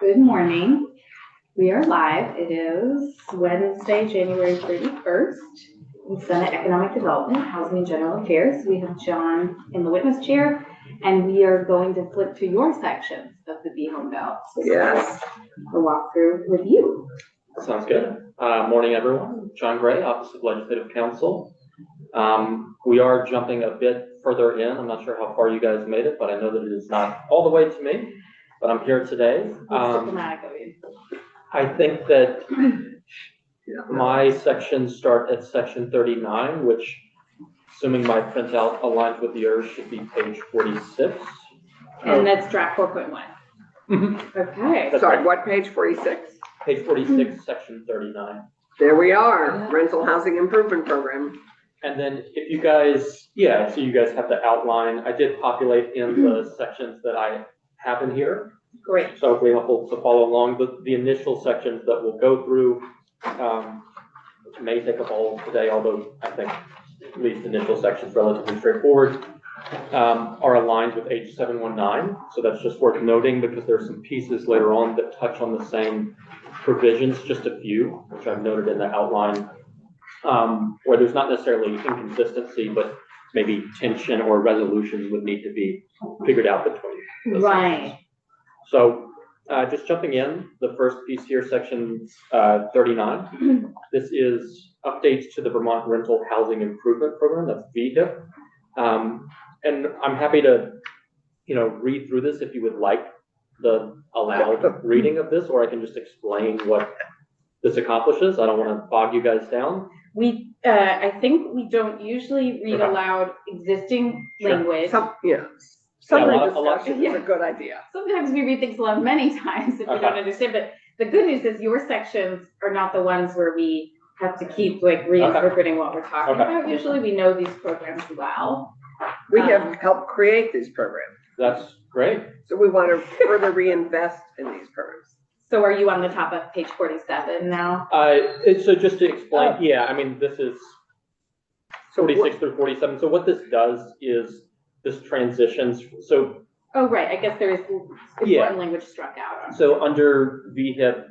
Good morning. We are live. It is Wednesday, January 31st. In Senate Economic Development, Housing and General Affairs. We have John in the witness chair, and we are going to flip to your sections of the Be Home Bill. Yes. A walkthrough with you. Sounds good. Morning, everyone. John Gray, Office of Legislative Counsel. We are jumping a bit further in. I'm not sure how far you guys made it, but I know that it is not all the way to me, but I'm here today. I think that my sections start at section 39, which, assuming my printout aligns with yours, should be page 46. And that's draft 4.1. Okay. That's Sorry, right. what page, 46? Page 46, section 39. There we are, Rental Housing Improvement Program. And then if you guys, so you guys have the outline. I did populate in the sections that I have in here. Great. So hopefully helpful to follow along. The initial sections that we'll go through, which may take up all today, although I think at least initial sections relatively straightforward, are aligned with H 719. So that's just worth noting because there are some pieces later on that touch on the same provisions, just a few, which I've noted in the outline, where there's not necessarily inconsistency, but maybe tension or resolutions would need to be figured out between the sections. So just jumping in, the first piece here, section 39. This is updates to the Vermont Rental Housing Improvement Program, that's VHIP. And I'm happy to, read through this if you would like the allowed reading of this, or I can just explain what this accomplishes. I don't want to bog you guys down. I think we don't usually read aloud existing language. Summary discussion is a good idea. Sometimes we read things aloud many times if we don't understand, but the good news is your sections are not the ones where we have to keep reinterpreting what we're talking about. Usually we know these programs well. We have helped create these programs. That's great. So we want to further reinvest in these programs. So are you on the top of page 47 now? So just to explain, this is 46 through 47. So what this does is this transitions. So. Oh, right. I guess there is important language struck out. So under VHIP,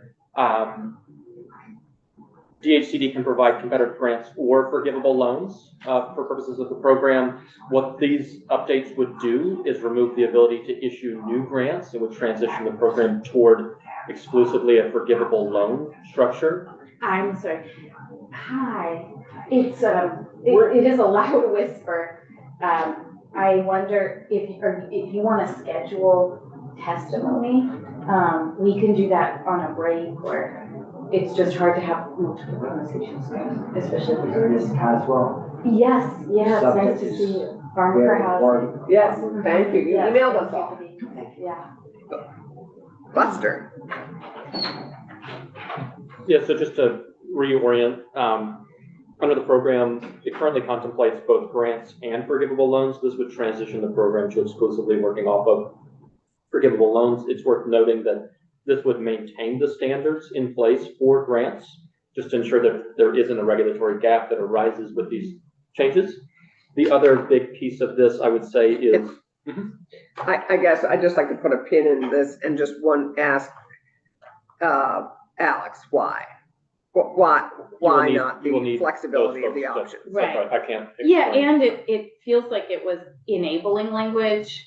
DHCD can provide competitive grants or forgivable loans for purposes of the program. What these updates would do is remove the ability to issue new grants. It would transition the program toward exclusively a forgivable loan structure. I'm sorry. Hi. It's it is a loud whisper. I wonder if you want to schedule testimony, we can do that on a break, or it's just hard to have multiple conversations, especially with Ernest Caswell. Yes, it's nice to see you. Farm for Housing. Yes, thank you. You emailed us all. Yeah. Buster. So just to reorient, under the program, it currently contemplates both grants and forgivable loans. This would transition the program to exclusively working off of forgivable loans. It's worth noting that this would maintain the standards in place for grants, just to ensure that there isn't a regulatory gap that arises with these changes. The other big piece of this, I would say, is... I guess I'd just like to put a pin in this and just ask Alex, why? Why not the flexibility of the options? Right. I can't explain. Yeah, and it feels like it was enabling language.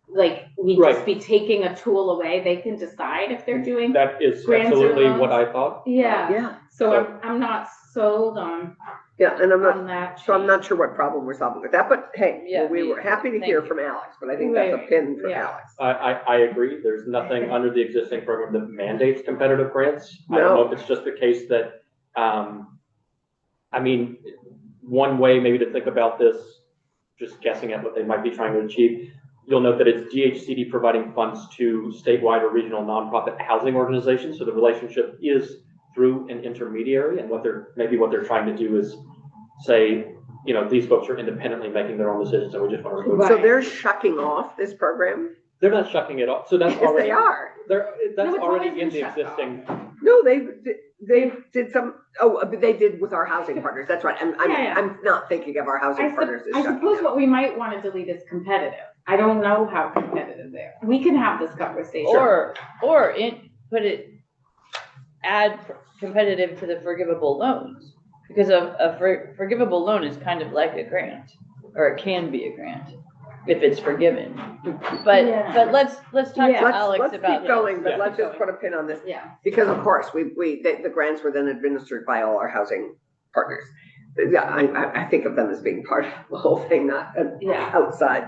Like we'd just be taking a tool away. They can decide if they're doing that is absolutely what I thought. Yeah. So I'm not sold on. Yeah, and on that. So I'm not sure what problem we're solving with that. But hey, we were happy to hear from Alex. But I think that's a pin for Alex. I agree. There's nothing under the existing program that mandates competitive grants. I don't know if it's just the case that, one way maybe to think about this, just guessing at what they might be trying to achieve, you'll note that it's DHCD providing funds to statewide or regional nonprofit housing organizations. So the relationship is through an intermediary, and what they're trying to do is say, these folks are independently making their own decisions, and we just want to remove. So they're shucking off this program? They're not shucking it off. So that's yes, already. They are. That's already in the existing. No, they did some. Oh, they did with our housing partners. That's right. I'm not thinking of our housing partners as I shucking suppose out. what we might want to delete is competitive. I don't know how competitive they are. We can have this conversation. Add competitive to the forgivable loans. Because a forgivable loan is kind of like a grant, or it can be a grant if it's forgiven. But let's talk to Alex about Let's keep going, but Yeah. let's just put a pin on this. Yeah. Because of course, the grants were then administered by all our housing partners. Yeah, I think of them as being part of the whole thing, not outside.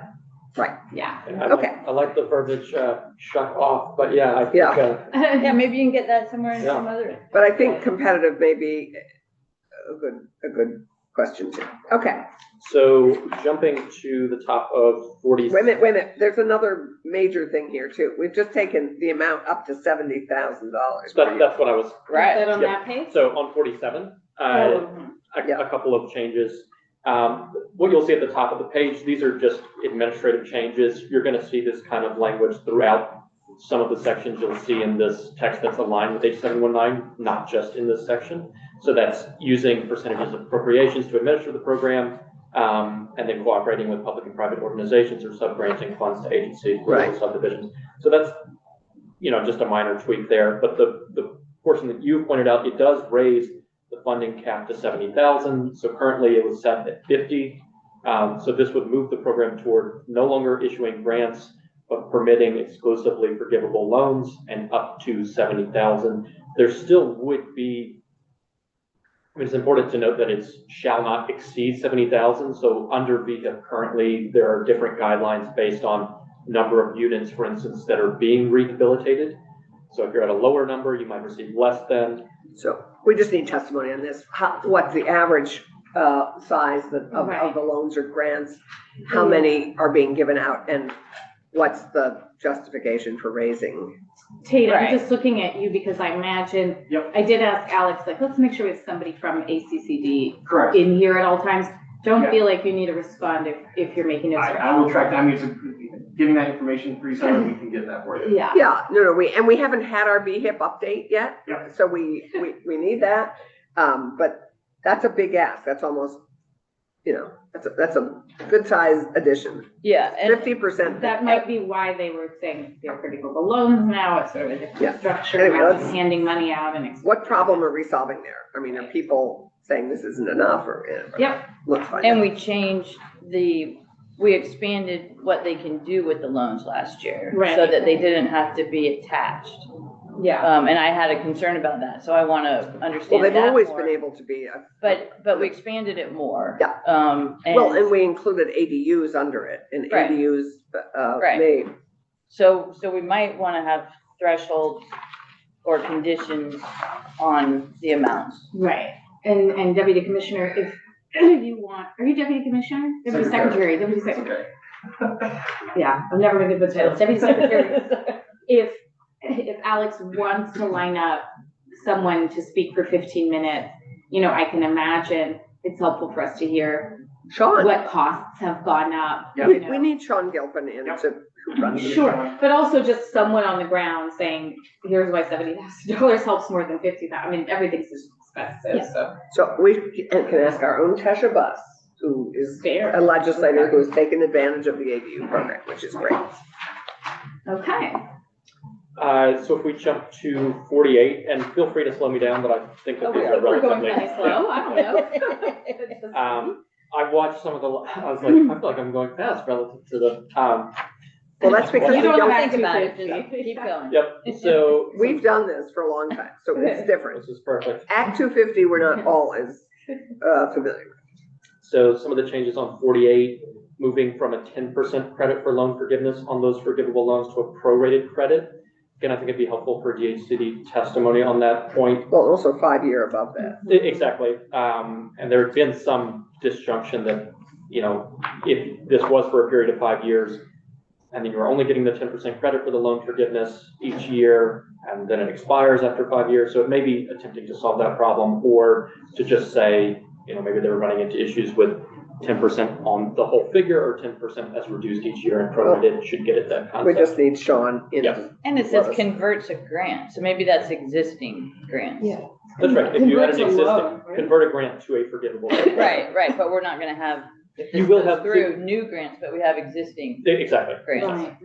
Right. Yeah. Okay. I like the verbiage, shut off, but yeah, I think, Yeah. Yeah, maybe you can get that somewhere in Yeah. some other. But I think competitive may be a good question too. Okay, so jumping to the top of 40. wait a minute, there's another major thing here too. We've just taken the amount up to $70,000. That's what I was, Is that on Yep. that page? so on 47, a couple of changes. What you'll see at the top of the page, these are just administrative changes. You're gonna see this kind of language throughout some of the sections you'll see in this text that's aligned with H719, not just in this section. So that's using percentages of appropriations to administer the program, and then cooperating with public and private organizations or sub-granting funds to agencies, Right. local subdivisions. So that's, just a minor tweak there. But the portion that you pointed out, it does raise the funding cap to 70,000. So currently it was set at 50. So this would move the program toward no longer issuing grants, but permitting exclusively forgivable loans and up to 70,000. There still would be, it's important to note that it shall not exceed 70,000. So under VHIP currently, there are different guidelines based on number of units, for instance, that are being rehabilitated. So if you're at a lower number, you might receive less than. So we just need testimony on this. What's the average size of the loans or grants? How many are being given out, and what's the justification for raising? Tate, Right. I'm just looking at you because I imagine, I did ask Alex, like, let's make sure we have somebody from ACCD Correct. in here at all times. Don't Yeah. feel like you need to respond if you're making notes. I will track down, giving that information for you, so we can get that for you. Yeah. Yeah, no, we haven't had our BHIP update yet. Yep. So we need that. But that's a big ask. That's almost, that's a good size addition. Yeah, and 50%. That might be why they were saying they're forgivable loans now. It's sort of a different Yeah. structure, Anyway, rather than let's- handing money out and. What problem are we solving there? I mean, are people saying this isn't enough or? Yep. Let's find and out. we changed we expanded what they can do with the loans last year. Right. So that they didn't have to be attached. Yeah. And I had a concern about that, so I wanna Well, understand they've that always more. been able to be. But we expanded it more. Yeah. And we included ADUs under it, and Right. ADUs, Right. may, so we might wanna have thresholds or conditions on the amounts. Right. And Deputy Commissioner, if you want, are you Deputy Commissioner? Deputy Secretary, Deputy Secretary. Okay. Yeah, I've never been good with titles. Deputy Secretary. If Alex wants to line up someone to speak for 15 minutes, I can imagine it's helpful for us to hear Sean, what costs have gone up. Yeah. we need Sean Gilpin in Yep. who runs it. Sure, but also just someone on the ground saying, here's why $70,000 helps more than 50,000. I mean, everything's just expensive, so. So we can ask our own Tesha Buss, who is Fair. a legislator who has taken advantage of the ADU program, which is great. Okay. So if we jump to 48, and feel free to slow me down, but I think that these are We're going relatively. kind of slow, I don't know. I've watched some of the, I was like, I feel like I'm going fast relative to the, Well, that's because You we don't don't, have Think about it, 250. just keep going. yep, so. we've done this for a long time, so it's different. This is perfect. Act 250, we're not all as familiar with. So some of the changes on 48, moving from a 10% credit for loan forgiveness on those forgivable loans to a prorated credit. Again, I think it'd be helpful for DHCD testimony on that point. Well, also 5-year above that. Exactly. And there had been some disjunction that, if this was for a period of 5 years, and then you're only getting the 10% credit for the loan forgiveness each year, and then it expires after 5 years. So it may be attempting to solve that problem, or to just say, maybe they were running into issues with 10% on the whole figure, or 10% as reduced each year, and prorated should get at that We concept. just need Sean in. Yeah. And it says converts a grant, so maybe that's existing grants. Yeah. That's right. If you had an Converts a loan, existing, right? convert a grant to a forgivable loan. Right, but we're not gonna have if You this will goes have through new grants, but we have existing Exactly. grants. Right,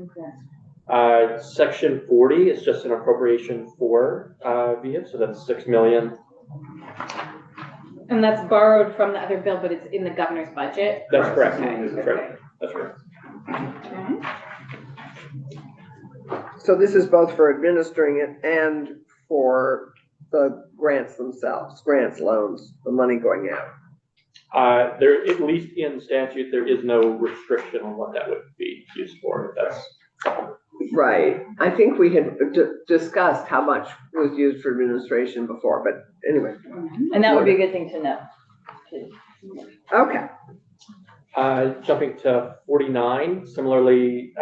okay. Section 40 is just an appropriation for VHIP, so that's 6 million. And that's borrowed from the other bill, but it's in the governor's budget? That's correct. Okay, That's okay. right. That's right. Okay. So this is both for administering it and for the grants themselves, grants, loans, the money going out. There, at least in statute, there is no restriction on what that would be used for. That's Right. I think we had discussed how much was used for administration before, but anyway, And that would be a good thing to know, too. okay. jumping to 49. Similarly,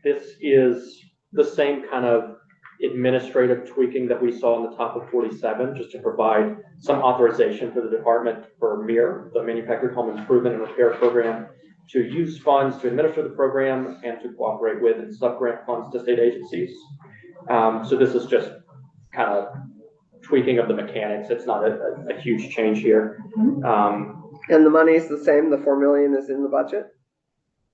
this is the same kind of administrative tweaking that we saw on the top of 47, just to provide some authorization for the department for MIR, the Manufactured Home Improvement and Repair Program, to use funds to administer the program and to cooperate with and sub-grant funds to state agencies. So this is just kind of tweaking of the mechanics. It's not a huge change here. And the money is the same, the 4 million is in the budget?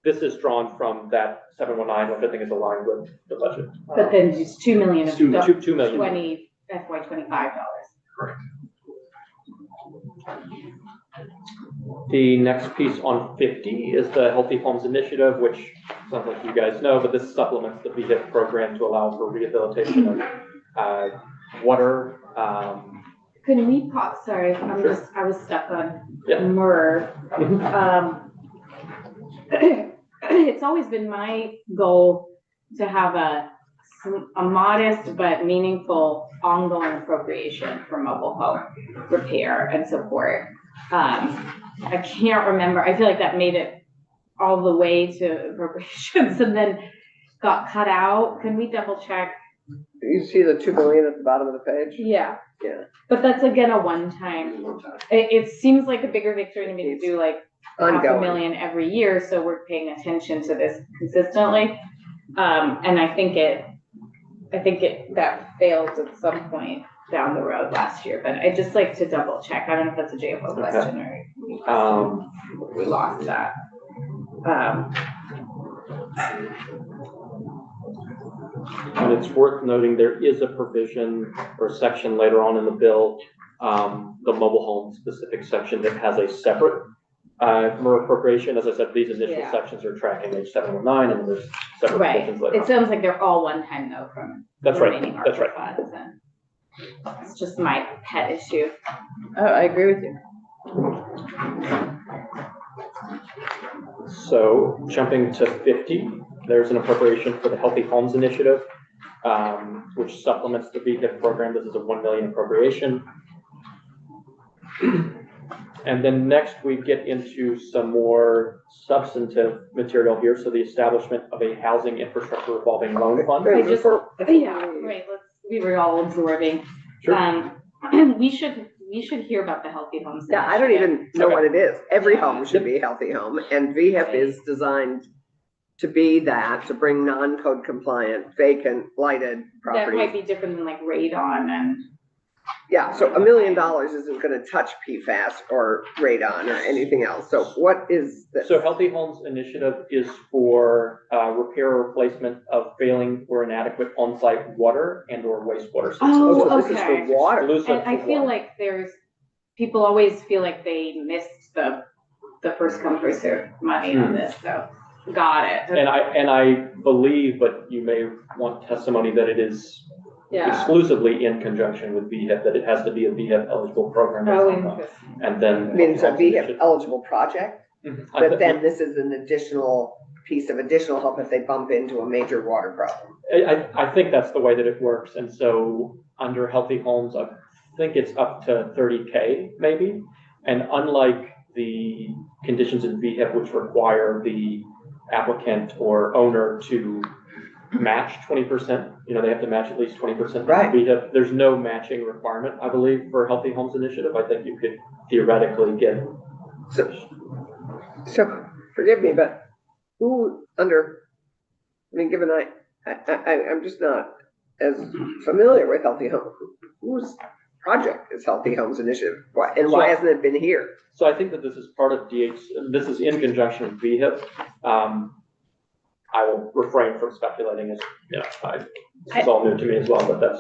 This is drawn from that 719, which I think is aligned with the budget. But then just 2 million of Two the 2 million. FY $25. The next piece on 50 is the Healthy Homes Initiative, which sounds like you guys know, but this supplements the VHIP program to allow for rehabilitation of water. Can we pause, sorry, Sure. I was stuck on Yeah. MIR. It's always been my goal to have a modest but meaningful ongoing appropriation for mobile home repair and support. I can't remember, I feel like that made it all the way to appropriations and then got cut out. Can we double check? You see the 2 million at the bottom of the page? Yeah. Yeah. But that's again a one-time, it seems like a bigger victory to me to do like Ongoing. $500,000 every year, so we're paying attention to this consistently. And I think that failed at some point down the road last year, but I'd just like to double check. I don't know if that's a JFO question or we lost that. And it's worth noting there is a provision or section later on in the bill, the mobile home specific section that has a separate MIR appropriation. As I said, these initial Yeah. sections are tracking H719 and there's separate Right, provisions later it on. sounds like they're all one-time though from That's right, remaining that's ARPA right. funds, and it's just my pet issue. Oh, I agree with you. So jumping to 50, there's an appropriation for the Healthy Homes Initiative, which supplements the VHIP program. This is a 1 million appropriation. And then next we get into some more substantive material here. So the establishment of a housing infrastructure revolving loan fund. I just, Before- yeah, right, we were all absorbing. Sure. We should hear about the Healthy Homes. Yeah, I don't Initiative. even know Okay. what it is. Every home should be a healthy home, and VHIP is designed to be that, to bring non-code compliant, vacant, lighted That might properties. be different than like radon and. Yeah, so $1 million isn't gonna touch PFAS or radon or anything else. So what is this? So Healthy Homes Initiative is for repair or replacement of failing or inadequate on-site water and or wastewater systems. Oh, So this is okay. for water. Exclusive And I for feel water. like people always feel like they missed the first come, first served money on this, so, got it. And I believe, but you may want testimony that it is Yeah. exclusively in conjunction with VHIP, that it has to be a VHIP eligible program. Oh, interesting. And then. I mean, it's a VHIP eligible project, Mhm. but then this is an additional piece of additional help if they bump into a major water problem. I think that's the way that it works. And so under Healthy Homes, I think it's up to 30K maybe. And unlike the conditions in VHIP, which require the applicant or owner to match 20%, they have to match at least 20%. Right. VHIP, there's no matching requirement, I believe, for Healthy Homes Initiative. I think you could theoretically get. So forgive me, but given I'm just not as familiar with healthy home, whose project, is Healthy Homes Initiative. Why hasn't it been here? So I think that this is part of this is in conjunction with VHIP. I will refrain from speculating, as, you know, this is all new to me as well, but that's,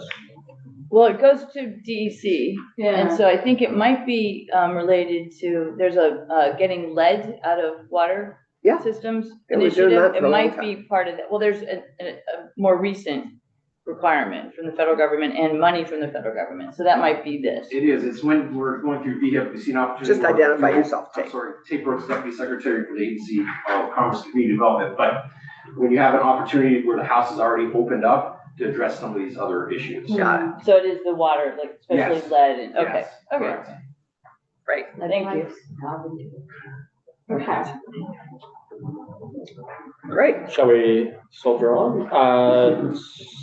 Well, it goes to DEC, and Yeah. so I think it might be related to, there's a getting lead out of water Yeah. systems They were doing initiative. that It for a long might be part of that. Well, there's a more recent requirement from the federal government and money from the federal government, so that might be this. It is, it's when we're going through VHIP, we see an opportunity. Just identify yourself, I'm Tate. sorry, Tate Brooks, Deputy Secretary for the Agency of Commerce and Community Development, but when you have an opportunity where the House is already opened up to address some of these other issues. Got it. So it is the water, like especially Yes. lead and, okay, Yes, okay, correct. Right. thank you. Okay. Great. shall we soldier on?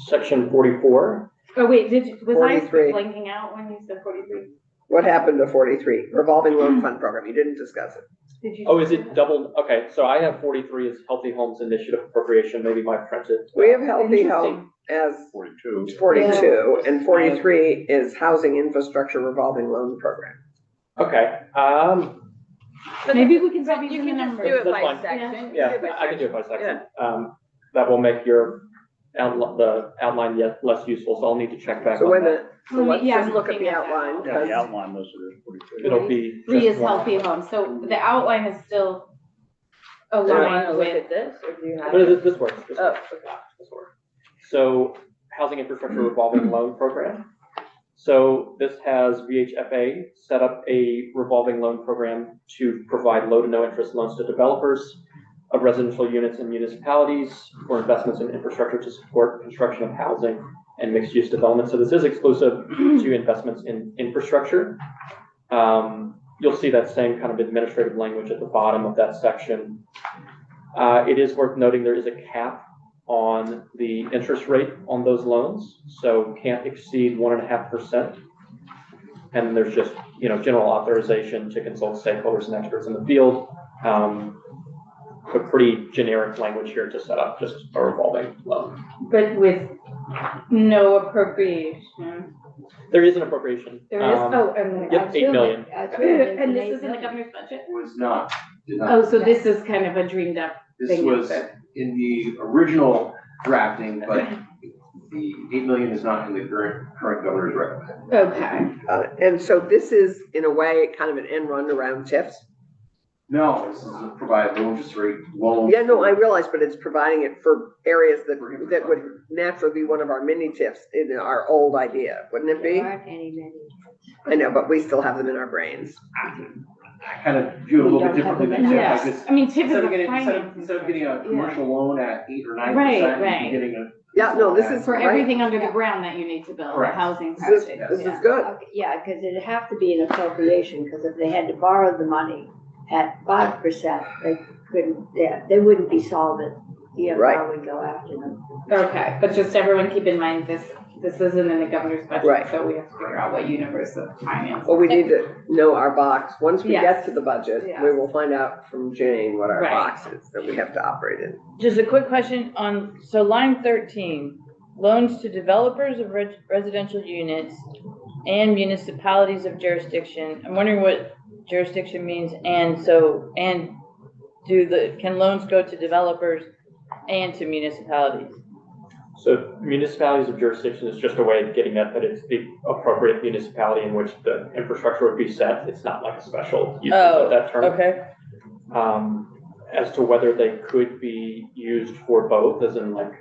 Section 44. Oh, wait, was I 43. blanking out when you said 43? What happened to 43? Revolving Loan Fund Program. You didn't discuss it. Did you? Oh, is it double? Okay, so I have 43 as Healthy Homes Initiative appropriation, maybe my printed. We have Healthy Interesting. Home as 42. 42, and 43 is Housing Infrastructure Revolving Loan Program. Okay, Maybe we can stop You using the can just numbers. do it That's by fine. section. yeah, I can do it by section. That will make your the outline yet less useful, so I'll need to check back So on wait a that. minute. So Let me- let's yeah, just I'm look at looking the at that. outline. Yeah, the because- outline listed as 42. It'll be. Three just is one. healthy homes, so the outline is still Do you wanna aligned look with, at this, or do you have? No, this works. This Oh, works. This works. So Housing Infrastructure Revolving Loan Program. So this has VHFA set up a revolving loan program to provide low to no interest loans to developers of residential units in municipalities for investments in infrastructure to support construction of housing and mixed use development. So this is exclusive to investments in infrastructure. You'll see that same kind of administrative language at the bottom of that section. It is worth noting there is a cap on the interest rate on those loans, so can't exceed 1.5%. And then there's just, you know, general authorization to consult stakeholders and experts in the field. But pretty generic language here to set up just a revolving loan. but with no appropriation. There is an appropriation. There is, and Yep, 8 million. and this is in the governor's budget? Was not, did not. Oh, so this is kind of a dreamed up This thing. was after. in the original drafting, but the 8 million is not in the current governor's recommend. Okay, And so this is, in a way, kind of an end run around TIFs. No, this is to provide low interest rate loans. Yeah, no, I realize, but it's providing it for areas that would naturally be one of our mini TIFs in our old idea, wouldn't it be? I know, but we still have them in our brains. I kind of view it a little bit differently than TIF. I yes, just- I mean, TIF is Instead a of getting, finance. instead of getting a Yeah. commercial loan at 8 or 9%, Right, you're right. getting a. Yeah, no, this is For right. everything under the ground that you need to build, a Correct. housing This project. this is good. Okay, yeah, because it'd have to be an appropriation, because if they had to borrow the money at 5%, they couldn't, yeah, they wouldn't be solvent. Right. EFR would go after them. Okay, but just everyone keep in mind, this isn't in the governor's Right. budget, so we have to figure out what universe of finance. Well, we need to know our box. Once we Yes. get to the budget, Yeah. we will find out from Jane what our Right. box is that we have to operate in. Just a quick question on, so line 13, loans to developers of residential units and municipalities of jurisdiction. I'm wondering what jurisdiction means, and can loans go to developers and to municipalities? So municipalities of jurisdiction is just a way of getting at that it's the appropriate municipality in which the infrastructure would be set. It's not like a special use of that term. Okay, As to whether they could be used for both, as in like,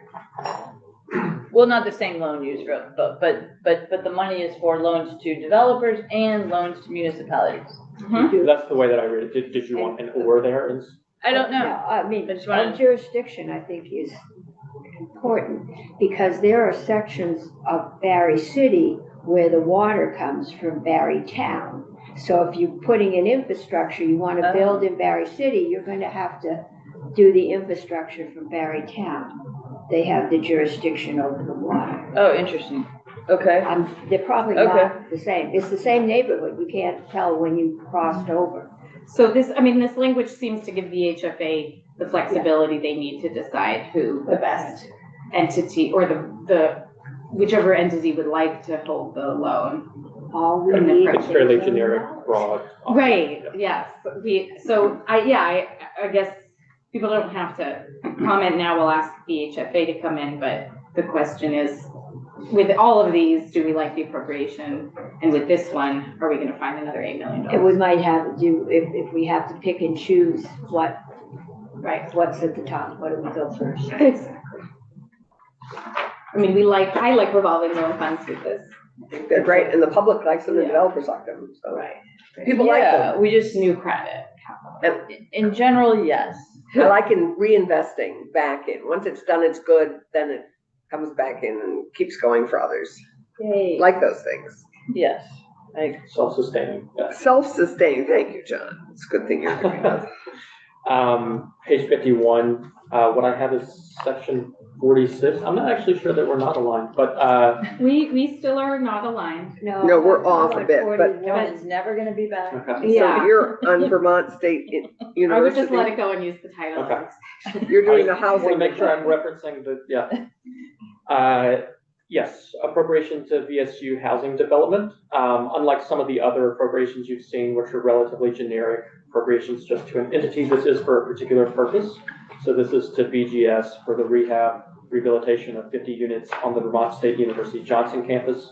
well, not the same loan used for, but the money is for loans to developers and loans to municipalities. that's the way that I read it. Did you want an or there? I don't know. Yeah, I mean, I just wanna- jurisdiction, I think, is important, because there are sections of Barry City where the water comes from Barry Town. So if you're putting in infrastructure, you want to build in Barry City, you're going to have to do the infrastructure from Barry Town. They have the jurisdiction over the water. Oh, interesting. Okay. They're probably Okay. not the same. It's the same neighborhood. You can't tell when you crossed over. So this language seems to give VHFA the flexibility they need to decide who the best entity, or the whichever entity would like to hold the loan all we In the need. front. It's fairly generic, broad. Right, yes, I guess people don't have to comment now, we'll ask VHFA to come in, but the question is, with all of these, do we like the appropriation? And with this one, are we gonna find another $8 million? And we might have to do, if we have to pick and choose Right, what's at the top, what do we go first? exactly. I mean, I like revolving loan funds with this. They're great, and the public likes them, the Yeah. developers like them, so. Right. People like Yeah, them. we just, New credit. in general, yes. I like in reinvesting back in. Once it's done, it's good, then it comes back in and keeps going for others. Yay. Like those things. Yes. Self-sustaining, yes. Self-sustaining, thank you, John. It's a good thing you're doing that. Page 51, what I have is section 46. I'm not actually sure that we're not aligned, but, We still are not aligned. No, we're off a bit, but- Kevin's never gonna be back. okay. So you're on Vermont State I would just let University. it go and use the title. Okay. You're doing the I want to housing. make sure I'm referencing the, yes, appropriation to VSU housing development. Unlike some of the other appropriations you've seen, which are relatively generic appropriations just to an entity, this is for a particular purpose. So this is to BGS for the rehabilitation of 50 units on the Vermont State University Johnson campus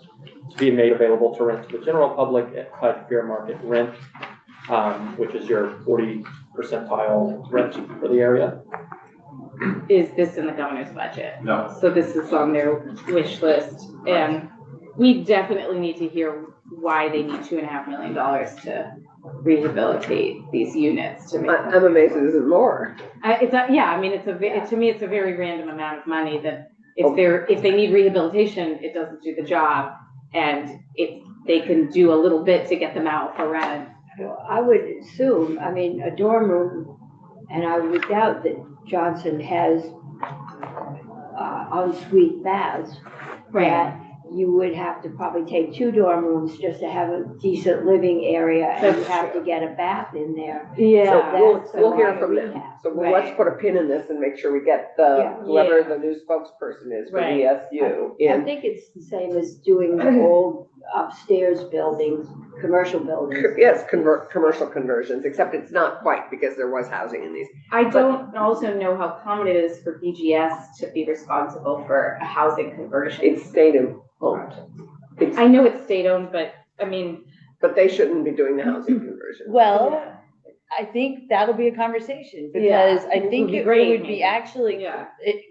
to be made available to rent to the general public at fair market rent, which is your 40 percentile rent for the area. Is this in the governor's budget? No. So this is on their wish list, and we definitely need to hear why they need $2.5 million to rehabilitate these units to make. I'm amazed it isn't more. To me, it's a very random amount of money that if they need rehabilitation, it doesn't do the job. And if they can do a little bit to get them out for rent. Well, I would assume, I mean, a dorm room, and I would doubt that Johnson has ensuite baths. That you would have to probably take 2 dorm rooms just to have a decent living area, and you That's have true. to get a bath in there. So Yeah. That's we'll a hear lot of from them. rehab. So Right. let's put a pin in this and make sure we get Yeah. whoever Yeah. the new spokesperson is for Right. ESU I in. think it's the same as doing the old upstairs buildings, commercial buildings. Yes, commercial conversions, except it's not quite because there was housing in these. I don't also know how common it is for BGS to be responsible for a housing conversion. It's state-owned. I know it's state-owned, but I mean, But they shouldn't be doing the housing conversion. Well, I think that'll be a conversation, because I It would think be it great, would maybe. be actually Yeah.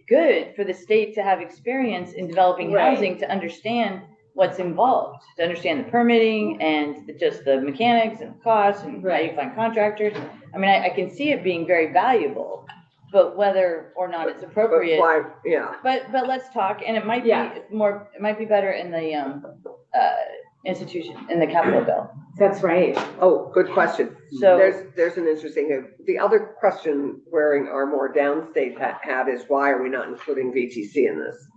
good for the state to have experience in developing Right. housing, to understand what's involved, to understand the permitting and just the mechanics and costs and how you find contractors. I mean, I can see it being very valuable, but whether or not it's But appropriate. why, yeah, But let's talk, and it might be Yeah. more, it might be better in the institution, in the capital bill. that's right. oh, good question. So, There's an interesting, the other question wearing our more downstate hat is why are we not including VTC in this?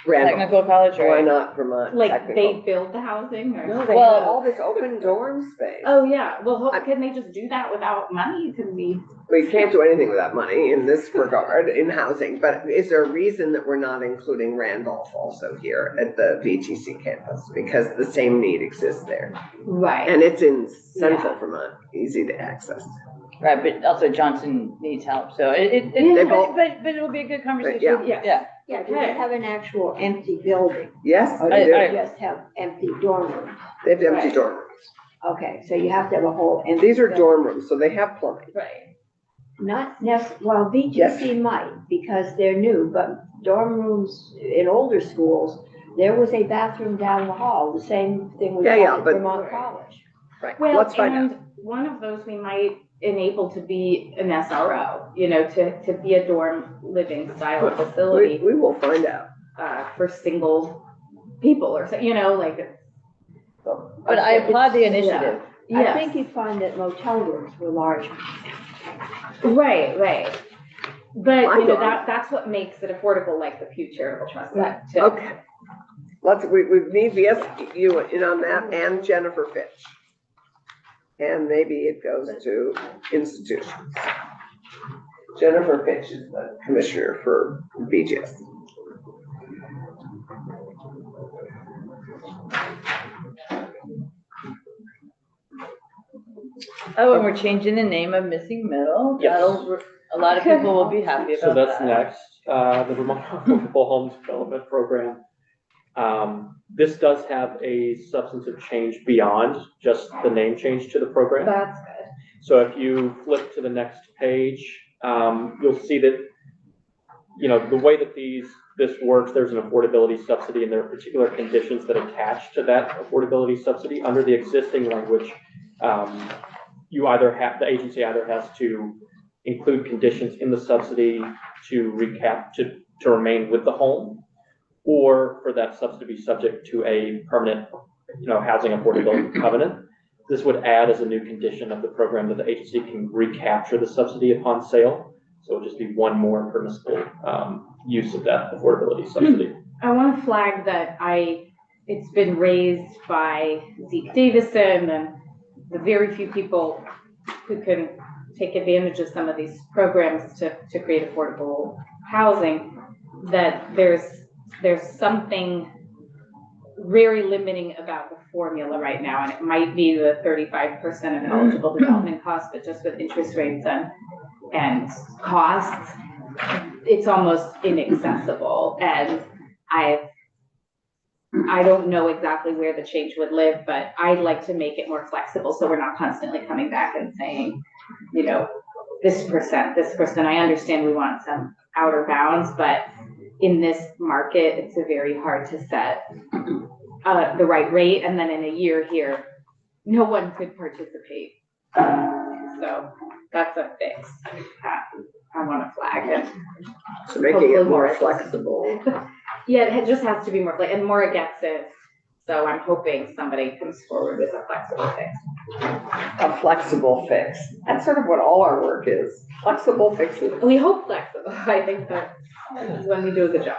Randall, technical college, why right? not Vermont Like Technical? they build the housing or? No, they Well- have all this open dorm space. Oh, yeah. Well, I- can they just do that without money? Can we? We can't do anything without money in this regard, in housing, but is there a reason that we're not including Randolph also here at the VTC campus? Because the same need exists there, Right. and it's in central Vermont, easy to access. Right, but also Johnson needs help, so They both- but it'll be a good conversation. Yeah. Yeah. Yeah, do they have an actual empty building, Yes, or they do do. they just have empty dorm rooms? They have empty Right. dorm rooms. Okay, so you have to have a whole empty. These are building. dorm rooms, so they have plumbing. Right. Not well, VTC might, because they're new, but dorm rooms in older schools, there was a bathroom down the hall, the same thing we Yeah, had yeah, at but- Vermont College. Right, Well, let's find out. and one of those we might enable to be an SRO, to be a dorm living style facility, We will find out. for single people or so, like. But I applaud the initiative. I Yes. think you'd find that motel rooms were large. Right. But, My dorm. that's what makes it affordable, like the Pew Charitable Trust. Right. too. Okay. We need VSU in on that and Jennifer Fitch. And maybe it goes to institutions. Jennifer Fitch is the commissioner for BGS. Oh, and we're changing the name of Missing Middle. Yes. A lot of people will be happy So about that's that. next, the Vermont Affordable Homes Development Program. This does have a substantive change beyond just the name change to the program. That's good. So if you flip to the next page, you'll see that, you know, the way that this works, there's an affordability subsidy and there are particular conditions that attach to that affordability subsidy. Under the existing language, the agency either has to include conditions in the subsidy to remain with the home, or for that subsidy to be subject to a permanent, housing affordability covenant. This would add as a new condition of the program that the agency can recapture the subsidy upon sale. So it'll just be one more permissible use of that affordability subsidy. I want to flag that it's been raised by Zeke Davison and the very few people who can take advantage of some of these programs to create affordable housing, that there's something very limiting about the formula right now, and it might be the 35% of eligible development costs, but just with interest rates and costs, it's almost inaccessible. And I don't know exactly where the change would live, but I'd like to make it more flexible so we're not constantly coming back and saying, this percent. I understand we want some outer bounds, but in this market, it's very hard to set the right rate, and then in a year here, no one could participate. So that's a fix. I want to flag it. So making it more flexible. Yeah, it just has to be more, and Maura gets it. So I'm hoping somebody comes forward with a flexible fix. A flexible fix. That's sort of what all our work is. Flexible fixes. We hope flexible. I think that is when we do a good job.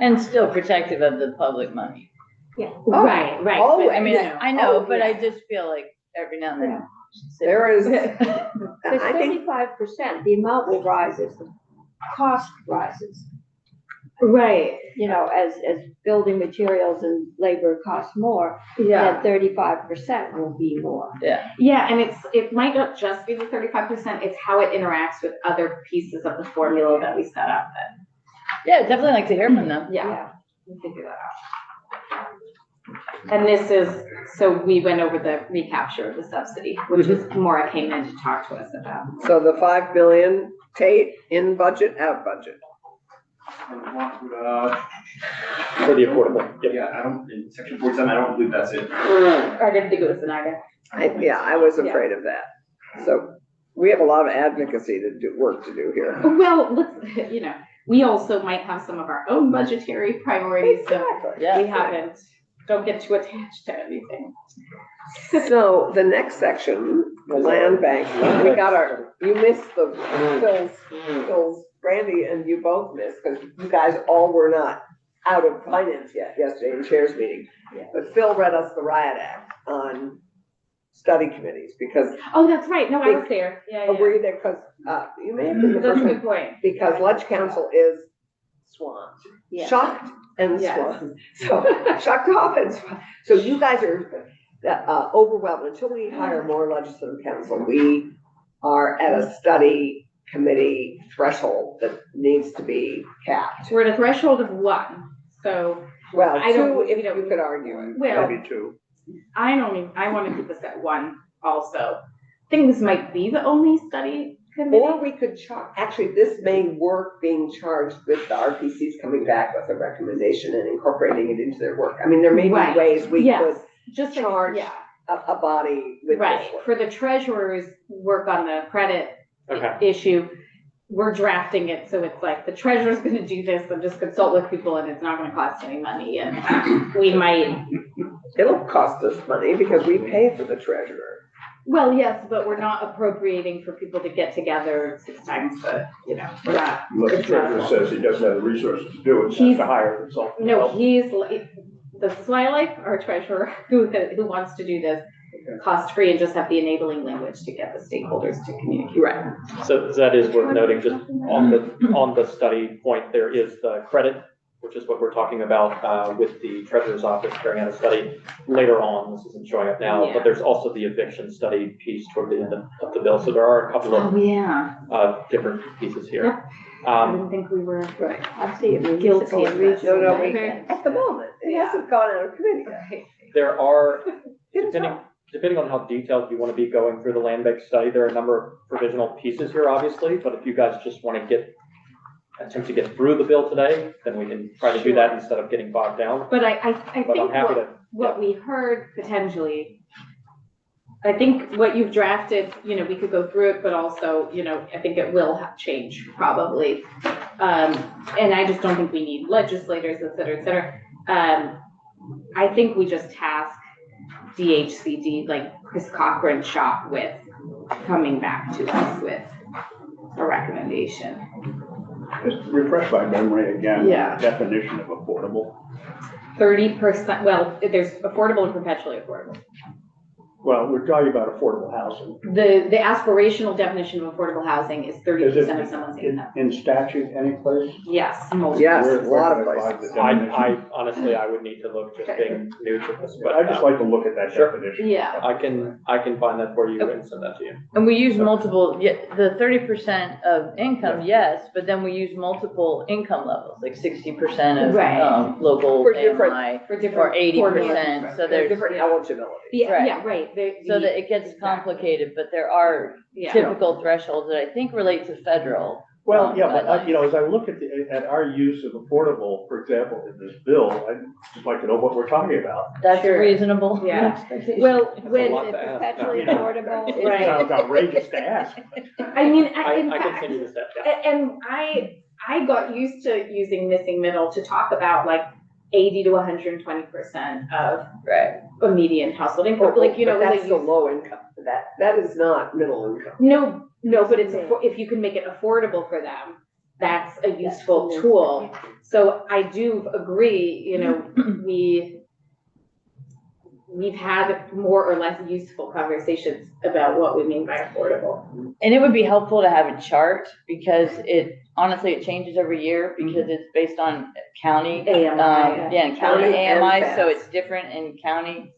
And still protective of the public money. Yeah. Oh, Right. always. But, I mean, I know, Oh, but yeah. I just feel like every now and then. There is, There's I think, 35%, the amount will rise as the cost rises. right. As building materials and labor cost more, Yeah. then 35% will be more. Yeah, and it might not just be the 35%, it's how it interacts with other pieces of the formula that we set up. Yeah, definitely like to hear from them. Yeah, we figure that out. And this is, so we went over the recapture of the subsidy, which is Maura came in to talk to us about. so the 5 million, Tate, in budget, out budget. For the affordable. Yep. Yeah, in section 47, I don't believe that's it. I didn't think it was an item. I was afraid of that. So we have a lot of advocacy work to do here. Well, we also might have some of our own budgetary priorities, so Yeah. we don't get too attached to anything. So the next section, the land bank, you missed Phil's, Brandy and you both missed, because you guys all were not out of finance yet yesterday in chairs meeting. Yeah. But Phil read us the Riot Act on study committees, because, Oh, that's right. No, I was there. Yeah, were you there? Because, you may have been the That's first a one, good point. because Ledge Council is swamped. Yeah. Shocked and Yes. swamped. So, shocked off and swamped. So you guys are overwhelmed. Until we hire more legislative counsel, we are at a study committee threshold that needs to be capped. We're at a threshold of 1, so Well, I don't- 2, if we don't- you could argue it. Well- Maybe 2. I want to keep us at 1 also. I think this might be the only study Or committee. we could actually, this may work being charged with the RPCs coming back with a recommendation and incorporating it into their work. I mean, there may be Right. ways we could Yes, just charge yeah, a body with right. this work. For the treasurer's work on the credit Okay. issue, we're drafting it, so it's like the treasurer's going to do this and just consult with people, and it's not going to cost any money, and we might. It'll cost us money because we pay for the treasurer. Well, yes, but we're not appropriating for people to get together 6 times we're not. Unless the treasurer says he doesn't have the resources to do it, he has to hire a consultant. No, this is why I like our treasurer who wants to do this cost free and just have the enabling language to get the stakeholders to communicate. Right. So that is worth noting, just on the study point, there is the credit, which which is what we're talking about, with the treasurer's office carrying out a study later on. This isn't showing up now, Yeah. but there's also the eviction study piece toward the end of the bill. So there are a couple Oh, of, yeah. different pieces here. Yep. I Um, didn't think we were. Right. I see it Guilty municipal of and that. regional. No, we- weekends. At the moment, it hasn't gone out of committee yet. there are, It's depending on how detailed you want to be going through the land bank study, there are a number of provisional pieces here, obviously, but if you guys just want to attempt to get through the bill today, then we can try to do that instead of getting bogged down. But I But think I'm happy to, what we heard potentially, I think what you've drafted, we could go through it, but also, I think it will have change probably. And I just don't think we need legislators, et cetera, et cetera. I think we just task DHCD, like Chris Cochran shop with coming back to us with a recommendation. Just refresh my memory again. Yeah. Definition of affordable. 30%, well, there's affordable and perpetually affordable. Well, we're talking about affordable housing. The aspirational definition of affordable housing is 30% of someone's In income. in statute, any place? Yes, most. Yes, Where- a lot of where can I find places. the definition? I honestly, I would need to look just being new to this, but I'd just like to look at that Sure. definition. Yeah, I can find that for you and send that to you. And we use multiple, the 30% of income, yes, but then we use multiple income levels, like 60% of, Right. local For different- AMI, for different. or 80%, formulas. so There's there's, different eligibility. Yeah, right. so that it gets complicated, but there are Yeah, typical thresholds that I think relate to federal. Well, yeah, but, guidelines. as I look at our use of affordable, for example, in this bill, I'd just like to know what we're talking about. That's Sure. reasonable. Yeah. expectation. well, That's a when, lot Is to it ask. perpetually You know, affordable? It Right. sounds outrageous to ask. I mean, in I can fact, send you the step, yeah. and I got used to using missing middle to talk about like 80 to 120% of Right. a median household income, like, But like that's the low income. That is not middle income. No, but if you can make it affordable for them, that's a useful tool. So I do agree, we've had more or less useful conversations about what we mean by affordable. And it would be helpful to have a chart because honestly, it changes every year because it's based on county. AMI. Yeah, county County and AMI, so fast. it's different in county.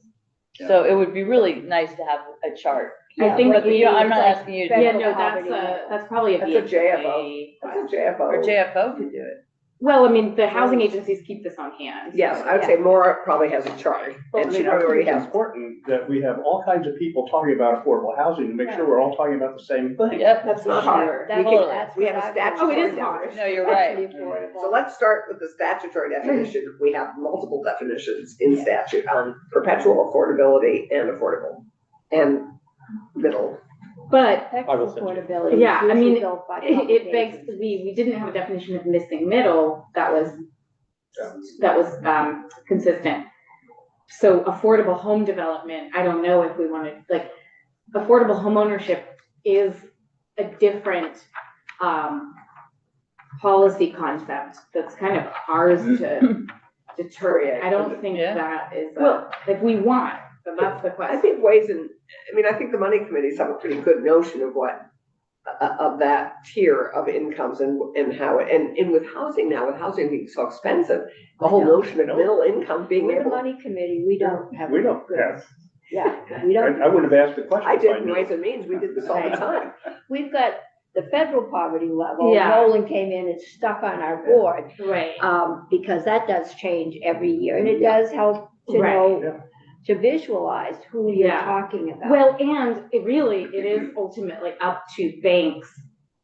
So it would be really nice to have a chart. I think But we I'm need, not like, asking you to. federal Yeah, no, poverty level. that's probably a That's a VHA. JFO. That's a Or JFO. JFO could do it. Well, I mean, the housing agencies keep this on hand. Yes, I would say Maura probably has a chart, and she probably already It's has. important that we have all kinds of people talking about affordable housing to make sure we're all talking about the same thing. Yep. That's not Sure. hard. That's- We can- that's we have a what I statute. Oh, it is would- hard. No, you're right. Actually affordable. So let's start with the statutory definition. We have multiple definitions in statute on perpetual affordability and affordable and middle. But I will send you. Affordability. Yeah, I mean, usually built by public it begs, agencies. we didn't have a definition of missing middle that was consistent. So affordable home development, I don't know if we want to, like, affordable home ownership is a different, policy concept that's kind of ours to deter. I don't think Yeah. that is, Well- like, we want, but that's the I question. think I think the money committees have a pretty good notion of what, of that tier of incomes and how, and with housing now, with housing being so expensive, the whole notion of middle income being With the able. money committee, we don't have. We don't have, Yeah, we don't. I would have asked the question. I if did knew. Ways and Means, we did this all the time. We've got the federal poverty level. Yeah. Roland came in and stuck on our board, Right. because that does change every year and it does help to Right. know, Yeah. to visualize who you're Yeah. talking about. Well, and it is ultimately up to banks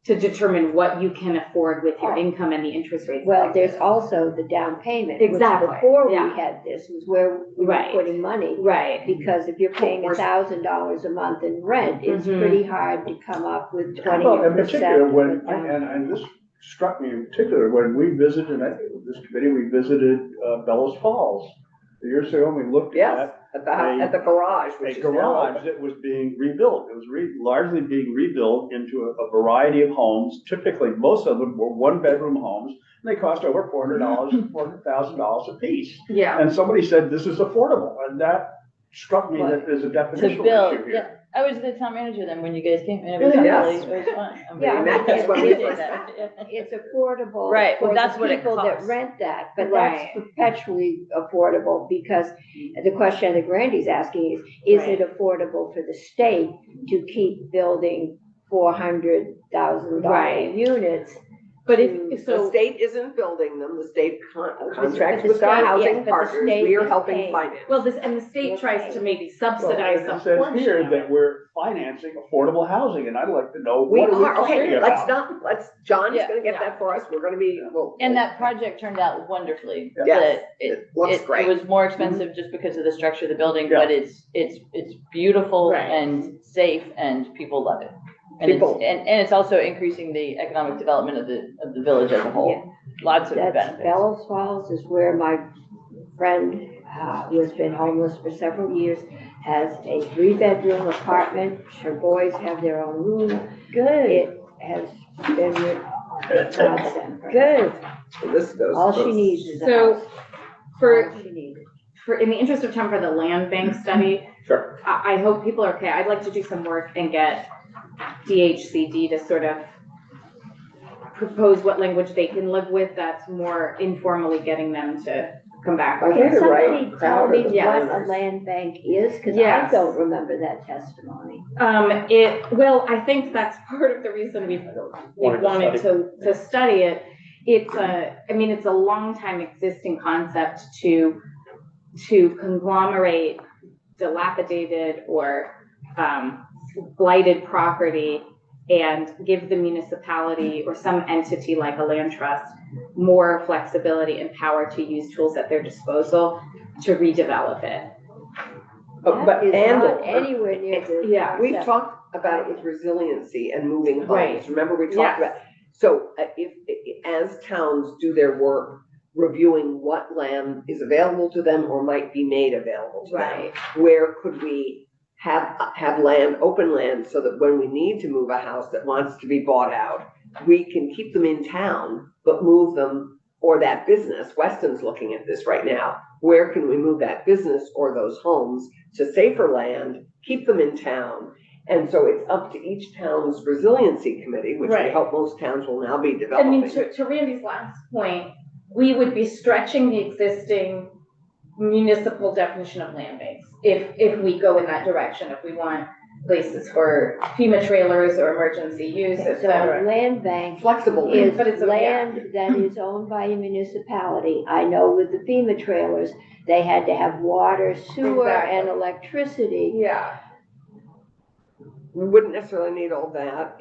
to determine what you can afford with your income and the interest rates. Well, like there's this. also the down payment. which Exactly, Before we yeah. had this was where we were Right. putting money. Right, Because if you're paying course. $1,000 a month in rent, it's Mhm. pretty hard to come up with 20%. Well, in particular, when, down. and this struck me in particular, when we visited, I think with this committee, we visited Bellows Falls. Years ago, we looked Yes, at at the garage, a which is now garage open. that was being rebuilt. It was largely being rebuilt into a variety of homes. Typically, most of them were one-bedroom homes. And they cost over $400,000 a piece. yeah, And somebody said, this is affordable. And that struck me that there's a To definitional build, issue yeah, here. I was the town manager then when you guys came, and it was Yes. really, it was fun. I mean, Yeah, I mean, that's I when we appreciate first that, yeah. It's affordable. Right, well, for that's the what it people that costs. rent that, but Right. that's perpetually affordable, because the question that Grandy's asking is it affordable for the state to keep building $400,000 Right. units? But to- if, The so, state isn't building them, the state but contracts the with our state- housing yes, but the partners, state we are is helping paying. finance. well, and the state tries to maybe subsidize Well, some it says portion here of that it. we're financing affordable housing, and I'd like to know, We what are we are, okay, talking let's about? John's Yeah, gonna get yeah. that for us, we're gonna be, well. And that project turned out wonderfully. Yes, That it looks It great. was more expensive just because of the structure of the building, Yeah. but it's beautiful Right. and safe and people love it. And it's, People- and it's also increasing the economic development of the village as a Yeah. whole. Lots of That's benefits. Bellows Falls is where my friend, who has been homeless for several years, has a 3-bedroom apartment. Her boys have their own room. Good, It has been a godsend for her. good. So this goes. All she needs is a So, house. for, All she needs. in the interest of time for the land bank study, Sure. I hope people are okay. I'd like to do some work and get DHCD to sort of propose what language they can live with that's more informally getting them to come back. I with think it. Can the right somebody tell crowd me of Yes. what a land bank is? Because I Yes. don't remember that testimony. Well, I think that's part of the reason we've wanted to study it. It's it's a long time existing concept to conglomerate dilapidated or blighted property and give the municipality or some entity like a land trust more flexibility and power to use tools at their disposal to redevelop it. But, That is and, not anywhere near the. Yeah. we've concept. talked about it with resiliency and moving homes, Right. remember we talked Yes. about? So if, as towns do their work, reviewing what land is available to them or might be made available to them. Right. Where could we have land, open land, so that when we need to move a house that wants to be bought out, we can keep them in town, but move them, or that business, Weston's looking at this right now, where can we move that business or those homes to safer land, keep them in town? And so it's up to each town's resiliency committee, which we Right. hope most towns will now be I mean, developing. to Randy's last point, we would be stretching the existing municipal definition of land banks if we go in that direction, if we want places for FEMA trailers or emergency use, et So a cetera. land bank Flexible. is But it's a- land that is owned by a municipality. I know with the FEMA trailers, they had to have water, sewer, and Exactly. electricity. Yeah, We wouldn't necessarily need all that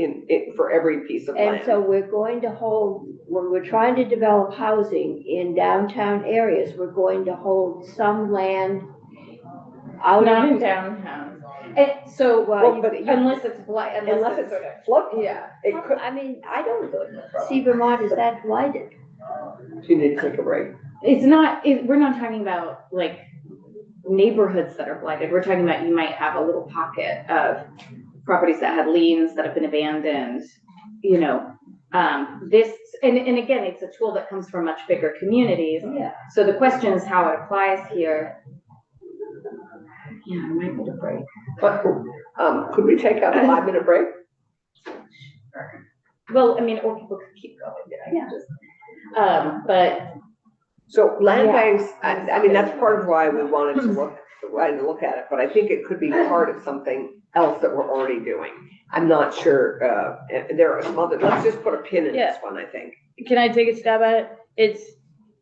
for every piece of land. And so we're going to hold, when we're trying to develop housing in downtown areas, we're going to hold some land out not of. in downtown. And so, Well, but unless it's Unless it's sort of, flood, yeah. it could, I mean, I don't see Vermont is that blighted. you need to take a break. It's not, we're not talking about like neighborhoods that are blighted. We're talking about you might have a little pocket of properties that have liens that have been abandoned, this, and again, it's a tool that comes from much bigger communities. Yeah. So the question is how it applies here. Yeah, I might need a break. But, could we take a 5-minute break? Well, I mean, or people could keep going. But So land Yeah. banks, I mean, that's part of why we wanted to look at it, but I think it could be part of something else that we're already doing. I'm not sure, there are some other, let's just put a pin in this one, I think. Can I take a stab at it?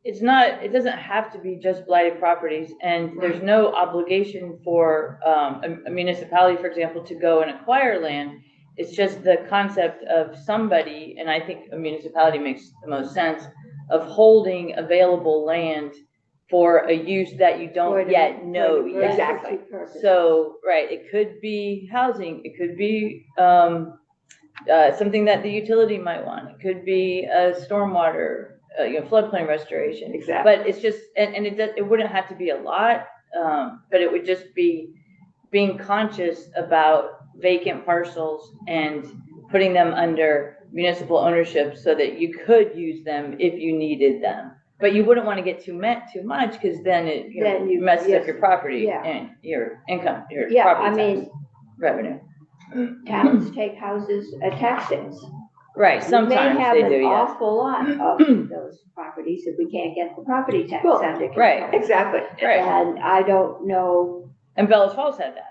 It's not, it doesn't have to be just blighted properties, and there's no obligation for a municipality, for example, to go and acquire land. It's just the concept of somebody, and I think a municipality makes the most sense, of holding available land for a use that you don't yet know yet. Exactly. So, right, it could be housing, it could be something that the utility might want, it could be a stormwater, floodplain restoration. Exactly. But it's just, and it wouldn't have to be a lot, but it would just be being conscious about vacant parcels and putting them under municipal ownership so that you could use them if you needed them. But you wouldn't wanna get too much, cause then it Then you- messes up yes, your property yeah. and your income, your Yeah, I property tax mean, revenue. towns take houses at tax sales. Right, sometimes We may have they an do, yes. awful lot of those properties if we can't get the property tax Well, under control. right. Exactly. Right, And I don't know, and Bellas Falls had that.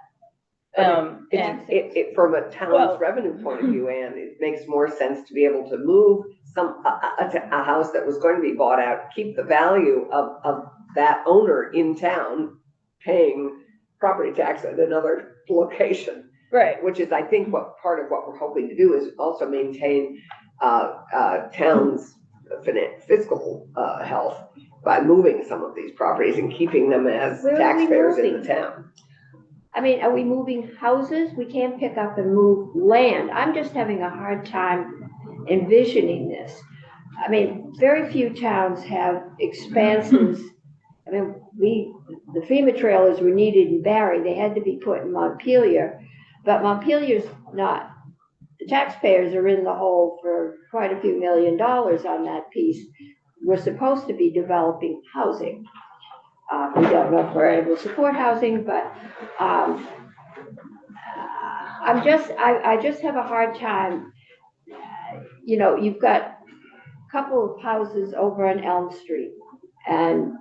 But And, From a Well- town's revenue point of view, Anne, it makes more sense to be able to move a house that was going to be bought out, keep the value of that owner in town paying property tax at another location, right, which is, I think, part of what we're hoping to do is also maintain, town's fiscal, health by moving some of these properties and keeping them as Where are we taxpayers in the moving? town. I mean, are we moving houses? We can't pick up and move land. I'm just having a hard time envisioning this. I mean, very few towns have expanses. I mean, the FEMA trailers were needed in Barry. They had to be put in Montpelier. But Montpelier's not, the taxpayers are in the hole for quite a few $1 million on that piece. We're supposed to be developing housing. We don't know if we're able to support housing, but I just have a hard time. You know, you've got a couple of houses over on Elm Street, and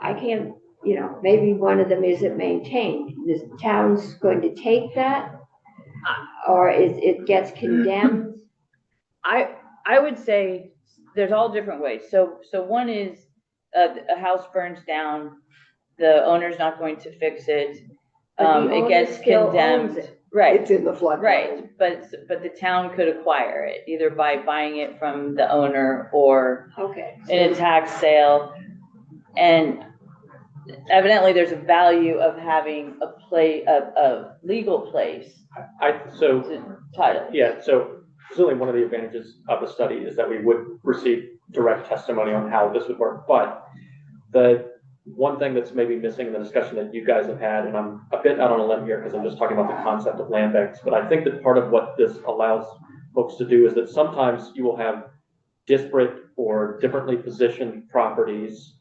I can't, you know, maybe one of them isn't maintained. The town's going to take that, or it gets condemned? I would say there's all different ways. So one is, a house burns down, the owner's not going to fix it. But the It owner gets still owns condemned. it. Right, It's in the floodplain. right, but the town could acquire it, either by buying it from the owner or Okay. in a tax sale. And evidently, there's a value of having a legal place So, to title. yeah, so certainly one of the advantages of the study is that we would receive direct testimony on how this would work. But the one thing that's maybe missing in the discussion that you guys have had, and I'm a bit out on a limb here because I'm just talking about the concept of land banks, but I think that part of what this allows folks to do is that sometimes you will have disparate or differently positioned properties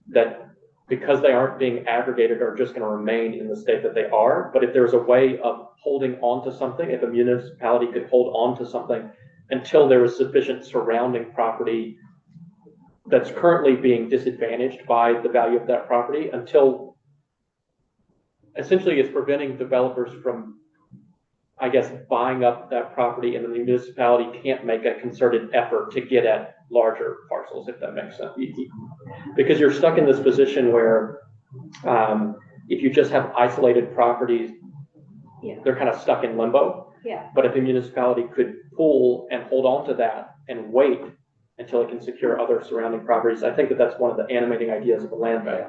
that, because they aren't being aggregated, are just going to remain in the state that they are. But if there's a way of holding on to something, if a municipality could hold on to something until there is sufficient surrounding property that's currently being disadvantaged by the value of that property, until essentially it's preventing developers from, I guess, buying up that property, and the municipality can't make a concerted effort to get at larger parcels, if that makes sense. Because you're stuck in this position where if you just have isolated properties, Yeah. they're kind of stuck in limbo. Yeah. But if a municipality could pool and hold on to that and wait until it can secure other surrounding properties, I think that that's one of the animating ideas of a land bank,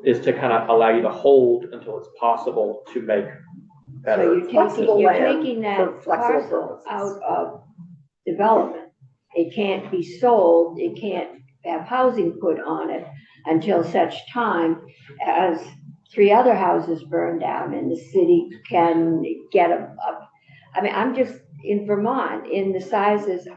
is to kind of allow you to hold until it's possible to make So better. Flexible you're land taking for that flexible parcel purposes. out of development. It can't be sold, it can't have housing put on it until such time as 3 other houses burn down and the city can get them up. I mean, I'm just, in Vermont, in the sizes,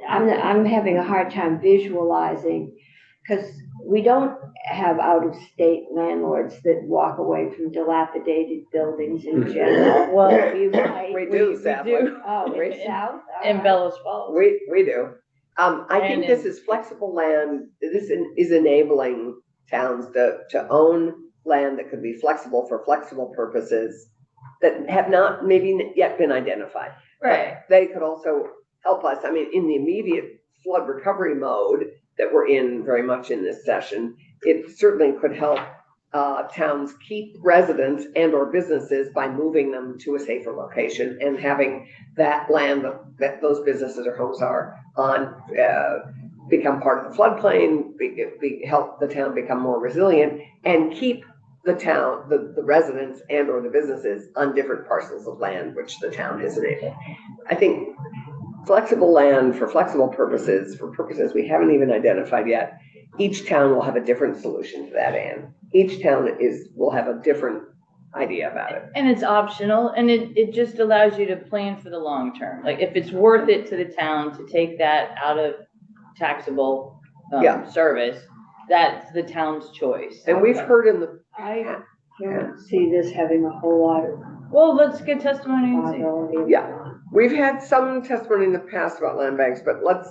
I'm having a hard time visualizing, because we don't have out-of-state landlords that walk away from dilapidated buildings in general. Well, You might. We do, sadly. Oh, We- in South? In Bellas Falls. We do. I think And this is flexible land. This is enabling towns to own land that could be flexible for flexible purposes that have not maybe yet been identified. But Right, they could also help us, I mean, in the immediate flood recovery mode that we're in very much in this session, it certainly could help towns keep residents and or businesses by moving them to a safer location and having that land that those businesses or homes are on become part of the floodplain, help the town become more resilient, and keep the town, the residents and or the businesses on different parcels of land which the town has enabled. I think flexible land for flexible purposes, for purposes we haven't even identified yet, each town will have a different solution to that, Anne. Each town will have a different idea about it. and it's optional, and it just allows you to plan for the long term. Like, if it's worth it to the town to take that out of taxable, Yeah. service, that's the town's choice. And we've heard in the, I don't see this having a whole lot of Well, let's get testimony and see. possibility. Yeah. we've had some testimony in the past about land banks, but let's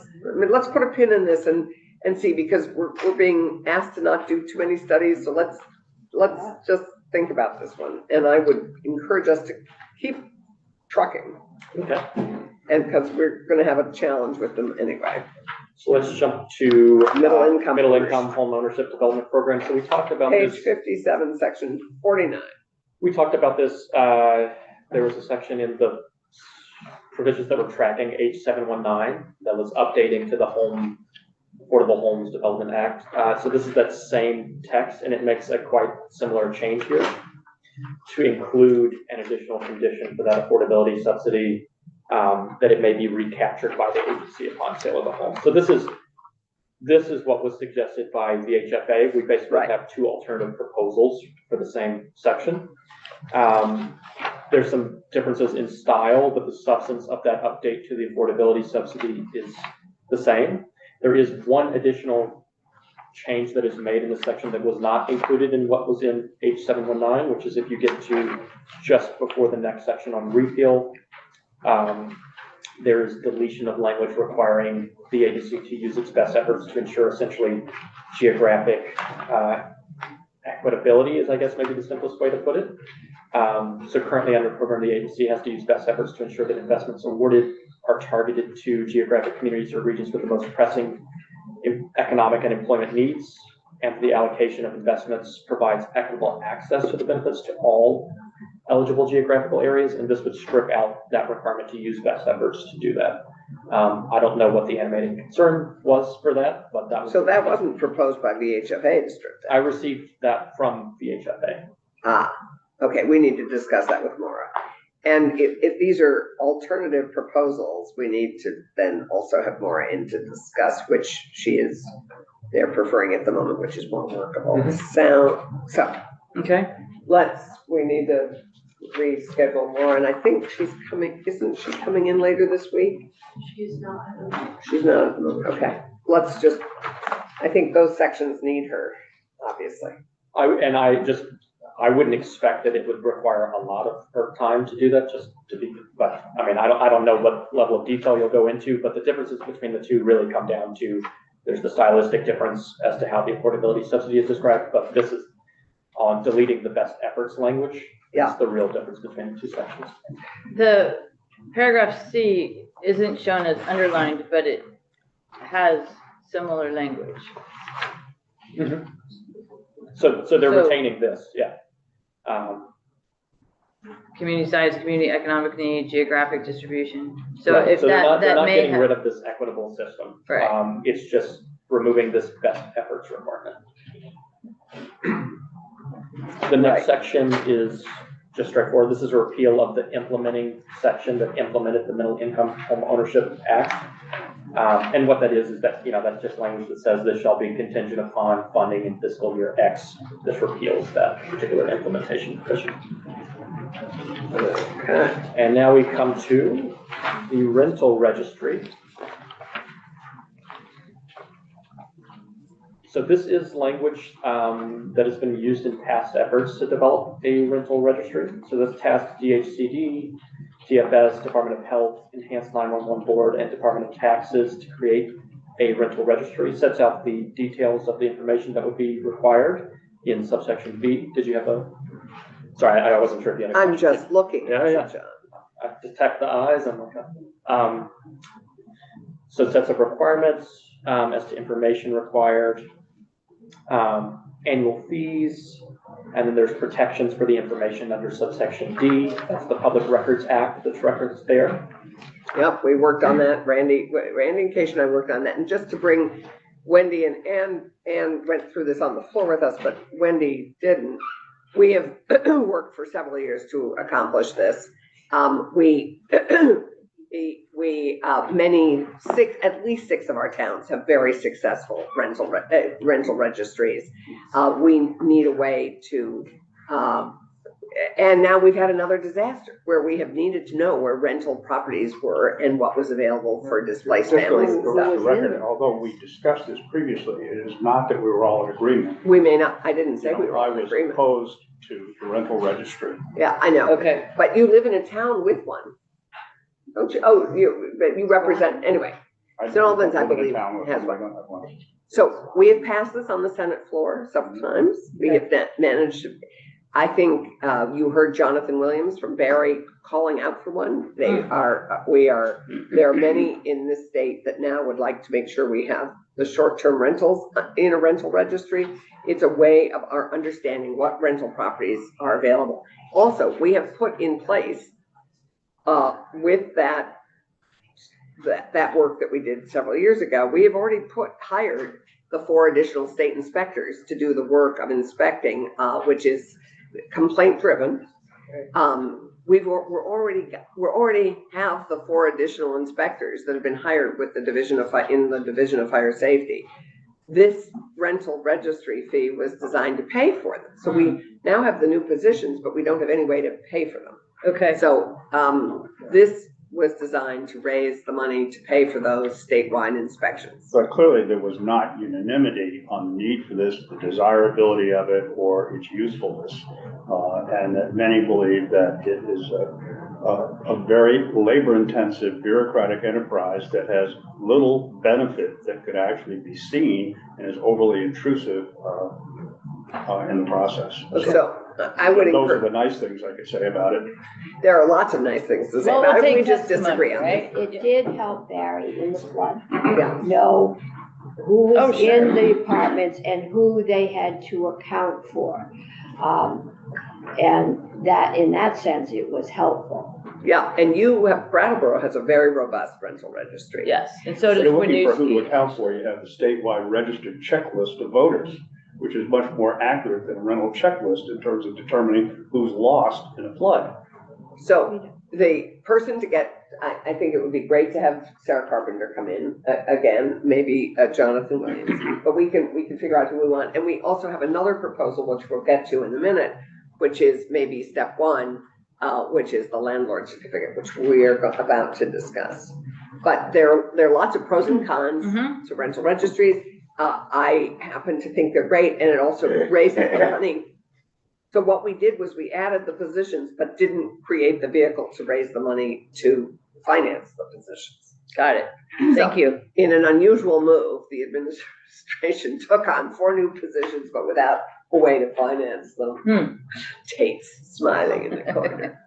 put a pin in this and see, because we're being asked to not do too many studies, so let's just think about this one. And I would encourage us to keep trucking, Okay, and because we're gonna have a challenge with them anyway. so let's jump to. Middle income Middle owners. income home ownership development program. So we talked about Page this. 57, section 49. We talked about this, there was a section in the provisions that were tracking H719 that was updating to the Affordable Homes Development Act. So this is that same text, and it makes a quite similar change here to include an additional condition for that affordability subsidy, that it may be recaptured by the agency upon sale of the home. So this is what was suggested by VHFA. We basically Right. have two alternative proposals for the same section. There's some differences in style, but the substance of that update to the affordability subsidy is the same. There is one additional change that is made in this section that was not included in what was in H719, which is if you get to just before the next section on repeal, there is deletion of language requiring the agency to use its best efforts to ensure essentially geographic equitability is, I guess, maybe the simplest way to put it. So currently under program, the agency has to use best efforts to ensure that investments awarded are targeted to geographic communities or regions with the most pressing economic and employment needs, and the allocation of investments provides equitable access to the benefits to all eligible geographical areas, and this would strip out that requirement to use best efforts to do that. I don't know what the animating concern was for that, but that was. So that wasn't proposed by VHFA to strip that. I received that from VHFA. Okay, we need to discuss that with Maura. And if these are alternative proposals, we need to then also have Maura in to discuss which they're preferring at the moment, which is more workable. So Okay. we need to reschedule Maura, and I think she's coming, isn't she coming in later this week? She's not. She's not at the moment, okay. I think those sections need her, obviously. I wouldn't expect that it would require a lot of her time to do that, but I mean, I don't know what level of detail you'll go into, but the differences between the two really come down to, there's the stylistic difference as to how the affordability subsidy is described, but this is on deleting the best efforts language. Yeah. That's the real difference between the two sections. The paragraph C isn't shown as underlined, but it has similar language. So they're So- retaining this, yeah. Community size, community economic need, geographic distribution. So Right, if they're that not may getting have, rid of this equitable system. Right. It's just removing this best efforts requirement. The next Right. section is just straightforward. This is a repeal of the implementing section that implemented the Middle Income Home Ownership Act. And what that is that, that's just language that says this shall be contingent upon funding in fiscal year X. This repeals that particular implementation provision. Okay. And now we come to the rental registry. So this is language that has been used in past efforts to develop a rental registry. So this tasked DHCD, DFS, Department of Health, Enhanced 911 Board, and Department of Taxes to create a rental registry. Sets out the details of the information that would be required in subsection B. Did you have sorry, I wasn't sure if you had a I'm question. just looking at Yeah. you, John. I detect the eyes. I'm like, so it sets up requirements as to information required, annual fees, and then there's protections for the information under subsection D. That's the Public Records Act that's referenced there. Yep, we worked on that. Randy and Keisha and I worked on that. And just to bring Wendy and Ann went through this on the floor with us, but Wendy didn't. We have worked for several years to accomplish this. At least six of our towns have very successful rental registries. We need a way to and now we've had another disaster where we have needed to know where rental properties were and what was available for displaced families and For stuff. the record, although we discussed this previously, it is not that we were all in agreement. We may not, I didn't say You know, we were I all in was agreement. opposed to the rental registry. Yeah, I know, Okay, but you live in a town with one. Don't you? Oh, but you represent, anyway. St. Albans, I live in a believe, town with has one. one. I don't have one. So we have passed this on the Senate floor several times. We have managed to, I think, you heard Jonathan Williams from Barry calling out for one. There are many in this state that now would like to make sure we have the short-term rentals in a rental registry. It's a way of our understanding what rental properties are available. Also, we have put in place, with that work that we did several years ago, we have already hired the 4 additional state inspectors to do the work of inspecting, which is complaint driven. We already have the 4 additional inspectors that have been hired with the Division of Fire Safety. This rental registry fee was designed to pay for them. So we now have the new positions, but we don't have any way to pay for them. okay. So, this was designed to raise the money to pay for those statewide inspections. But clearly, there was not unanimity on the need for this, the desirability of it, or its usefulness. And that many believe that it is a very labor-intensive bureaucratic enterprise that has little benefit that could actually be seen and is overly intrusive in the process. So, I would Those are encourage, the nice things I could say about it. there are lots of nice things to say Well, about we'll it, we take just testimony, disagree on right? it. It did help Barry in the flood. Yeah. Know who Oh, was sure. in the apartments and who they had to account for. And that, in that sense, it was helpful. Yeah, and Brattleboro has a very robust rental registry. Yes, and so does You're looking for who to Winooski. account for, you have the statewide registered checklist of voters, which is much more accurate than a rental checklist in terms of determining who's lost in a flood. So the person to get, I think it would be great to have Sarah Carpenter come in again, maybe Jonathan Williams, but we can figure out who we want. And we also have another proposal, which we'll get to in a minute, which is maybe step 1, which is the landlord certificate, which we are about to discuss. But there are lots of pros and cons Mhm. to rental registries. I happen to think they're great, and it also raises the money. So what we did was we added the positions, but didn't create the vehicle to raise the money to finance the positions. Got it. Thank you. In an unusual move, the administration took on 4 new positions, but without a way to finance them. Tate's smiling in the corner.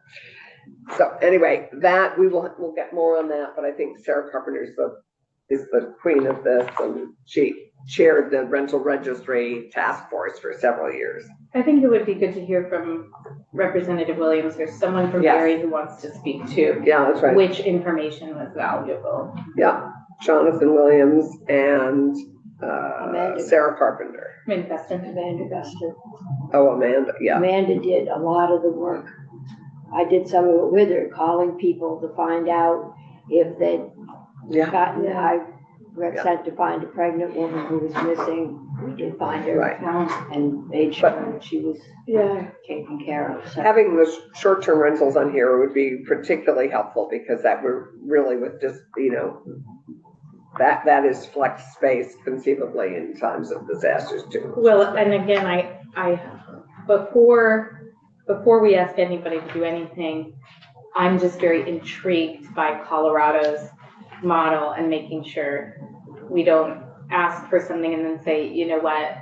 So anyway, that we'll get more on that, but I think Sarah Carpenter is the queen of this, and she chaired the rental registry task force for several years. I think it would be good to hear from Representative Williams or someone from Yes. Barry who wants to speak to Yeah, that's right. which information was valuable. Yeah, Jonathan Williams and Amanda. Sarah Carpenter. I mean, that's Amanda Guston. Oh, Amanda, yeah. Amanda did a lot of the work. I did some of it with her, calling people to find out if they'd Yeah, gotten, Yeah. I got sent to find a pregnant woman who was missing. We did find her right. and made sure that she was taken care of. So Having the short-term rentals on here would be particularly helpful because that we're really with just, that is flex space conceivably in times of disasters too. Well, and again, I before we ask anybody to do anything, I'm just very intrigued by Colorado's model and making sure we don't ask for something and then say, you know what,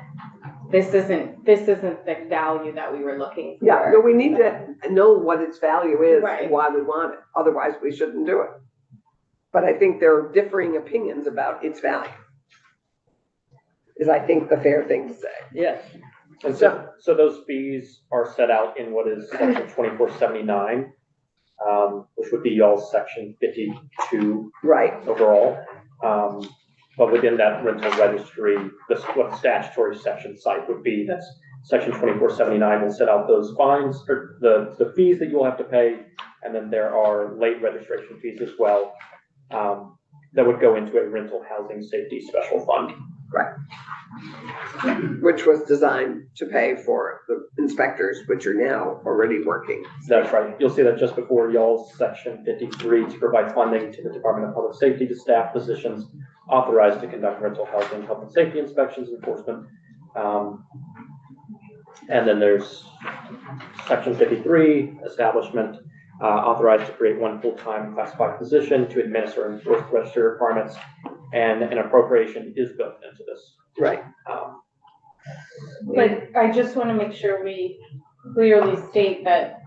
this isn't the value that we were looking for. Yeah, no, we need to know what its value is Right. and why we want it. Otherwise, we shouldn't do it. But I think there are differing opinions about its value. Is I think the fair thing to say. Yes. And so those fees are set out in what is section 2479, which would be y'all's section 52 Right, overall. But within that rental registry, what the statutory section site would be, that's section 2479 will set out those fines or the fees that you'll have to pay. And then there are late registration fees as well, that would go into a rental housing safety special fund. Which was designed to pay for the inspectors, which are now already working. That's right. You'll see that just before y'all's section 53 to provide funding to the Department of Public Safety to staff positions authorized to conduct rental housing, health and safety inspections, enforcement. And then there's section 53, establishment authorized to create one full-time classified position to administer and enforce the registry requirements, and an appropriation is built into this. Right. But I just want to make sure we clearly state that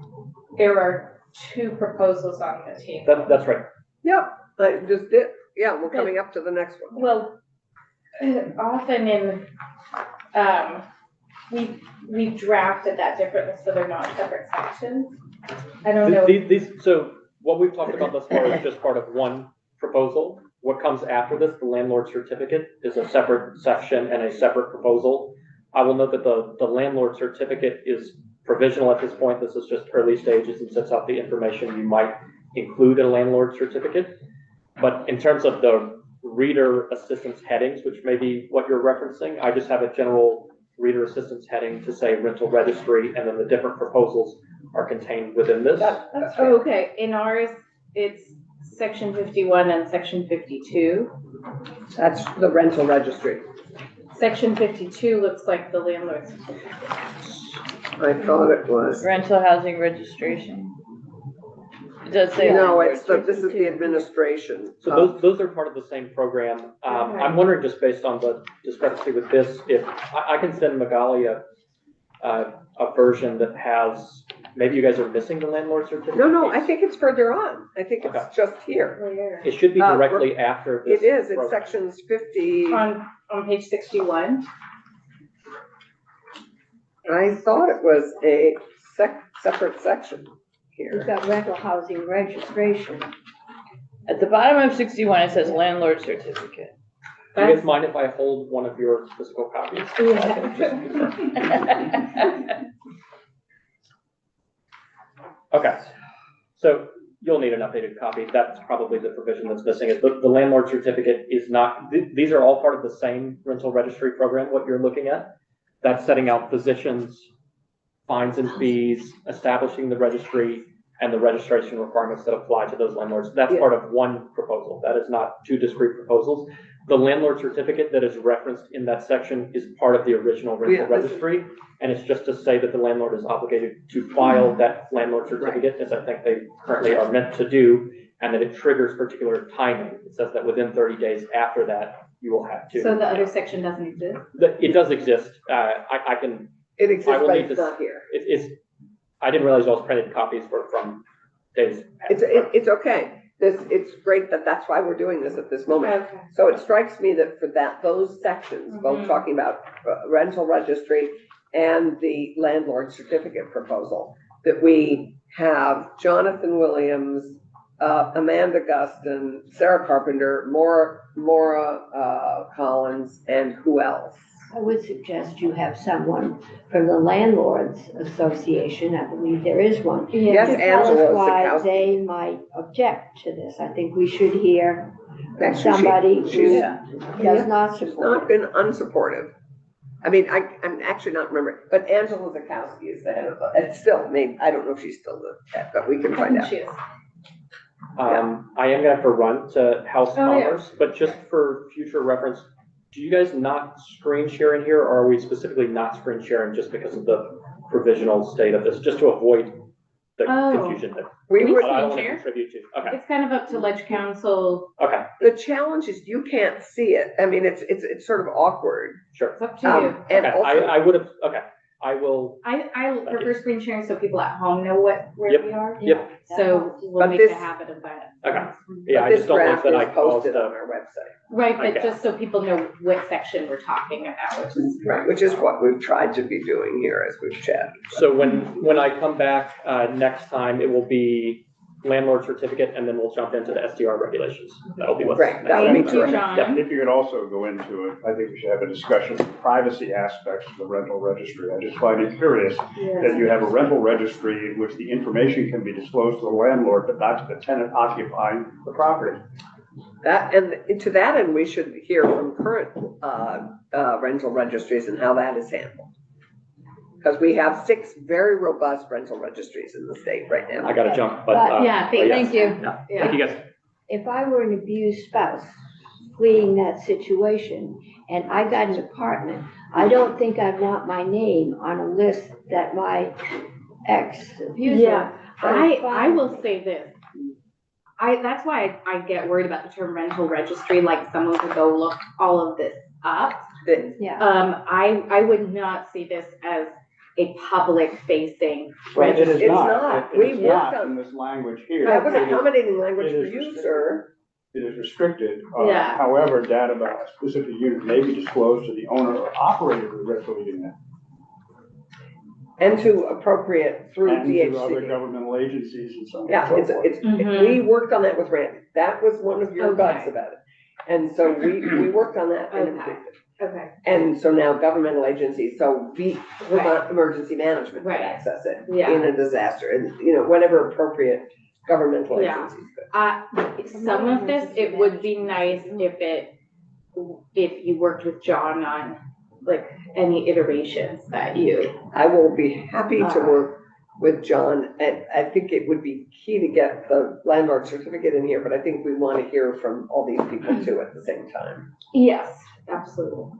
there are two proposals on the table. That's right. Yep, I just did, yeah, we're coming up to the next one. Well, often in, we've drafted that differently, so they're not separate sections. I don't know. So what we've talked about thus far is just part of one proposal. What comes after this, the landlord certificate, is a separate section and a separate proposal. I will note that the landlord certificate is provisional at this point. This is just early stages and sets out the information you might include in a landlord certificate. But in terms of the reader assistance headings, which may be what you're referencing, I just have a general reader assistance heading to say rental registry, and then the different proposals are contained within this. Oh, okay, in ours, it's section 51 and section 52. That's the rental registry. Section 52 looks like the landlord's. I thought it was. Rental housing registration. It does say. No, landlord it's this is the administration. So those are part of the same program. I'm wondering, just based on the discrepancy with this, if I can send Magali a version that has, maybe you guys are missing the landlord certificate? No, I think it's further on. I think it's Okay. just here. Where? It should be directly after this. It is, it's program. sections 50. On page 61. I thought it was a separate section We've here. got rental housing registration. At the bottom of 61, it says landlord certificate. Do you guys mind if I hold one of your physical copies? Okay, so you'll need an updated copy. That's probably the provision that's missing. Is the landlord certificate is not, these are all part of the same rental registry program, what you're looking at. That's setting out positions, fines and fees, establishing the registry, and the registration requirements that apply to those landlords. That's part of one proposal. That is not two discrete proposals. The landlord certificate that is referenced in that section is part of the original rental registry. And it's just to say that the landlord is obligated to file that landlord certificate, as I think they currently are meant to do, and that it triggers particular timing. It says that within 30 days after that, you will have to. So the other section doesn't exist? It does exist. I can, It exists, I will but need it's to- not here. I didn't realize those printed copies were from days. past. It's okay. It's great that that's why we're doing this at this moment. Okay. So it strikes me that for those sections, both talking about rental registry and the landlord certificate proposal, that we have Jonathan Williams, Amanda Guston, Sarah Carpenter, Maura Collins, and who else? I would suggest you have someone from the Landlords Association, I believe there is one. Yes, To tell Angela us why Sikowski. they might object to this. I think we should hear from Actually, somebody who she's does not She's support not it. been unsupportive. I mean, I'm actually not remembering, but Angela Zakowski is the head of the, and still, I don't know if she's still the head, but we can find out. She is. I am gonna have to run to House Oh, yeah. Commerce, but just for future reference, do you guys not screen share in here, or are we specifically not screen sharing just because of the provisional state of this, just to avoid the Oh. confusion that We We would, I don't want to share? contribute to? Okay, It's kind of up to Ledge Council. okay, the challenge is you can't see it. I mean, it's sort of awkward. sure. It's up to you. And Okay, also, I would have, okay, I will, I prefer screen sharing so people at home know where Yep. we are. Yep. So we'll But make this- a habit of that. okay, yeah, I this just don't want draft that I is caused posted on a, our website. Right, but Okay. just so people know what section we're talking about, which is. Right, which is what we've tried to be doing here as we've chatted. so when I come back, next time, it will be landlord certificate, and then we'll jump into the SDR regulations. That'll be what's. Right, that would be Thank you, terrific. John. If you could also go into it, I think we should have a discussion of the privacy aspects of the rental registry. I just find it curious that you have a rental registry in which the information can be disclosed to the landlord, but not to the tenant occupying the property. That, and to that end, we should hear from current, rental registries and how that is handled. Because we have 6 very robust rental registries in the state right now. I gotta jump, but, But- Yeah, oh, yes. thank you. Thank you guys. If I were an abused spouse fleeing that situation and I got an apartment, I don't think I'd want my name on a list that my ex-abuser. Yeah, I find. will say this. That's why I get worried about the term rental registry, like someone could go look all of this up. Yeah, I would not see this as a public facing Well, it registry. is It's not. not. It We is worked not on- in this language here. That was It is- accommodating language it for is you, restricted. sir. It is restricted. Yeah. However, data about a specific unit may be disclosed to the owner or operator of the rental unit And to appropriate through and to other DHCD. governmental agencies and so on and Yeah, so it's, forth. Mhm. we worked on that with Randy. That was one of your Okay. bugs about it. And so we worked on that and Okay. improved it. Okay, And so now governmental agencies, so Vermont Emergency Management can Right. access it Yeah. in a disaster, and, you know, whatever appropriate governmental Yeah. agencies. could. some of this, it would be nice if you worked with John on like any iterations that you. I will be happy to work with John, and I think it would be key to get the landlord certificate in here, but I think we want to hear from all these people too at the same time. Yes, absolutely.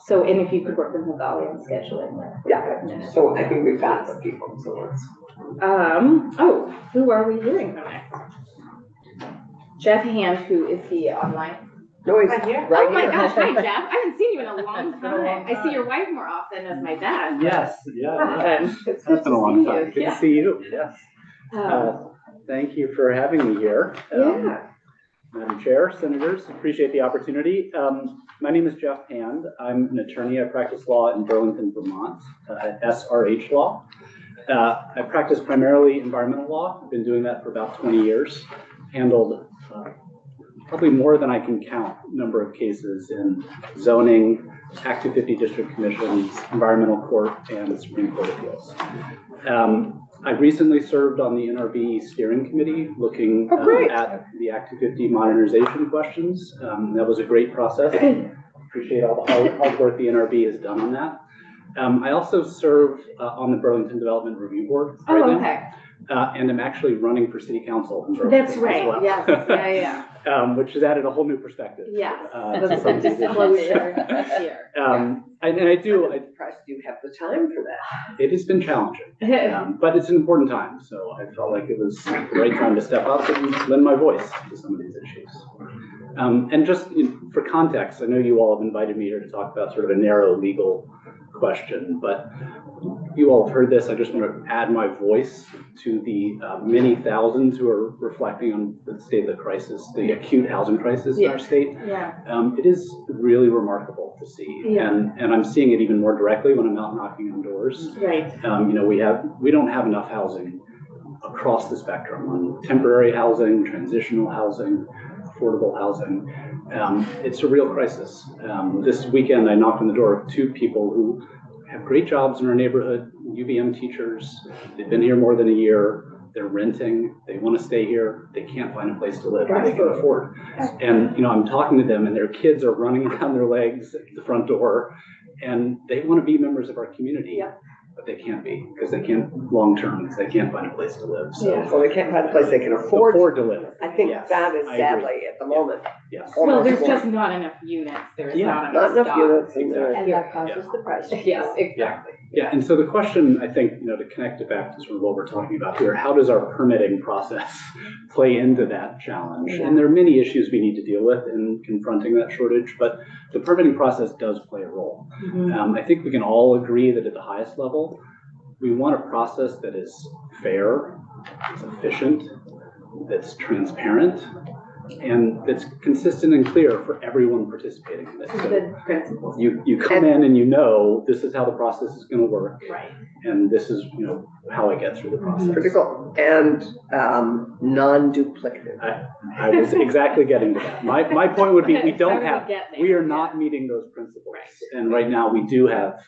So, and if you could work with Magali on scheduling that. Yeah, so I think we've got the people, so let's. Who are we hearing from next? Jeff Hand, who is the online. No, he's Right here? right Oh my here. gosh, hi Jeff, I haven't seen you in a long time. I see your wife more often as my dad. Yes, yeah. It's That's good been a to long see time. you. Good to Yeah. see you, yes. Um, Thank you for having me here. Yeah. Madam Chair, Senators, appreciate the opportunity. My name is Jeff Hand. I'm an attorney. I practice law in Burlington, Vermont, at SRH Law. I practice primarily environmental law. I've been doing that for about 20 years. Handled probably more than I can count number of cases in zoning, Act 250 district commissions, environmental court, and Supreme Court appeals. I recently served on the NRB steering committee looking great. at the Act 250 modernization questions. That was a great process. Appreciate all the hard work the NRB has done on that. I also serve on the Burlington Development Review Board right Oh, now. okay. And I'm actually running for city council in Burlington That's as right, well. yes, yeah. Which has added a whole new perspective. Yes, to the some of these issues. disclosure here. And I do, I'm impressed you have the time for that. it has been challenging, but it's an important time. So I felt like it was the right time to step up and lend my voice to some of these issues. And just for context, I know you all have invited me here to talk about sort of a narrow legal question, but you all have heard this. I just want to add my voice to the many thousands who are reflecting on the state of the crisis, the acute housing crisis in our state. Yeah. It is really remarkable to see, Yeah. and I'm seeing it even more directly when I'm out knocking on doors. Right. We don't have enough housing across the spectrum on temporary housing, transitional housing, affordable housing. It's a real crisis. This weekend, I knocked on the door of 2 people who have great jobs in our neighborhood, UVM teachers. They've been here more than a year. They're renting. They want to stay here. They can't find a place to live that they can afford. And, I'm talking to them and their kids are running around their legs at the front door and they want to be members of our community. Yeah. But they can't be because they can't long-term, because they can't find a place to live. So So they can't find a place they can afford. to live. I think Yes, that is I agree. sadly at the moment. Yes. Well, there's almost just not enough units. There's Yeah. not Not enough stock. units in there. and that causes the price. Yes, exactly. Yeah, and so the question, I think, to connect it back to sort of what we're talking about here, how does our permitting process play into that challenge? Yeah. And there are many issues we need to deal with in confronting that shortage, but the permitting process does play a role. I think we can all agree that at the highest level, we want a process that is fair, that's efficient, that's transparent, and that's consistent and clear for everyone participating in this. So Good principles. you come in and this is how the process is going to work, Right. and this is how I get through the process. Critical and non-duplicative. I was exactly getting to that. My point would be How do we get there? we are not meeting those principles, and right now we do have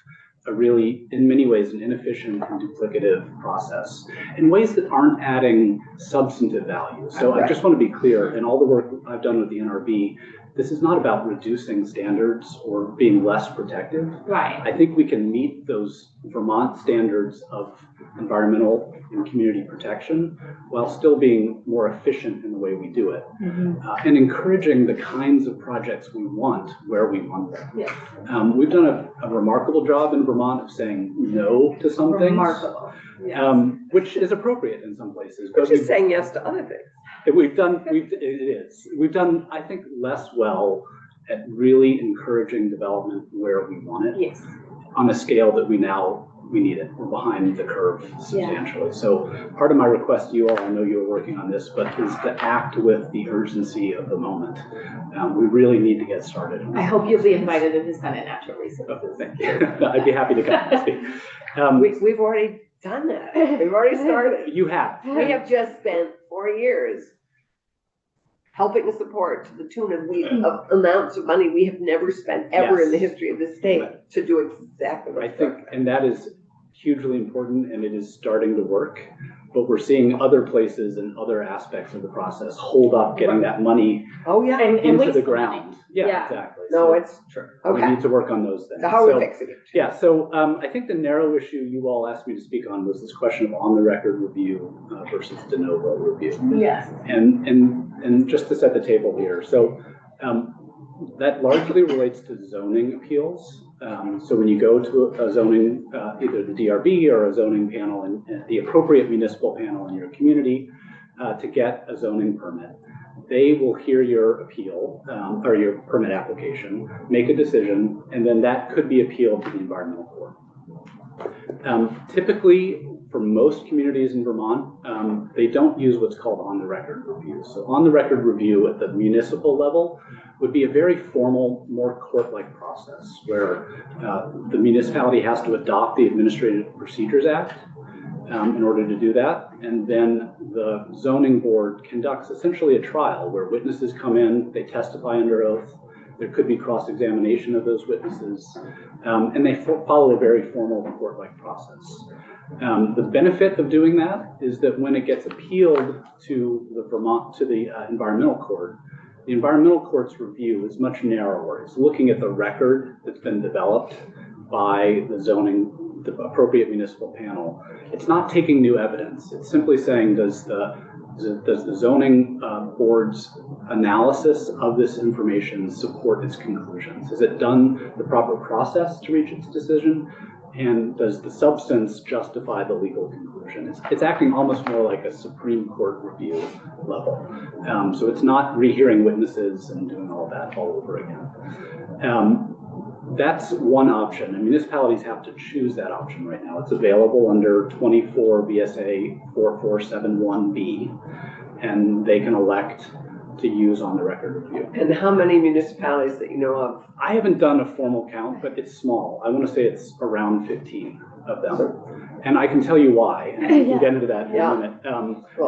a really, in many ways, an inefficient and duplicative process in ways that aren't adding substantive value. So I just want to be clear, in all the work I've done with the NRB, this is not about reducing standards or being less protective. Right. I think we can meet those Vermont standards of environmental and community protection while still being more efficient in the way we do it. And encouraging the kinds of projects we want where we want them. Yes. We've done a remarkable job in Vermont of saying no to some things. Remarkable. Which is appropriate in some places. We're But just saying yes to other things. We've done, I think, less well at really encouraging development where we want it Yes. on a scale that we need it. We're behind the curve substantially. So part of my request to you all, I know you're working on this, but is to act with the urgency of the moment. We really need to get started. I hope you'll be invited to the Senate Natural Oh, Resources. thank you. I'd be happy to come and speak. We've already done that. We've already started. You have. We have just spent 4 years helping support to the tune of amounts of money we have never spent ever in the history of the state to do exactly what I think, and that is hugely important, and it is starting to work. But we're seeing other places and other aspects of the process hold up getting that money Oh, yeah. And into waste the money. ground. Yeah, Yeah. exactly. No, So it's true. we Okay. need to work on those things. So how are So- we fixing it? Yeah, so I think the narrow issue you all asked me to speak on was this question of on-the-record review versus de novo review. Yes. And just to set the table here, so that largely relates to zoning appeals. So when you go to a zoning, either the DRB or a zoning panel and the appropriate municipal panel in your community to get a zoning permit, they will hear your appeal or your permit application, make a decision, and then that could be appealed to the environmental court. Typically, for most communities in Vermont, they don't use what's called on-the-record review. So on-the-record review at the municipal level would be a very formal, more court-like process where the municipality has to adopt the Administrative Procedures Act in order to do that. And then the zoning board conducts essentially a trial where witnesses come in, they testify under oath. There could be cross-examination of those witnesses, and they follow a very formal court-like process. The benefit of doing that is that when it gets appealed to the environmental court, the environmental court's review is much narrower. It's looking at the record that's been developed by the appropriate municipal panel. It's not taking new evidence. It's simply saying, does the zoning board's analysis of this information support its conclusions? Has it done the proper process to reach its decision? And does the substance justify the legal conclusion? It's acting almost more like a Supreme Court review level. So it's not rehearing witnesses and doing all that all over again. That's one option, and municipalities have to choose that option right now. It's available under 24 VSA 4471B, and they can elect to use on-the-record review. And how many municipalities that you know of? I haven't done a formal count, but it's small. I want to say it's around 15 of them. And I can tell you why, and we can get into that in a minute.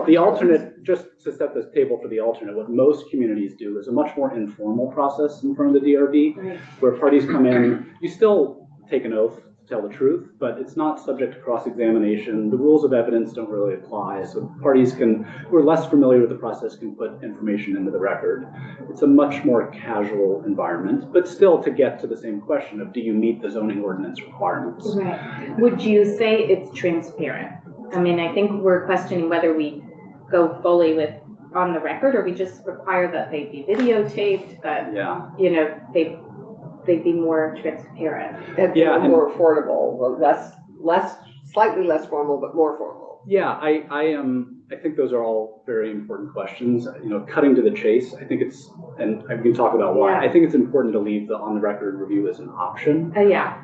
The alternate, just to set this table for the alternate, what most communities do is a much more informal process in front of the DRB, where parties come in, you still take an oath to tell the truth, but it's not subject to cross-examination. The rules of evidence don't really apply, so parties who are less familiar with the process can put information into the record. It's a much more casual environment, but still to get to the same question of, do you meet the zoning ordinance requirements? Right. Would you say it's transparent? I mean, I think we're questioning whether we go fully with on the record or we just require that they be videotaped, but, you know, they'd be more transparent. And more affordable, slightly less formal, but more formal. Yeah, I think those are all very important questions. You know, cutting to the chase, I think it's, and I can talk about why. I think it's important to leave the on-the-record review as an option.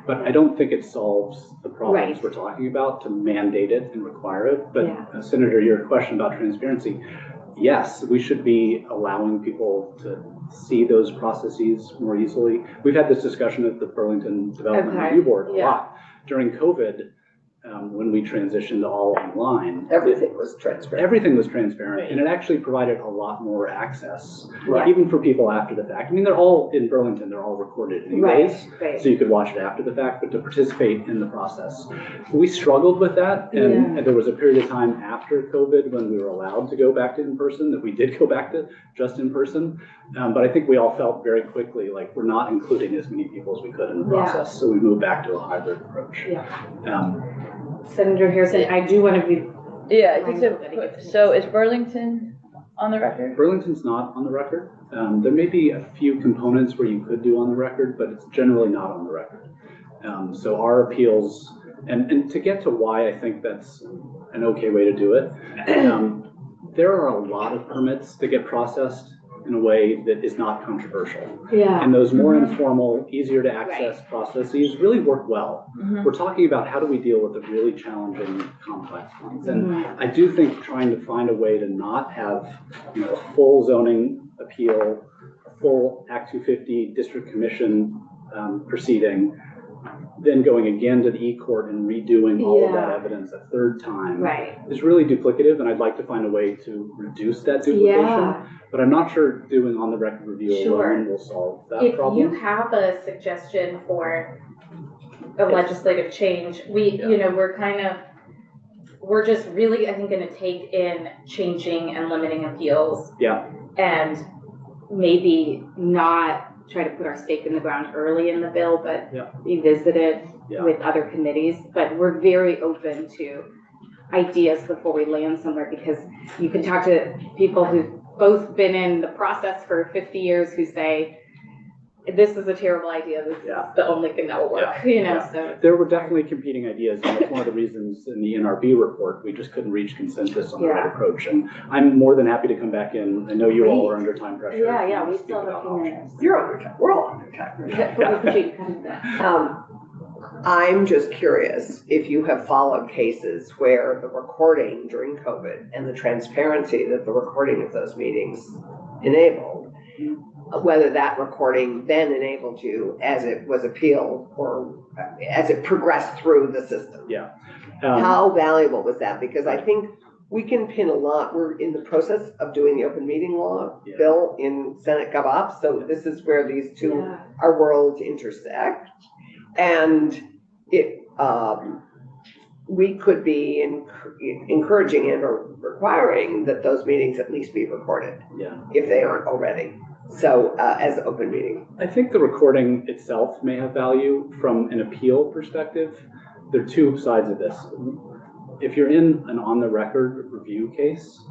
But I don't think it solves the problems we're talking about to mandate it and require it. But Senator, your question about transparency, yes, we should be allowing people to see those processes more easily. We've had this discussion at the Burlington Development Review Board a lot. During COVID, when we transitioned to all online. Everything was transparent. Everything was transparent, and it actually provided a lot more access, Right. even for people after the fact. I mean, they're all in Burlington, they're all recorded anyways, Right. so you could watch it after the fact, but to participate in the process. We struggled with that, and there was a period of time after COVID when we were allowed to go back to in-person, that we did go back to just in-person. But I think we all felt very quickly like we're not including as many people as we could in the Yeah. process, so we moved back to a hybrid approach. Yeah. Um, Senator Harrison, I do want to be, Yeah, I think so is Burlington on the record? Burlington's not on the record. There may be a few components where you could do on the record, but it's generally not on the record. So our appeals, and to get to why I think that's an okay way to do it, there are a lot of permits that get processed in a way that is not controversial. yeah. And those more informal, easier to access processes really work well. Mhm. We're talking about how do we deal with the really challenging, complex ones. And I do think trying to find a way to not have, a full zoning appeal, a full Act 250 district commission proceeding, then going again to the E-court and redoing all of that Yeah. evidence a third time Right. is really duplicative, and I'd like to find a way to reduce that duplication. Yeah. But I'm not sure doing on the record review Sure. alone will solve that If you problem. have a suggestion for a legislative change, we're just really, I think, gonna take in changing and limiting appeals Yeah, and maybe not try to put our stake in the ground early in the bill, but Yeah. revisit it Yeah. with other committees. But we're very open to ideas before we land somewhere, because you can talk to people who've both been in the process for 50 years who say, this is a terrible idea, this is Yeah. the only thing that will work, Yeah. so. there were definitely competing ideas, and that's one of the reasons in the NRB report, we just couldn't reach consensus on the right Yeah. approach. And I'm more than happy to come back in. I know you all are under time pressure. Yeah, we Speak still have a about few options. minutes. You're under time, we're all under time. But we appreciate you coming back. I'm just curious if you have followed cases where the recording during COVID and the transparency that the recording of those meetings enabled, whether that recording then enabled you as it was appealed or as it progressed through the system. How valuable was that? Because I think we can pin a lot. We're in the process of doing the open meeting law Yeah. bill in Senate GovOps. So this is where these two, Yeah. our worlds intersect. And we could be encouraging and or requiring that those meetings at least be recorded Yeah. if they aren't already. So as open meeting. I think the recording itself may have value from an appeal perspective. There are two sides of this. If you're in an on-the-record review case,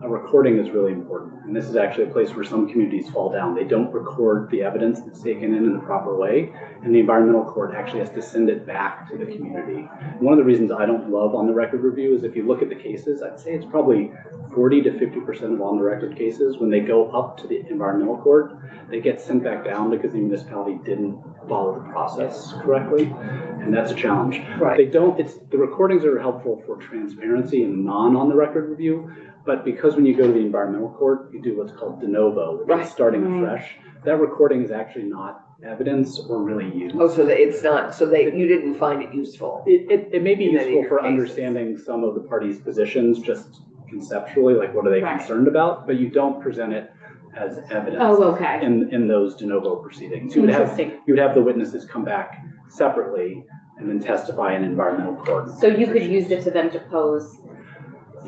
a recording is really important. And this is actually a place where some communities fall down. They don't record the evidence that's taken in the proper way, and the environmental court actually has to send it back to the community. And one of the reasons I don't love on-the-record review is if you look at the cases, I'd say it's probably 40 to 50% of on-the-record cases, when they go up to the environmental court, they get sent back down because the municipality didn't follow the process correctly, and that's a challenge. Right. They don't, the recordings are helpful for transparency and non-on-the-record review, but because when you go to the environmental court, you do what's called de novo, which Right. is starting afresh, that recording is actually not evidence or really used. Oh, so that it's not, so you didn't find it useful. It may be In any of useful your for cases. understanding some of the parties' positions, just conceptually, like what are they Right. concerned about, but you don't present it as evidence. Oh, okay. In those de novo proceedings. You would have the witnesses come back separately and then testify in environmental court. So you could use it to then depose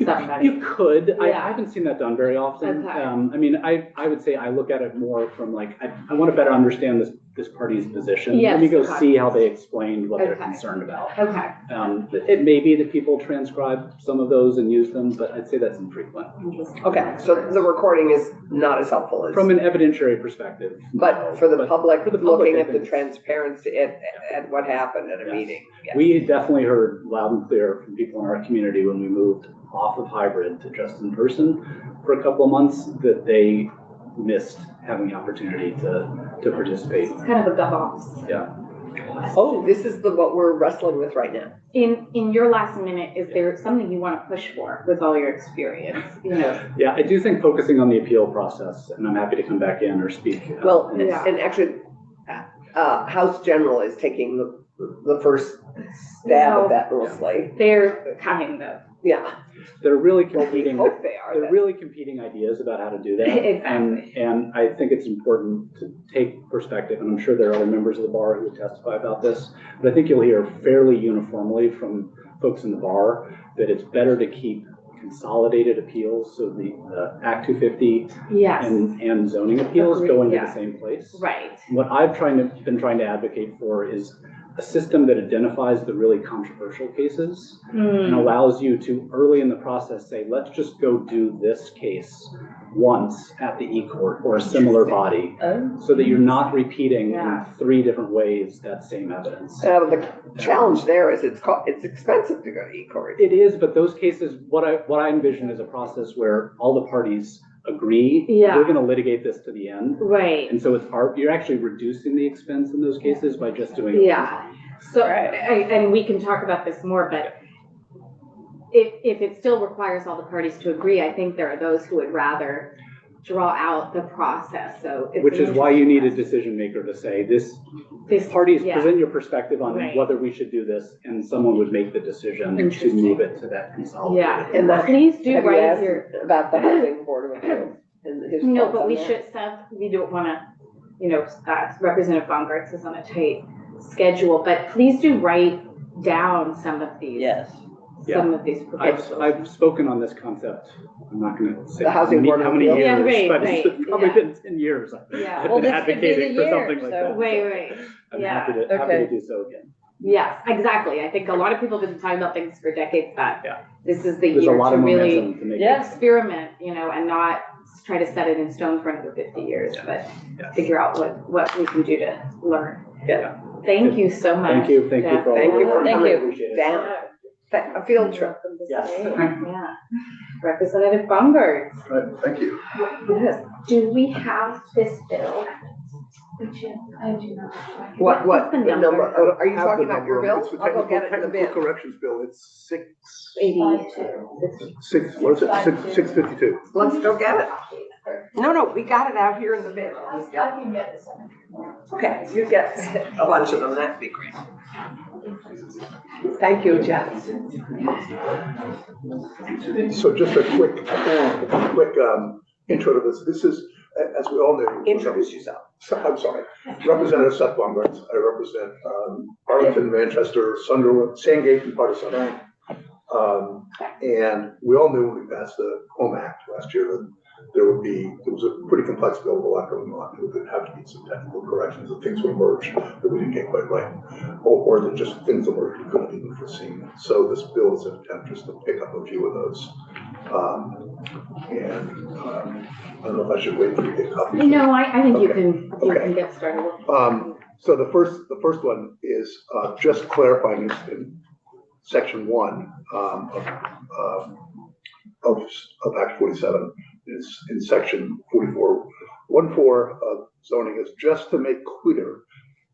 somebody. You could. I Yeah. haven't seen that done very often. Okay. I mean, I would say I look at it more from like, I want to better understand this party's position. Yes, Let me go okay. see how they explained what they're Okay. concerned about. Okay, It may be that people transcribe some of those and use them, but I'd say that's infrequent. interesting. Okay, so the recording is not as helpful as. From an evidentiary perspective. But for the But public, for the public, looking I at the think it's- transparency at what happened at a Yes. meeting. Yes. We definitely heard loud and clear from people in our community when we moved off of hybrid to just in person for a couple of months that they missed having the opportunity to participate. It's kind of a GovOps. Yeah. Oh, this is what we're wrestling with right now. In your last minute, is there something you want to push for with all your experience? Yeah, I do think focusing on the appeal process, and I'm happy to come back in or speak. Well, Yeah. and actually, House General is taking the first stab at that little slate. They're kind of. Yeah. They're really Well, we competing, hope they are. they're then. really competing ideas about how to do that. Exactly. And I think it's important to take perspective, and I'm sure there are other members of the bar who would testify about this, but I think you'll hear fairly uniformly from folks in the bar that it's better to keep consolidated appeals, so the Act 250 Yes, and zoning appeals Agreed, go into yeah. the same place. right. What I've been trying to advocate for is a system that identifies the really controversial cases and allows you to, early in the process, say, let's just go do this case once at the E-court or a similar body, so that you're not repeating Yeah. in 3 different ways that same evidence. The challenge there is it's expensive to go to e-court. It is, but those cases, what I envision is a process where all the parties agree, Yeah. we're gonna litigate this to the end. Right. And so you're actually reducing the expense in those cases by just doing it. Yeah. So, and we can talk about this more, but if it still requires all the parties to agree, I think there are those who would rather draw out the process, so. it's Which an is why you need a interesting decision maker to say, this, This- parties yeah. present your perspective on Right. whether we should do this, and someone would make the decision to Interesting. move it to that consolidated. Yeah, And that- please do Have you write asked your, about the Housing Board of Appeals? And his no, thoughts but on we that? should, Seth, we don't wanna, Representative Baumgart's is on a tight schedule, but please do write down some of these. Yes. Some of these proposals. I've spoken on this concept, I'm not gonna say The Housing Board of how many Appeals? Yeah, years, right, but right, it's probably yeah. been 10 years. Yeah. I've Well, been this could be the advocating for year, something like so- that. Right, I'm yeah. happy to Okay. do so again. Yes, exactly. I think a lot of people have been talking about things for decades, but Yeah. this is the There's a year lot to of really momentum to make it. Yes. experiment, and not try to set it in stone for another 50 years, but Yeah. figure out what we can do to learn. Yeah. Thank you so much. Thank you for all. Thank you for Thank coming you. Appreciate it. down. A field trip. Yes. Yeah. Representative Baumgart. Right, thank you. Yes. Do we have this bill? I do not. What What's the number? Are you Have talking the about your number. bill? It's the I'll go get it in the technical bin. corrections bill, it's 82. what is it, 652. Let's go get it. No, we got it out here in the bin. Okay, you get a bunch of them, that'd be great. Thank you, Jeff. So just a quick intro to this. This is, as we all know. Introduce yourself. I'm sorry, Representative Seth Baumgart. I represent Arlington, Manchester, Sunderland, Sandgate, and part of Sunderland. And we all knew when we passed the Home Act last year that it was a pretty complex bill with a lot going on. There would have to be some technical corrections, that things would emerge that we didn't get quite right, or that just things emerged we couldn't even foresee. So this bill is an attempt just to pick up a few of those. I don't know if I should wait for you to get copies. No, I think you Okay. can Okay. get started. So the first one is just clarifying in section 1 of Act 47, is in section 44.14 of zoning, is just to make clear.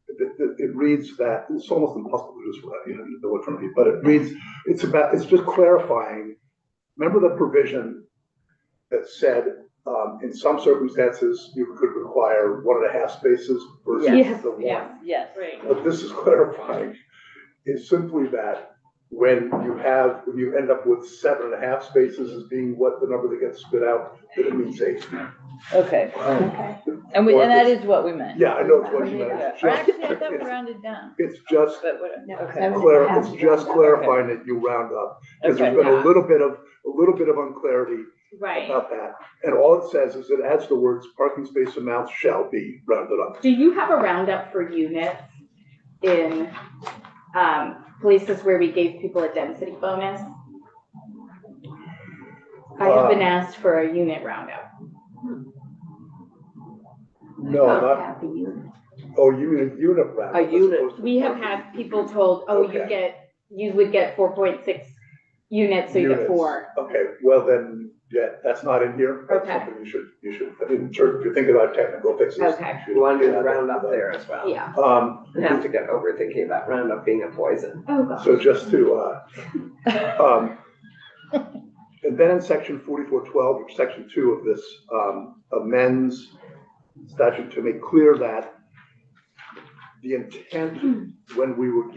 It reads that, it's almost impossible to just, know in front of you, but it reads, it's just clarifying. Remember the provision that said, in some circumstances, you could require 1.5 spaces versus Yes, the 1. yes. Yes. Right. What this is clarifying is simply that when you end up with 7.5 spaces as being what the number that gets spit out, that it means 8. Okay. Okay. And that is what we meant. Yeah, I know it's what you meant. Yeah. It's Or just- actually, I thought we rounded down, It's just but whatever. Okay. it's just clarifying that you round up. Because there's Okay. been a little bit of unclarity Right. about that. And all it says is it adds the words parking space amounts shall be rounded up. Do you have a roundup for units in places where we gave people a density bonus? I have been asked for a unit roundup. No, not, oh, you mean a unit roundup. A unit. as opposed to We have parking. had people told, oh, Okay. you would get 4.6 units, so you get Units. 4. Okay, well then, yeah, that's not in here. That's Okay. something you should, if you're thinking about technical fixes. Okay. you should You want to do the add that roundup to that. there as well. Yeah. You have to get over thinking about Roundup being a poison. Oh, gosh. So just to, and then in section 44.12, or section 2 of this, amends statute to make clear that the intent when we were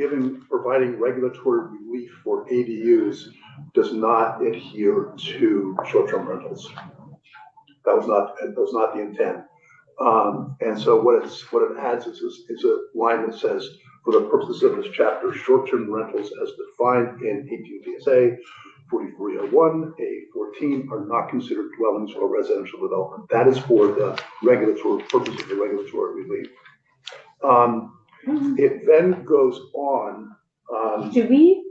providing regulatory relief for ADUs does not adhere to short-term rentals. That was not the intent. And so what it adds is a line that says, for the purposes of this chapter, short-term rentals as defined in 18 VSA 4301, A14 are not considered dwellings or residential development. That is for the regulatory purpose of the regulatory relief. It then goes on. Do we,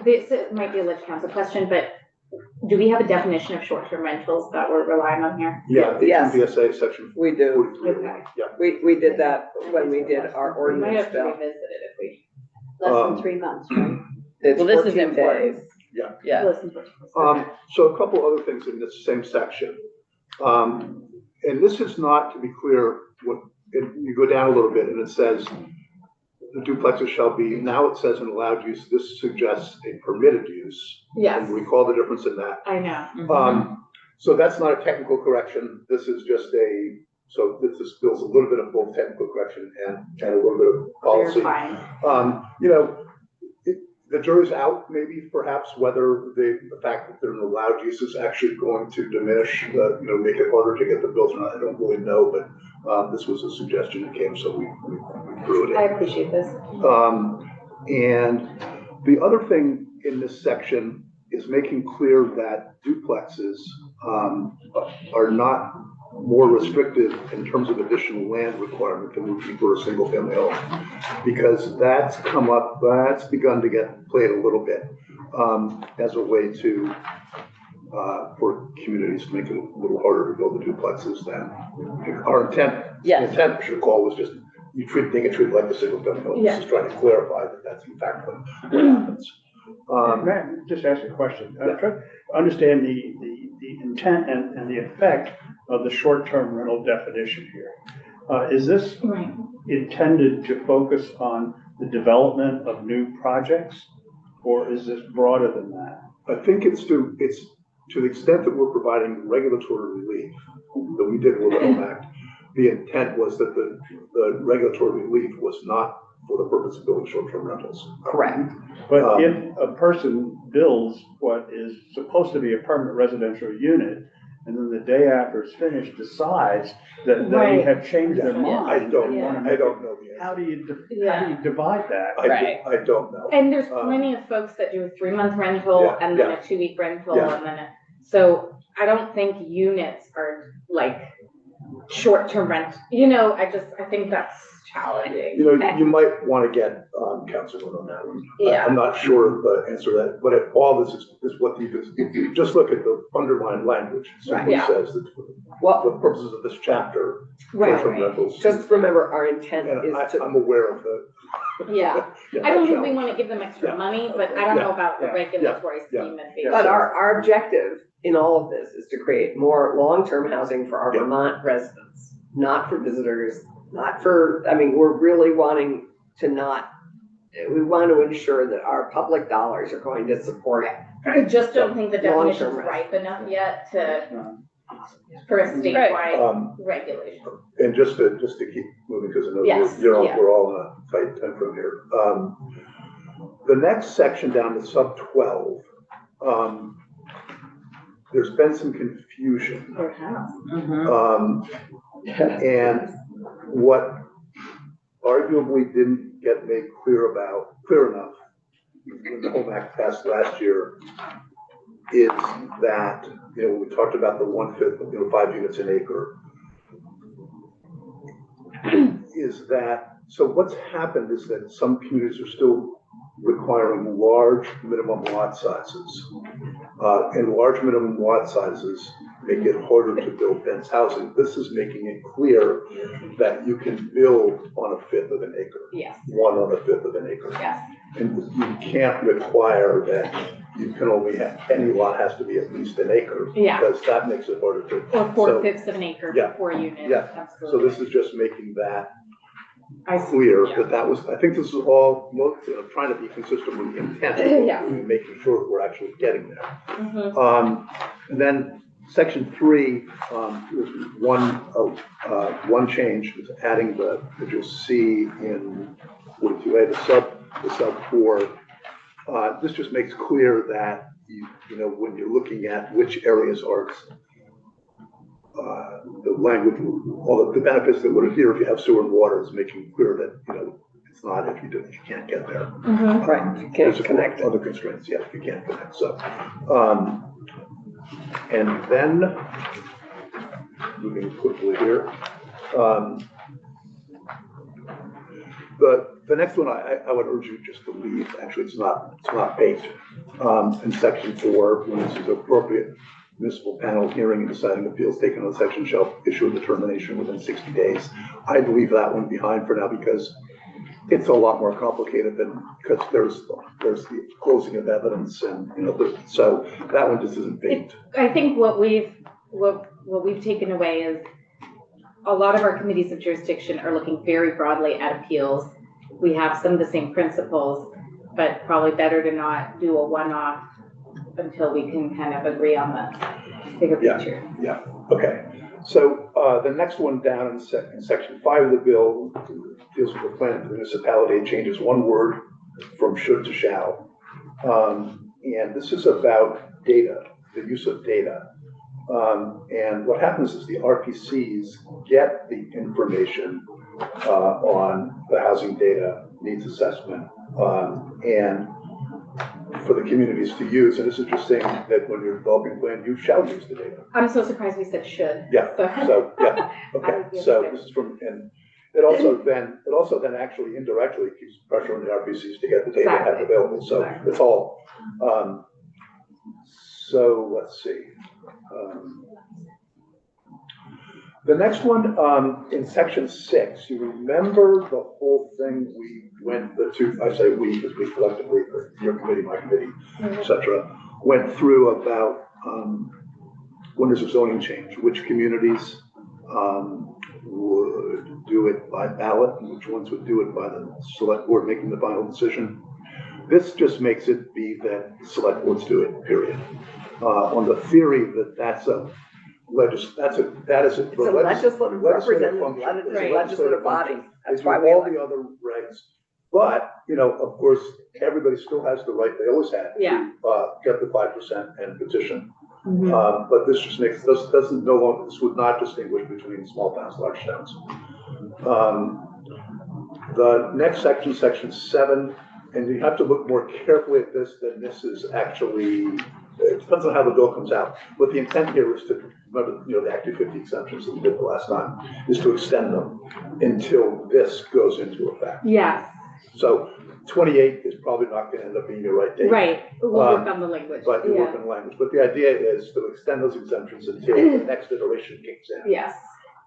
this might be a Ledge Council question, but do we have a definition of short-term rentals that we're relying on here? Yeah, Yes. 18 VSA section We do. 4301. Yeah. We did that when we did our We might ordinance have to bill. revisit it if we Less than 3 months, right? It's Well, this is 14 important. days. Yeah. listen to. So a couple other things in this same section. And this is not, to be clear, you go down a little bit and it says, the duplexes shall be, now it says an allowed use, this suggests a permitted use. Yes, And recall the difference in that. I know. So that's not a technical correction, this is just so this bill's a little bit of both technical correction and a little bit of policy. Clarifying. You know, the jury's out, maybe perhaps whether the fact that they're an allowed use is actually going to diminish, make it harder to get the bills or not. I don't really know, but this was a suggestion that came, so we threw it I in. appreciate this. And the other thing in this section is making clear that duplexes are not more restrictive in terms of additional land requirement than would be for a single family home. Because that's begun to get played a little bit as a way to, for communities to make it a little harder to build the duplexes than our intent. Yes. The intent, I should recall, was just, they get treated like a single family home. This is trying to clarify that that's in fact what happens. May I just ask a question? I'm trying to understand the intent and the effect of the short-term rental definition here. Is this Right. intended to focus on the development of new projects, or is this broader than that? I think it's to the extent that we're providing regulatory relief that we did with the Home Act, the intent was that the regulatory relief was not for the purpose of building short-term rentals. Correct. But if a person builds what is supposed to be a permanent residential unit, and then the day after it's finished decides that they Right. have changed their I mind. don't Yeah. know the answer. How do you divide that? I don't know. And there's plenty of folks that do a 3-month rental Yeah, and then yeah. a 2-week rental Yeah. and then so I don't think units are like short-term rent. I think that's challenging. You might want to get Councilman on that one. Yeah. I'm not sure of the answer to that, but all this is what if you just look at the underlined language, it simply Yeah. says that for Well, the purposes of this chapter, Right. short-term rentals. just remember, our intent And is to, I'm aware of the. Yeah. I don't think we want to give them extra Yeah. money, but I don't know about the Yeah. regulatory Yeah. scheme and Yeah. but our objective in all of this is to create more long-term housing for our Yeah. Vermont residents, not for visitors, we're really wanting to we want to ensure that our public dollars are going to support I just don't think the Long-term definition's rent. ripe enough yet for a Right. statewide regulation. And just to keep moving, because I know Yes, yeah. we're all on a tight time frame here. The next section down to sub 12, there's been some confusion. And what arguably didn't get made clear enough when the Home Act passed last year is that, we talked about the 1/5, 5 units an acre. Is that, so what's happened is that some communities are still requiring large minimum lot sizes. And large minimum lot sizes make it harder to build dense housing. This is making it clear that you can build on 1/5 of an acre. Yes, 1 on 1/5 of an acre. yes. And you can't require that you can only any lot has to be at least an acre. Yeah. Because that makes it harder to. Or 4/5 of an acre Yeah. for 4 units, Yeah. So absolutely. this is just making that I see. clear, Yeah. that was, I think this is all, trying to be consistent with the intent. Yeah. Making sure that we're actually getting there. Mhm. And then Section 3, is one change, is adding that you'll see in 42A, the sub 4. This just makes clear that, you know, when you're looking at which areas are, the language, all the benefits that would adhere if you have sewer and water, is making clear that, you know, it's not if you can't get there. Right, you can't There's connect it. other constraints, yeah, you can't connect, so. And then, moving quickly here, the next one I would urge you just to leave. Actually, it's not baked. In section 4, when this is appropriate, municipal panel hearing and deciding appeals taken on the section shall issue a determination within 60 days. I'd leave that one behind for now because it's a lot more complicated because there's the closing of evidence and, you know, so that one just isn't baked. I think what we've taken away is a lot of our committees of jurisdiction are looking very broadly at appeals. We have some of the same principles, but probably better to not do a one-off until we can kind of agree on the bigger picture. Yeah, okay. So the next one down in section 5 of the bill deals with the plan of the municipality. It changes one word from should to shall. And this is about data, the use of data. And what happens is the RPCs get the information on the housing data needs assessment and for the communities to use. And this is just saying that when you're developing a plan, you shall use the data. I'm so surprised we said should. Yeah, so, yeah, okay. So this is from, and it also then actually indirectly keeps pressure on the RPCs to get the data they have available. So it's all, so let's see. The next one, in section 6, you remember the whole thing we went, I say we, because we collectively, your committee, my committee, etc., went through about when there's a zoning change, which communities would do it by ballot, and which ones would do it by the select board making the final decision. This just makes it be that the select boards do it, period. On the theory that that's a legislative representative body. That's why we all the other regs. But, you know, of course, everybody still has the right, they always had, Yeah. to get the 5% and petition. But this just makes, this would not distinguish between small towns, large towns. The next section, section 7, and you have to look more carefully at this than this is actually, it depends on how the bill comes out. But the intent here is to, remember, you know, the Act 250 exemptions that we did the last time, is to extend them until this goes into effect. Yes. So 28 is probably not going to end up being the right date. Right, we'll work on the language. But you Yeah. work on language. But the idea is to extend those exemptions until the next iteration kicks in. Yes.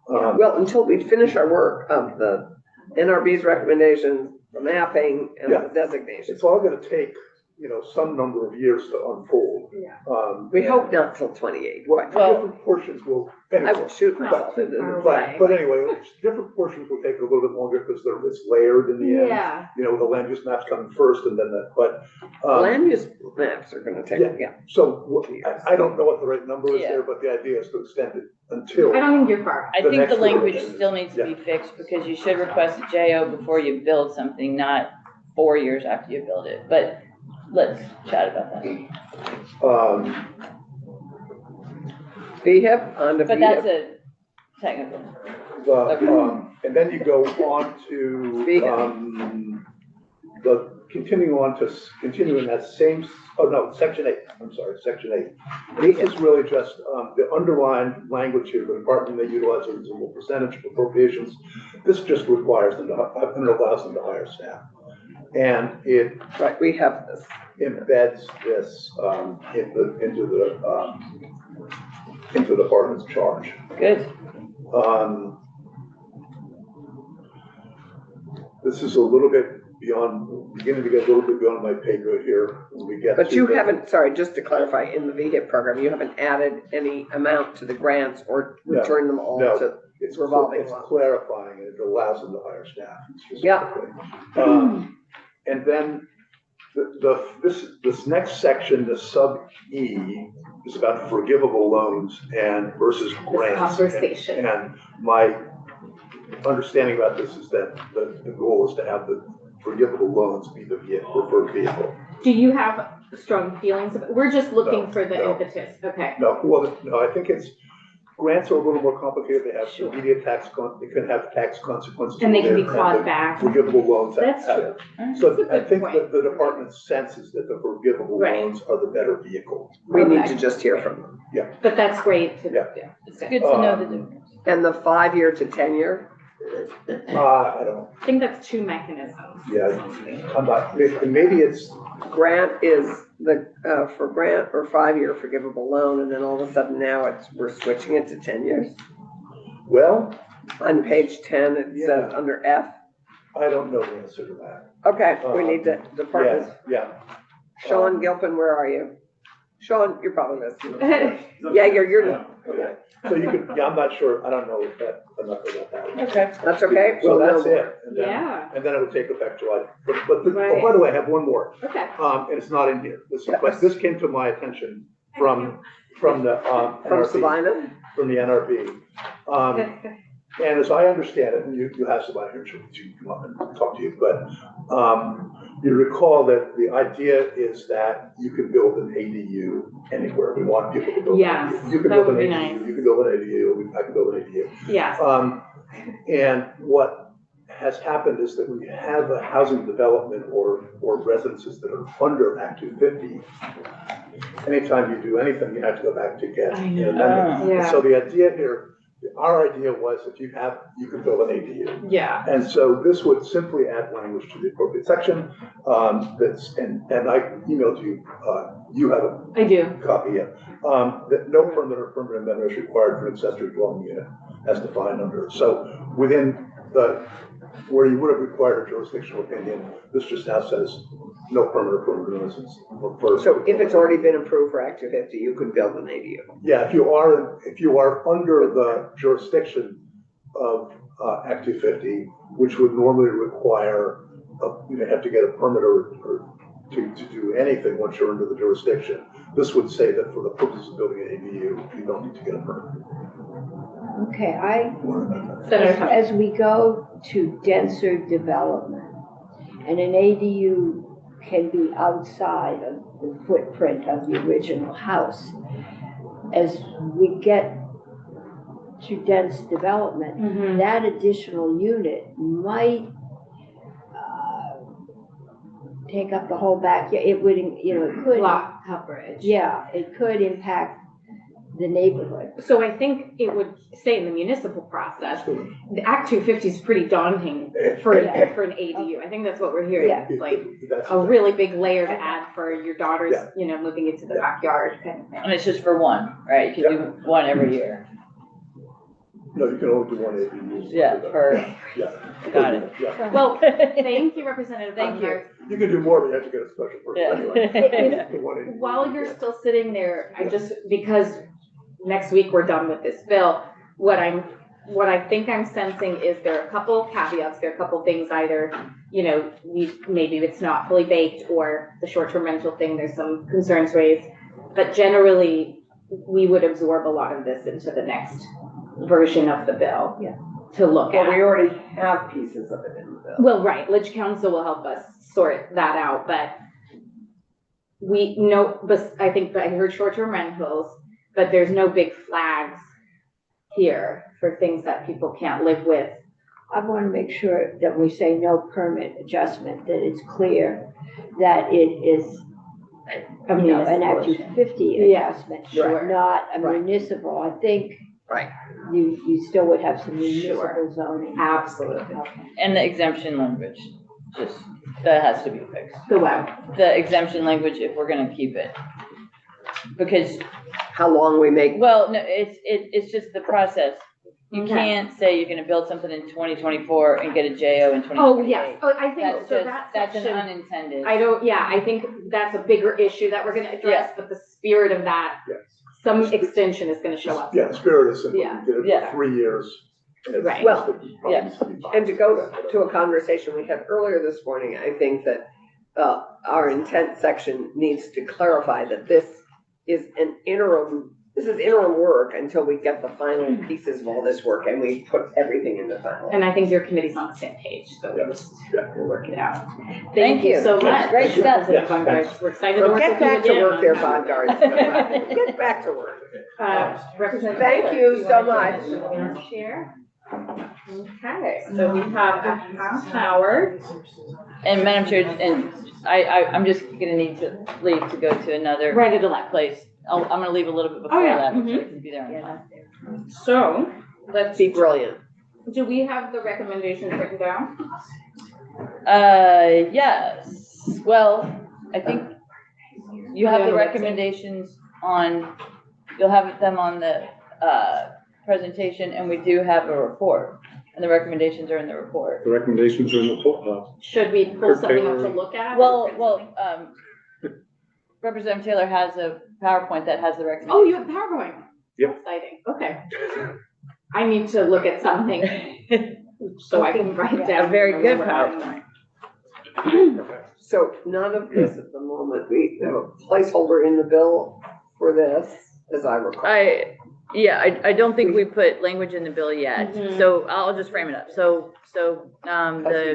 Well, until we finish our work of the NRB's recommendations, the mapping and the designation. It's all going to take, you know, some number of years to unfold. Yeah. We hope not till 28. Well, different portions will. I will shoot myself But, in the but anyway, different portions will take a little bit longer because it's layered in the end. Yeah. You know, the land use maps coming first and then land use maps are gonna take, So I don't know what the right number is there, but the idea is to extend it until. I don't think you're far. I The think the next language iteration. still needs to be fixed because you should request a JO before you build something, not 4 years after you build it. But let's chat about that. VHIP on the But that's VHIP. a technical. And then you go on to, continuing that same, section 8, I'm sorry, section 8. This is really just, the underlying language here, the department may utilize a reasonable percentage of appropriations. This just requires them to, and allows them to hire staff. And it Right, we have this. embeds this, into the department's charge. Good. This is a little bit beginning to get a little bit beyond my pay grade here when we get. But you haven't, sorry, just to clarify, in the VHIP program, you haven't added any amount to the grants or returned them all to It's revolving it's loan. clarifying and it allows them to hire staff. Yeah. And then this next section, the sub E, is about forgivable loans and versus This grants. conversation. And my understanding about this is that the goal is to have the forgivable loans be the preferred vehicle. Do you have strong feelings? We're just looking No, for the no. impetus, okay. No, well, no, I think grants are a little more complicated. They have Sure. immediate they can have tax consequences. And they can be And clawed the back. Forgivable loans. That's true. So That's a I good think point. that the department's sense is that the forgivable Right. loans are the better vehicle. We need Okay. to just hear from them. But that's great to, Yeah. yeah. It's good to know the Um, difference. And the 5-year to 10-year, I don't, I think that's two mechanisms. yeah, I'm not, maybe it's, grant is for grant or 5-year forgivable loan, and then all of a sudden now we're switching it to 10 years. well, On page 10, it says Yeah. under F. I don't know the answer to that. Okay, we need the departments. Yeah, Sean Gilpin, where are you? Sean, you're probably listening. Yeah, you're yeah, okay. So you could, yeah, I'm not sure, I don't know enough about that. Okay, that's okay. So We'll that's know. it. And then- Yeah, And then it would take effect July. But, oh, Right. by the way, I have one more, okay. and it's not in here. Yes. But this came to my attention from the, From NRB, Sabina? from the NRB. And as I understand it, and you have somebody here, she can come up and talk to you, but, you recall that the idea is that you can build an ADU anywhere. We want people to build an Yes, ADU. You can that build would an be ADU, nice. you can build an ADU, I can build an ADU. Yes, And what has happened is that when you have a housing development or residences that are under Act 250, anytime you do anything, you have to go back to get I an know. amendment. Yeah. So the idea here, our idea was if you can build an ADU. yeah. And so this would simply add language to the appropriate section, and I emailed you, you have a I do. copy, yeah. That no permit or permanent amendment is required for an accessory dwelling unit as defined under. So within where you would have required a jurisdictional opinion, this just now says no permit or permanent residence. So if it's already been approved for Act 250, you could build an ADU. Yeah, if you are under the jurisdiction of Act 250, which would normally require, you have to get a permit or to do anything once you're under the jurisdiction. This would say that for the purpose of building an ADU, you don't need to get a permit. Okay, Senator Hunt. as we go to denser development, and an ADU can be outside of the footprint of the original house. As we get to dense development, Mhm. that additional unit might take up the whole backyard. It would, it could, Lot coverage. yeah, it could impact the neighborhood. So I think it would stay in the municipal process. The Act 250 is pretty daunting for an ADU. I think that's what we're hearing. Yeah. It's like That's- a really big layer to add for your daughter's, Yeah. moving into the Yeah. backyard kind of thing. And it's just for one, right? You can do one every year. No, you can only do one ADU. Yeah, Yeah. got it. Yeah, Well, thank you, Representative Thank you. Baumgart. you can do more, but you have to get a special permit anyway. Yeah. The one ADU. While you're still sitting there, because next week we're done with this bill, what I think I'm sensing is there are a couple caveats, there are a couple things either, maybe it's not fully baked, or the short-term rental thing, there's some concerns raised. But generally, we would absorb a lot of this into the next version of the bill. Yeah. To look Well, we at. already have pieces of it in the bill. Well, right, Ledge Council will help us sort that out, but we know, but I think I heard short-term rentals, but there's no big flags here for things that people can't live with. I want to make sure that we say no permit adjustment, that it's clear that it is, an Act 250 Yeah, adjustment, sure. not a Right. municipal. I think Right. you still would have some municipal zoning. Absolutely. Okay. And the exemption language, that has to be fixed. The web. The exemption language, if we're gonna keep it. Because, How long we make, well, no, it's just the process. You Okay. can't say you're gonna build something in 2024 and get a JO in 2028. Oh, yes, I think, That's so just, that that's an section, unintended. I think that's a bigger issue that we're gonna address, but the spirit of that, Yes. some extension is gonna show up. Yeah, the spirit is simple, Yeah. you did it Yeah. for 3 years. and it's Right. just Well, that it probably yeah. needs to be- and to go to a conversation we had earlier this morning, I think that our intent section needs to clarify that this is interim work until we get the final pieces of all this work and we put everything in the final. And I think your committee's on the same page, so we'll work it out. Thank you. So much. Great stuff. Yeah. We're excited to work with you Get back to again. work there, Bongards. Get back to work. Representative. Thank Taylor, you do so wanna much. Share. Okay, so we have a half hour. And Madam Chair, and I'm just gonna need to leave to go to another Right at 11. place. I'm gonna leave a little bit before Oh, yeah. 11, so I can be there on time. So, let's, Be brilliant. do we have the recommendations written down? Yes, well, I think you have the recommendations you'll have them on the, presentation, and we do have a report, and the recommendations are in the report. The recommendations are in the, Should we pull Kurt something up Taylor. to look at? Well, Representative Taylor has a PowerPoint that has the recommendations. Oh, you have PowerPoint? Yep. Exciting, okay. I need to look at something so I can write A down. very good PowerPoint. So none of this at the moment. We have a placeholder in the bill for this, as I recall. I don't think we put language in the bill yet, Mhm. so I'll just frame it up. So, the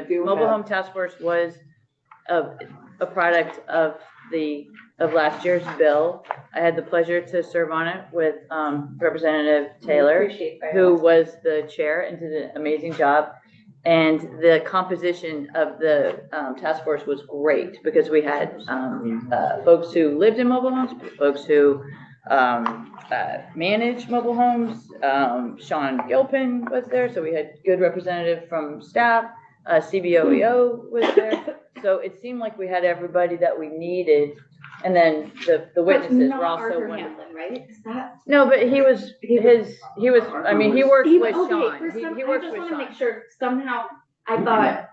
we do mobile have- home task force was a product of last year's bill. I had the pleasure to serve on it with, Representative Taylor, Appreciate that. who was the chair and did an amazing job. And the composition of the task force was great because we had folks who lived in mobile homes, folks who managed mobile homes. Sean Gilpin was there, so we had good representative from staff. CBOEO was there. So it seemed like we had everybody that we needed. And then the witnesses were also Arthur wonderful. Hamlin, right? Is that? No, but he was, he worked He- with okay, Sean. for some- He works I with just wanna Sean. make sure, somehow, I thought,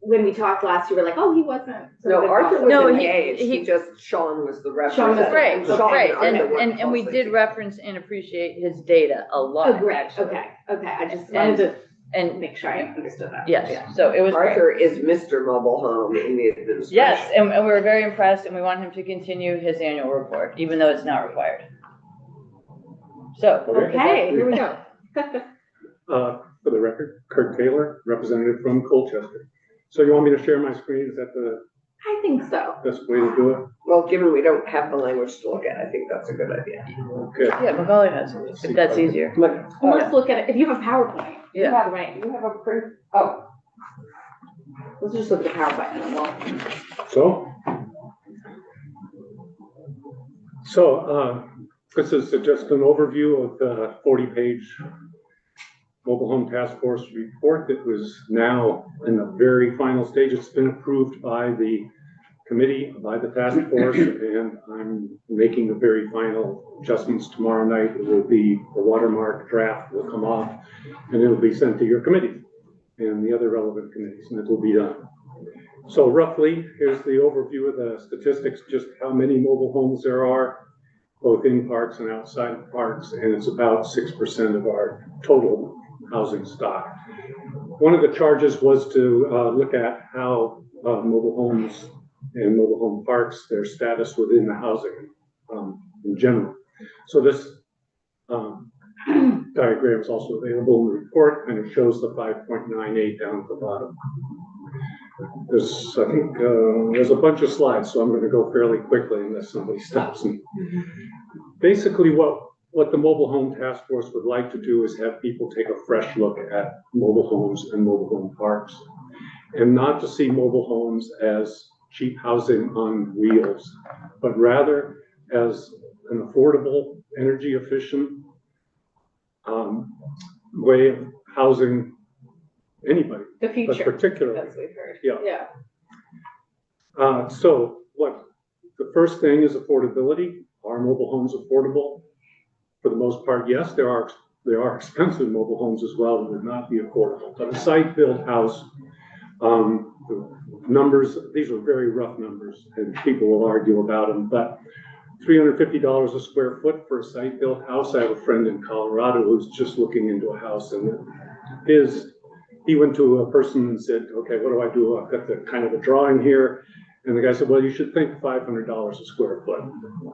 when we talked last, you were like, oh, he wasn't. No, Arthur was No, engaged, he- he just, Sean was the Sean was representative. Right, Okay. Sean right, Arthur worked and we closely did reference and appreciate his data a Oh, lot, great, actually. okay, I just wanted to And, make sure I understood that. yes, so it was great. Arthur is Mr. Mobile Home in the administration. Yes, and we were very impressed, and we want him to continue his annual report, even though it's not required. So. Okay, here we go. for the record, Kurt Taylor, representative from Colchester. So you want me to share my screen? Is that the I think so. best way to do it? Well, given we don't have the language to look at, I think that's a good idea. Okay. Yeah, Macaulay has, it, if that's easier. Well, let's look at it, if you have a PowerPoint. Yeah. By the way, you have a proof, oh. Let's just look at the PowerPoint and then we'll. So, this is just an overview of the 40-page Mobile Home Task Force report that was now in the very final stage. It's been approved by the committee, by the task force, and I'm making the very final adjustments tomorrow night. It will be, the watermark draft will come off, and it'll be sent to your committee and the other relevant committees, and it will be done. So roughly, here's the overview of the statistics, just how many mobile homes there are, both in parks and outside of parks, and it's about 6% of our total housing stock. One of the charges was to look at how mobile homes and mobile home parks, their status within the housing in general. So this diagram is also available in the report, and it shows the 5.98 down at the bottom. There's, I think, there's a bunch of slides, so I'm going to go fairly quickly unless somebody stops me. Basically, what the Mobile Home Task Force would like to do is have people take a fresh look at mobile homes and mobile home parks, and not to see mobile homes as cheap housing on wheels, but rather as an affordable, energy efficient way of housing anybody, The but future, particularly. as we've heard. Yeah. So the first thing is affordability. Are mobile homes affordable? For the most part, yes. There are expensive mobile homes as well that would not be affordable. But a site-built house, the numbers, these are very rough numbers, and people will argue about them, but $350 a square foot for a site-built house. I have a friend in Colorado who's just looking into a house, and he went to a person and said, okay, what do I do? I've got the kind of a drawing here. And the guy said, well, you should think $500 a square foot.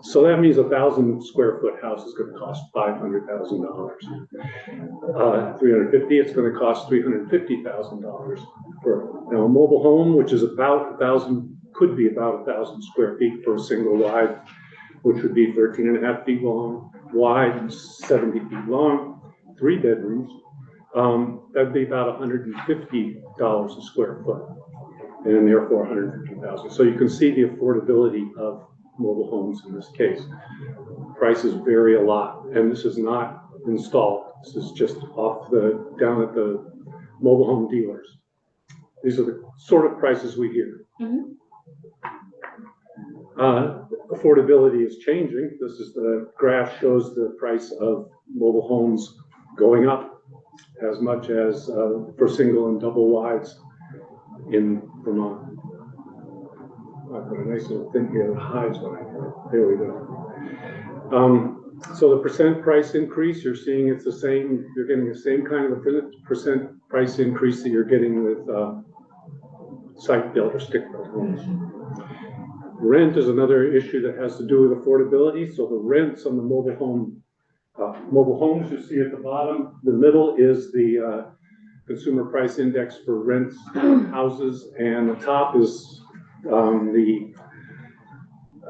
So that means 1,000 square foot house is gonna cost $500,000. 350, it's gonna cost $350,000 for, now, a mobile home, which is about 1,000, could be about 1,000 square feet for a single wide, which would be 13 and a half feet long, wide, and 70 feet long, 3 bedrooms. That'd be about $150 a square foot, and therefore 150,000. So you can see the affordability of mobile homes in this case. Prices vary a lot, and this is not installed. This is just down at the mobile home dealers. These are the sort of prices we hear. Affordability is changing. This is the graph shows the price of mobile homes going up as much as for single and double wides in Vermont. I've got a nice little thing here that hides what I heard. There we go. So the percent price increase, you're seeing it's the same, you're getting the same kind of a percent price increase that you're getting with site-built or stick-built homes. Rent is another issue that has to do with affordability. So the rents on the mobile homes you see at the bottom, the middle is the consumer price index for rents houses, and the top is the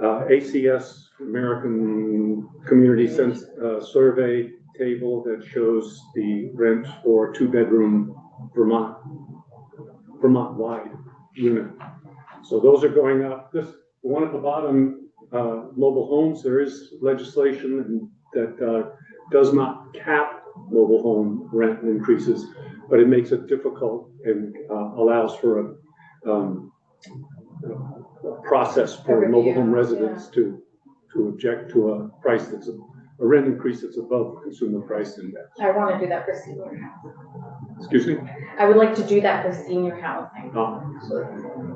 ACS American Community Survey table that shows the rent for 2-bedroom Vermont wide unit. So those are going up. This one at the bottom, mobile homes, there is legislation that does not cap mobile home rent increases, but it makes it difficult and allows for a process for mobile home residents to object to a price that's a rent increase that's above the consumer price index. I want to do that for senior housing. Excuse me? I would like to do that for senior housing.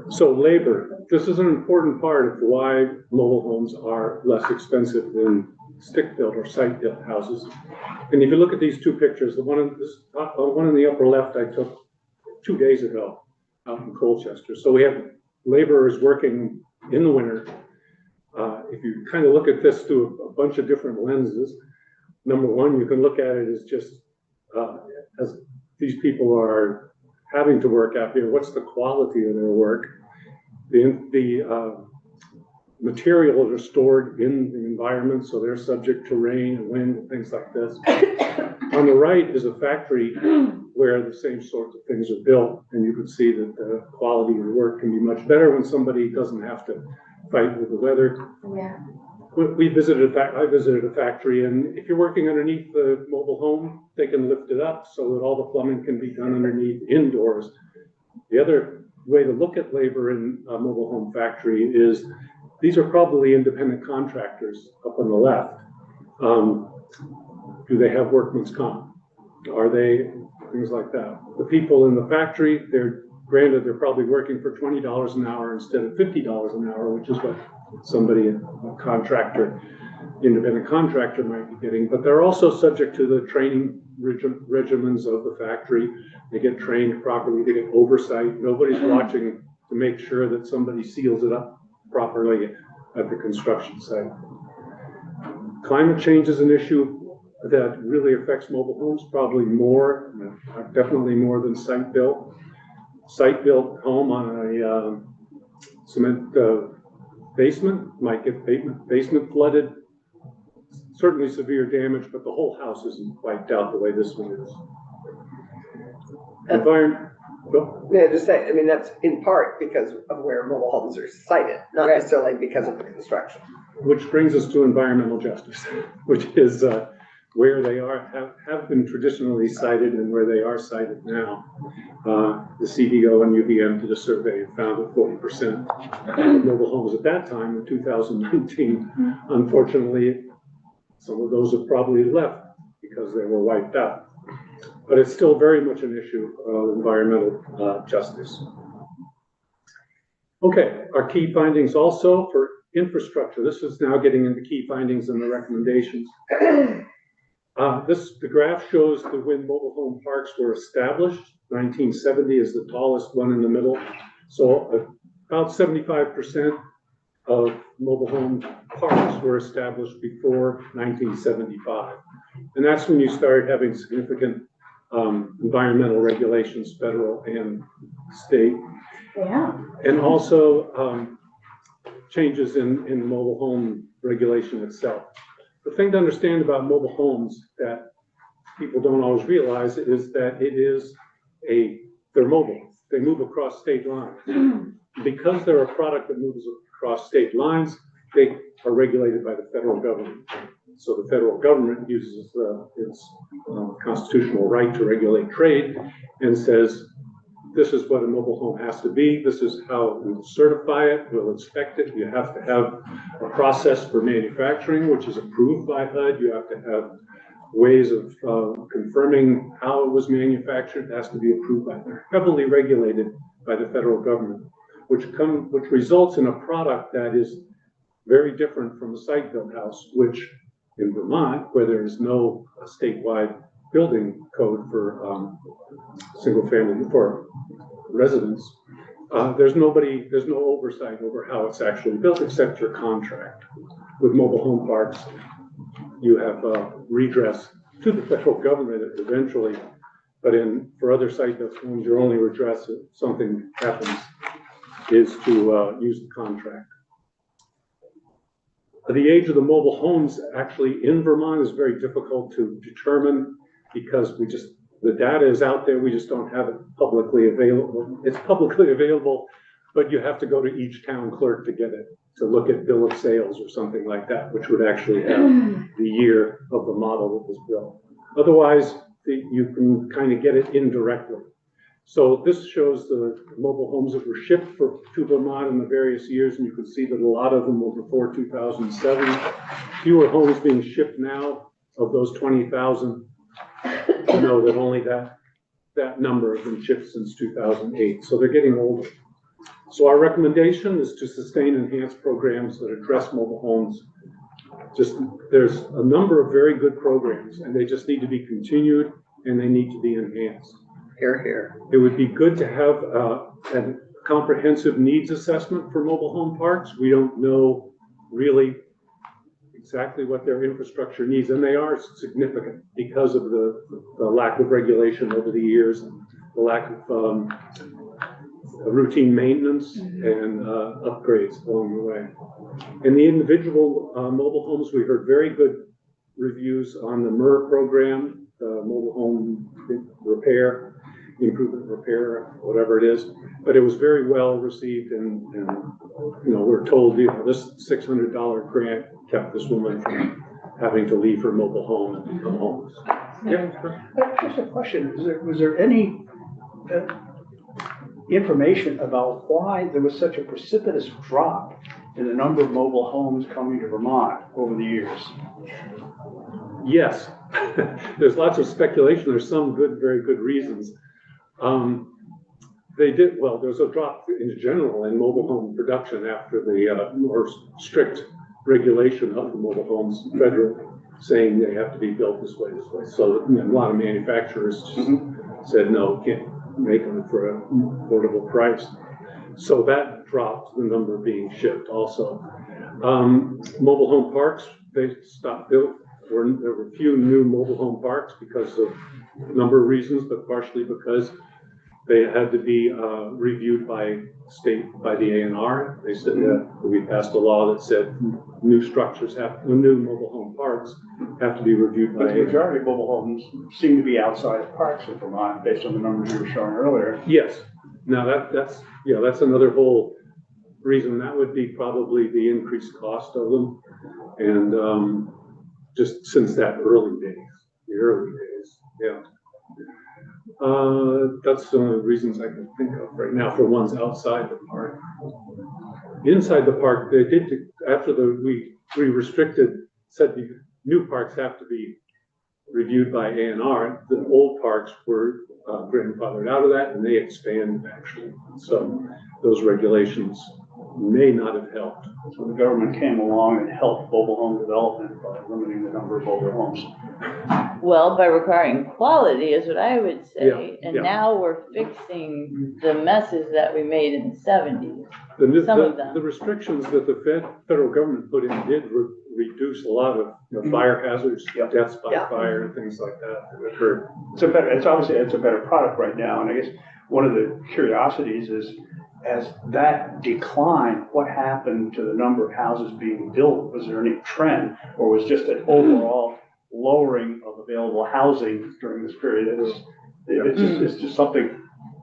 So labor, this is an important part of why mobile homes are less expensive than stick-built or site-built houses. And if you look at these two pictures, the one in the upper left I took 2 days ago out in Colchester. So we have laborers working in the winter. If you kind of look at this through a bunch of different lenses, number one, you can look at it as just as these people are having to work out here, what's the quality of their work? The materials are stored in the environment, so they're subject to rain and wind and things like this. On the right is a factory where the same sorts of things are built, and you can see that the quality of the work can be much better when somebody doesn't have to fight with the weather. Yeah. I visited a factory, and if you're working underneath the mobile home, they can lift it up so that all the plumbing can be done underneath indoors. The other way to look at labor in a mobile home factory is these are probably independent contractors up on the left. Do they have workman's comp? Are they things like that? The people in the factory, they're probably working for $20 an hour instead of $50 an hour, which is what somebody, a contractor, independent contractor might be getting. But they're also subject to the training regimens of the factory. They get trained properly, they get oversight. Nobody's watching to make sure that somebody seals it up properly at the construction site. Climate change is an issue that really affects mobile homes, probably more, definitely more than site-built. Site-built home on a cement basement might get basement flooded. Certainly severe damage, but the whole house isn't wiped out the way this one is. Yeah, just say, I mean, that's in part because of where mobile homes are sited, not necessarily because of the construction. Which brings us to environmental justice, which is where they have been traditionally sited and where they are sited now. The CDO and UVM did a survey and found that 40% of mobile homes at that time in 2019, unfortunately, some of those have probably left because they were wiped out. But it's still very much an issue of environmental justice. Okay, our key findings also for infrastructure. This is now getting into key findings and the recommendations. The graph shows when mobile home parks were established. 1970 is the tallest one in the middle. So about 75% of mobile home parks were established before 1975. And that's when you started having significant environmental regulations, federal and state. Yeah. And also changes in mobile home regulation itself. The thing to understand about mobile homes that people don't always realize is that they're mobile. They move across state lines. Because they're a product that moves across state lines, they are regulated by the federal government. So the federal government uses its constitutional right to regulate trade and says, this is what a mobile home has to be. This is how we'll certify it. We'll inspect it. You have to have a process for manufacturing, which is approved by HUD. You have to have ways of confirming how it was manufactured. It has to be approved by, they're heavily regulated by the federal government, which results in a product that is very different from a site-built house, which in Vermont, where there is no statewide building code for single family, for residents, there's no oversight over how it's actually built except your contract. With mobile home parks, you have redress to the federal government eventually, but for other site-built homes, your only redress if something happens is to use the contract. The age of the mobile homes actually in Vermont is very difficult to determine because the data is out there, we just don't have it publicly available. It's publicly available, but you have to go to each town clerk to get it, to look at bill of sales or something like that, which would actually have the year of the model that was built. Otherwise, you can kind of get it indirectly. So this shows the mobile homes that were shipped to Vermont in the various years, and you can see that a lot of them were before 2007. Fewer homes being shipped now. Of those 20,000, you know that only that number have been shipped since 2008. So they're getting older. So our recommendation is to sustain enhanced programs that address mobile homes. There's a number of very good programs, and they just need to be continued and they need to be enhanced. Here, here. It would be good to have a comprehensive needs assessment for mobile home parks. We don't know really exactly what their infrastructure needs, and they are significant because of the lack of regulation over the years, and the lack of routine maintenance and upgrades along the way. In the individual mobile homes, we heard very good reviews on the MER program, mobile home repair, improvement repair, whatever it is, but it was very well received, and we're told this $600 grant kept this woman from having to leave her mobile home and become homeless. Just a question, was there any information about why there was such a precipitous drop in the number of mobile homes coming to Vermont over the years? Yes, there's lots of speculation. There's some very good reasons. There's a drop in general in mobile home production after the more strict regulation of the mobile homes, federal, saying they have to be built this way. So a lot of manufacturers just said, no, can't make them for an affordable price. So that dropped the number being shipped also. Mobile home parks, they stopped building. There were few new mobile home parks because of a number of reasons, but partially because they had to be reviewed by the ANR. They said that we passed a law that said new mobile home parks have to be reviewed by. But the majority of mobile homes seem to be outside of parks in Vermont, based on the numbers you were showing earlier. Yes. Now that's another whole reason. That would be probably the increased cost of them, and just since the early days, yeah. That's the only reasons I can think of right now for ones outside the park. Inside the park, they did, after we said the new parks have to be reviewed by ANR, the old parks were grandfathered out of that, and they expanded actually. So those regulations may not have helped. So the government came along and helped mobile home development by limiting the number of mobile homes. Well, by requiring quality is what I would say, Yeah, and yeah. now we're fixing the messes that we made in the 70s. The, Some of them. the restrictions that the federal government put in did reduce a lot of, fire hazards, Yep. deaths by Yeah. fire and things like that that occurred. It's obviously, it's a better product right now, and I guess one of the curiosities is, as that declined, what happened to the number of houses being built? Was there any trend, or was just an overall lowering of available housing during this period? It's just something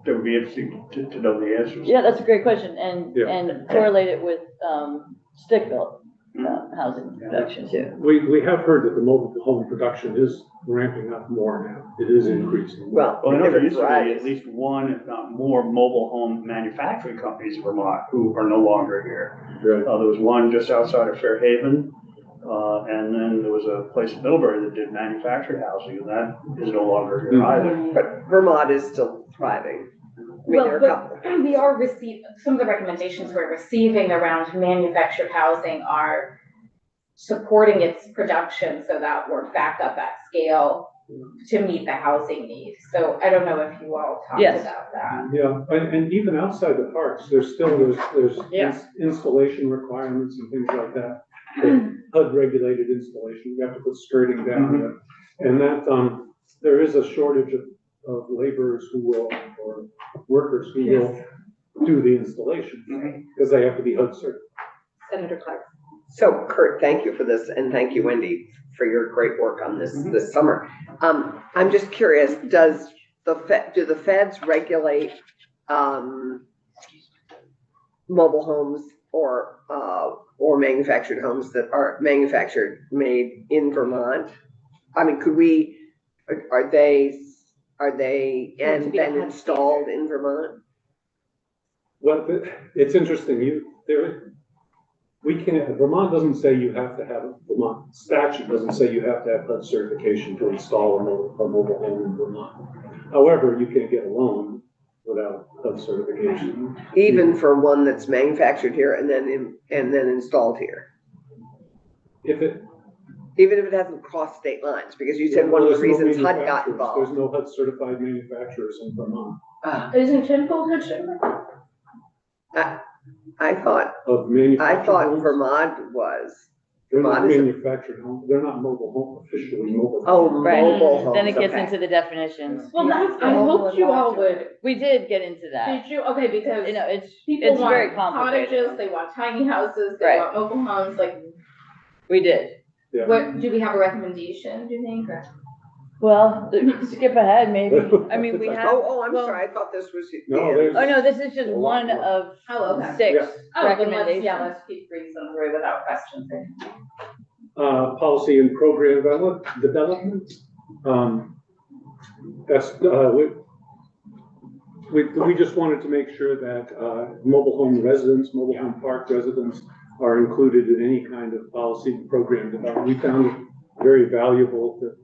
that would be interesting to know the answers. Yeah, that's a great question, and, Yeah. and correlate it with, stick-built, housing production too. We have heard that the mobile home production is ramping up more now. It is increasing. Well, Well, I know there different used to be varieties. at least one, if not more, mobile home manufacturing companies in Vermont who are no longer here. Right. There was one just outside of Fairhaven, and then there was a place in Middlebury that did manufactured housing, and that is no longer here either. But Vermont is still thriving. I mean, there are a couple. But we are some of the recommendations we're receiving around manufactured housing are supporting its production so that we're back up at scale to meet the housing needs. So I don't know if you all talked Yes. about that. Yeah, and even outside the parks, there's Yeah. installation requirements and things like that. HUD regulated installation, you have to put skirting down. And that, there is a shortage of laborers who will, or workers who will do the installation. Because they have to be HUD certified. Senator Clark. So Kurt, thank you for this, and thank you, Wendy, for your great work on this summer. I'm just curious, do the feds regulate, mobile homes or manufactured homes that are made in Vermont? I mean, are they and then installed in Vermont? Well, it's interesting, Vermont doesn't say you have to have, Vermont statute doesn't say you have to have HUD certification to install a mobile home in Vermont. However, you can get a loan without HUD certification. Even for one that's manufactured here and then installed here? Even if it hasn't crossed state lines, because you said one of the reasons HUD got There's involved. no HUD certified manufacturers in Vermont. Isn't Chinfield HUD certified? I thought Manufactured homes, Vermont was. they're not Vermont is- manufactured homes, they're not mobile home, officially mobile. Oh, homes. Right. mobile homes. Then it gets okay. into the definitions. Well, I hoped you all would. We did get into that. Did you? Okay, because You know, it's people very want complicated. cottages, they want tiny houses, they Right. want mobile homes, like, We did. Yeah. what, do we have a recommendation, do you think? or- Well, skip ahead maybe. I mean, we have. Oh, I'm well- sorry, I thought this was. No, there's- Oh, no, this is just A lot one more. of Oh, okay. 6 Yeah. Oh, then let's, recommendations. yeah, let's keep reason through without questions. Policy and program development. That's, we just wanted to make sure that, mobile home residents, mobile home park residents are included in any kind of policy and program development. We found it very valuable that,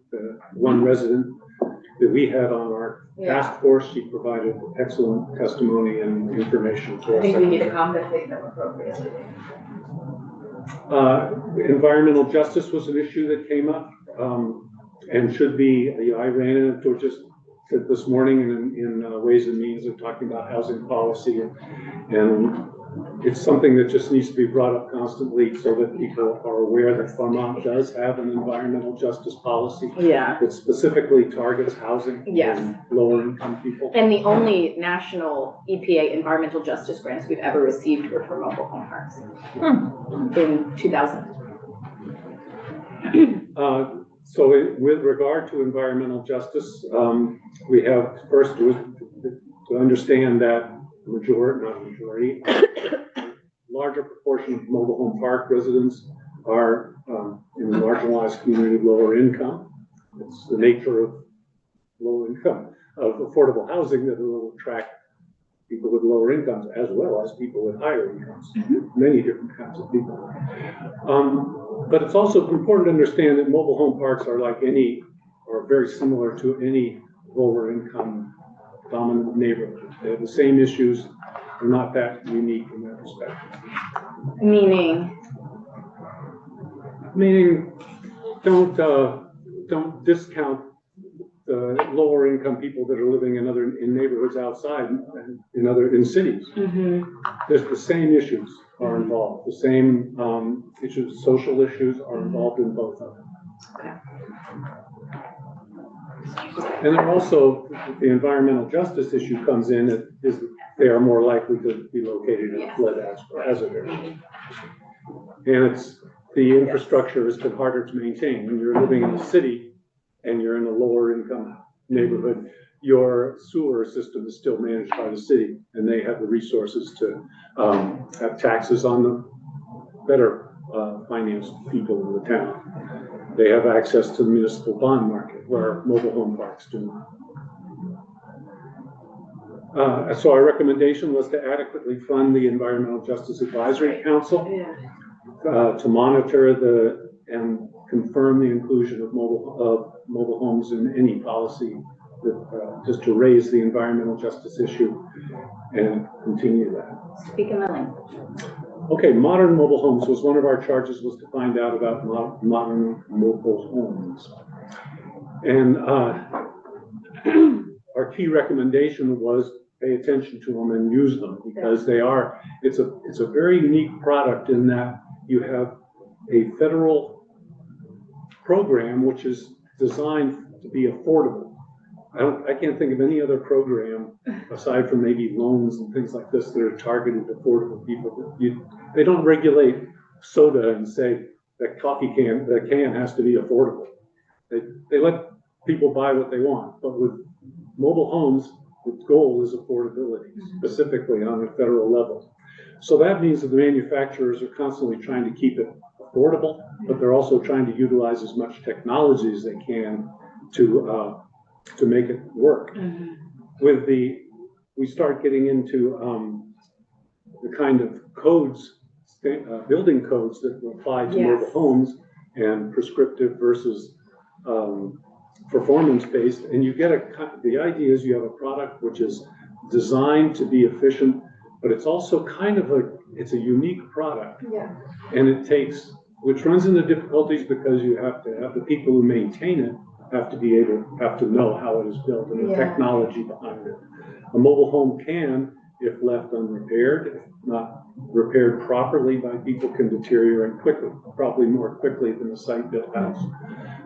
one resident that we had on our task force, she provided excellent testimony and information for I us. think we need to compensate them appropriately. Environmental justice was an issue that came up, and should be, I ran into it just this morning in Ways and Means of talking about housing policy, and it's something that just needs to be brought up constantly so that people are aware that Vermont does have an environmental justice policy Yeah. that specifically targets housing Yes. and lower income people. And the only national EPA environmental justice grants we've ever received were for mobile home parks. In 2000. So with regard to environmental justice, we have first to understand that larger proportion of mobile home park residents are in the marginalized community of lower income. It's the nature of low income, of affordable housing that will attract people with lower incomes as well as people with higher incomes, many different kinds of people. But it's also important to understand that mobile home parks are like any, or very similar to any lower income dominant neighborhood. They have the same issues, they're not that unique in that respect. Meaning, Meaning, don't discount the lower income people that are living in neighborhoods outside, in cities. There's the same issues are involved, the same, issues, social issues are involved in both of them. And then also, the environmental justice issue comes in, is they are more likely to be located in flood hazard areas. And it's, the infrastructure has been harder to maintain. When you're living in a city and you're in a lower income neighborhood, your sewer system is still managed by the city, and they have the resources to have taxes on the better financed people in the town. They have access to the municipal bond market, where mobile home parks do not. So our recommendation was to adequately fund the Environmental Justice Advisory Council to monitor and confirm the inclusion of mobile homes in any policy, that, just to raise the environmental justice issue and continue that. Speak in my language. Okay, modern mobile homes was one of our charges, was to find out about modern mobile homes. And our key recommendation was pay attention to them and use them, because it's a very unique product in that you have a federal program which is designed to be affordable. I can't think of any other program, aside from maybe loans and things like this, that are targeted to affordable people. They don't regulate soda and say that the can has to be affordable. They let people buy what they want, but with mobile homes, the goal is affordability, specifically on a federal level. So that means that the manufacturers are constantly trying to keep it affordable, but they're also trying to utilize as much technology as they can to make it work. We start getting into the kind of codes, building codes that apply to mobile homes, and prescriptive versus performance-based, and you get the idea is you have a product which is designed to be efficient, but it's also kind of it's a unique product. And which runs into difficulties, because you have to have the people who maintain it have to know how it is built and the technology behind it. A mobile home can, if left unrepaired, if not repaired properly by people, can deteriorate quickly, probably more quickly than a site-built house.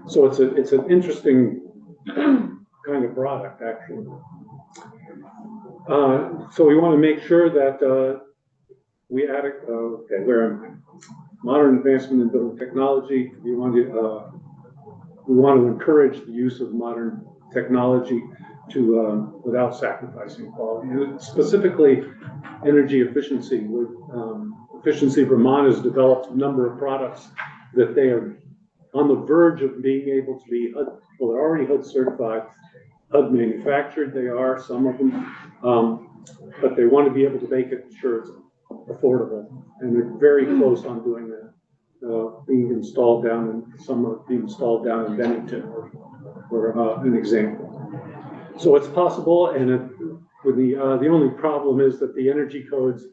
So it's an interesting kind of product, actually. So we want to make sure that we add where am I? Modern advancement in building technology. We want to encourage the use of modern technology without sacrificing quality. And specifically, energy efficiency. Efficiency Vermont has developed a number of products that they are on the verge of being able to be HUD, well, they're already HUD certified, HUD manufactured, they are, some of them, but they want to be able to make it sure it's affordable, and they're very close on doing that. Being installed some are being installed down in Bennington, for an example. So it's possible, and the only problem is that the energy codes,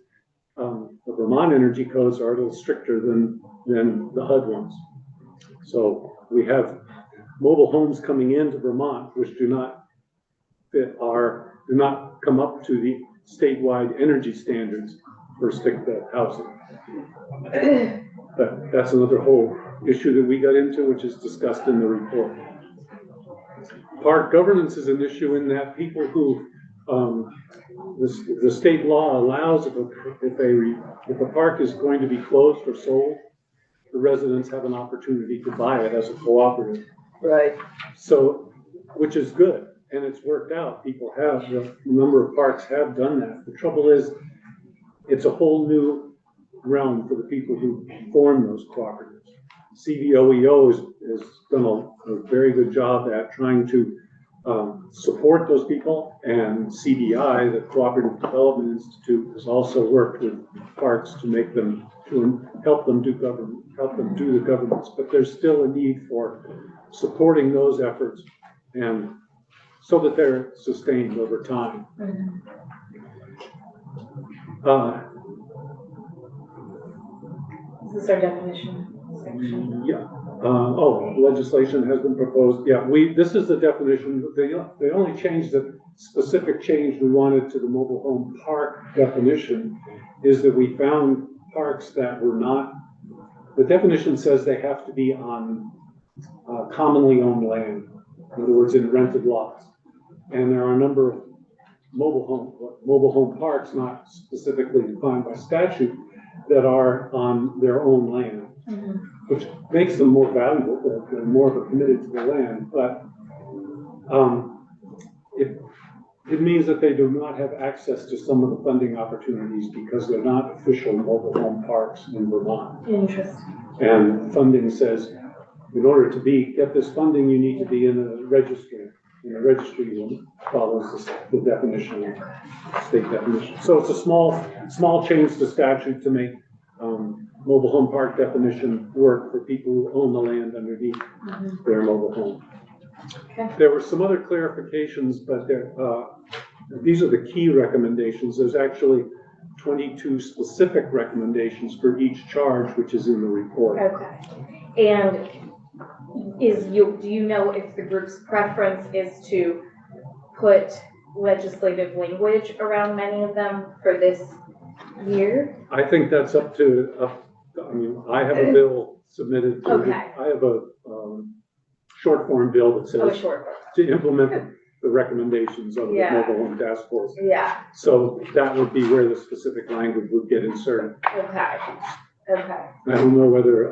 the Vermont energy codes, are a little stricter than the HUD ones. So we have mobile homes coming into Vermont which do not come up to the statewide energy standards for stick-built housing. But that's another whole issue that we got into, which is discussed in the report. Park governance is an issue in that people who, the state law allows if a park is going to be closed or sold, the residents have an opportunity to buy it as a cooperative. Right. So, which is good, and it's worked out. A number of parks have done that. The trouble is, it's a whole new realm for the people who form those cooperatives. CVOEO has done a very good job at trying to support those people, and CDI, the Cooperative Development Institute, has also worked with parks to help them do the governance. But there's still a need for supporting those efforts, and so that they're sustained over time. This is our definition. section. Yeah, legislation has been proposed, yeah, this is the definition, the only change, the specific change we wanted to the mobile home park definition is that we found parks that were not, the definition says they have to be on commonly owned land, in other words, in rented lots. And there are a number of mobile home parks, not specifically defined by statute, that are on their own land, which makes them more valuable, they're more of a committed to the land, but it means that they do not have access to some of the funding opportunities because they're not official mobile home parks in Vermont. Interesting. And funding says, in order to get this funding, you need to be in a registry. And the registry follows the definition, state definition. So it's a small change to statute to make mobile home park definition work for people who own the land underneath their mobile home. Okay. There were some other clarifications, but these are the key recommendations. There's actually 22 specific recommendations for each charge, which is in the report. Okay. And do you know if the group's preference is to put legislative language around many of them for this year? I think that's up to, I have a bill submitted to, Okay. I have a short form bill that says Sure. to implement the recommendations of the Yeah. mobile home task force. Yeah, So that would be where the specific language would get inserted. okay. I don't know whether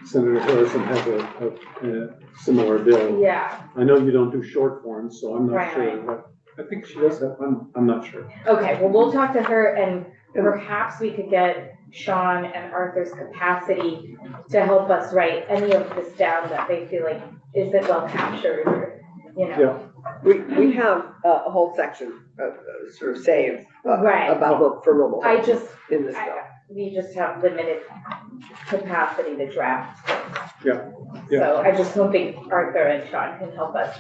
Senator Harrison has a similar bill. Yeah, I know you don't do short forms, so I'm not Right. sure what, I think she does have, I'm not sure. okay, well, we'll talk to her and perhaps we could get Sean and Arthur's capacity to help us write any of this down that they feel like isn't well captured or, Yeah. We have a whole section sort of saved Right. about for mobile I homes just, in this bill. we just have limited capacity to draft. Yeah. So I just don't think Arthur and Sean can help us.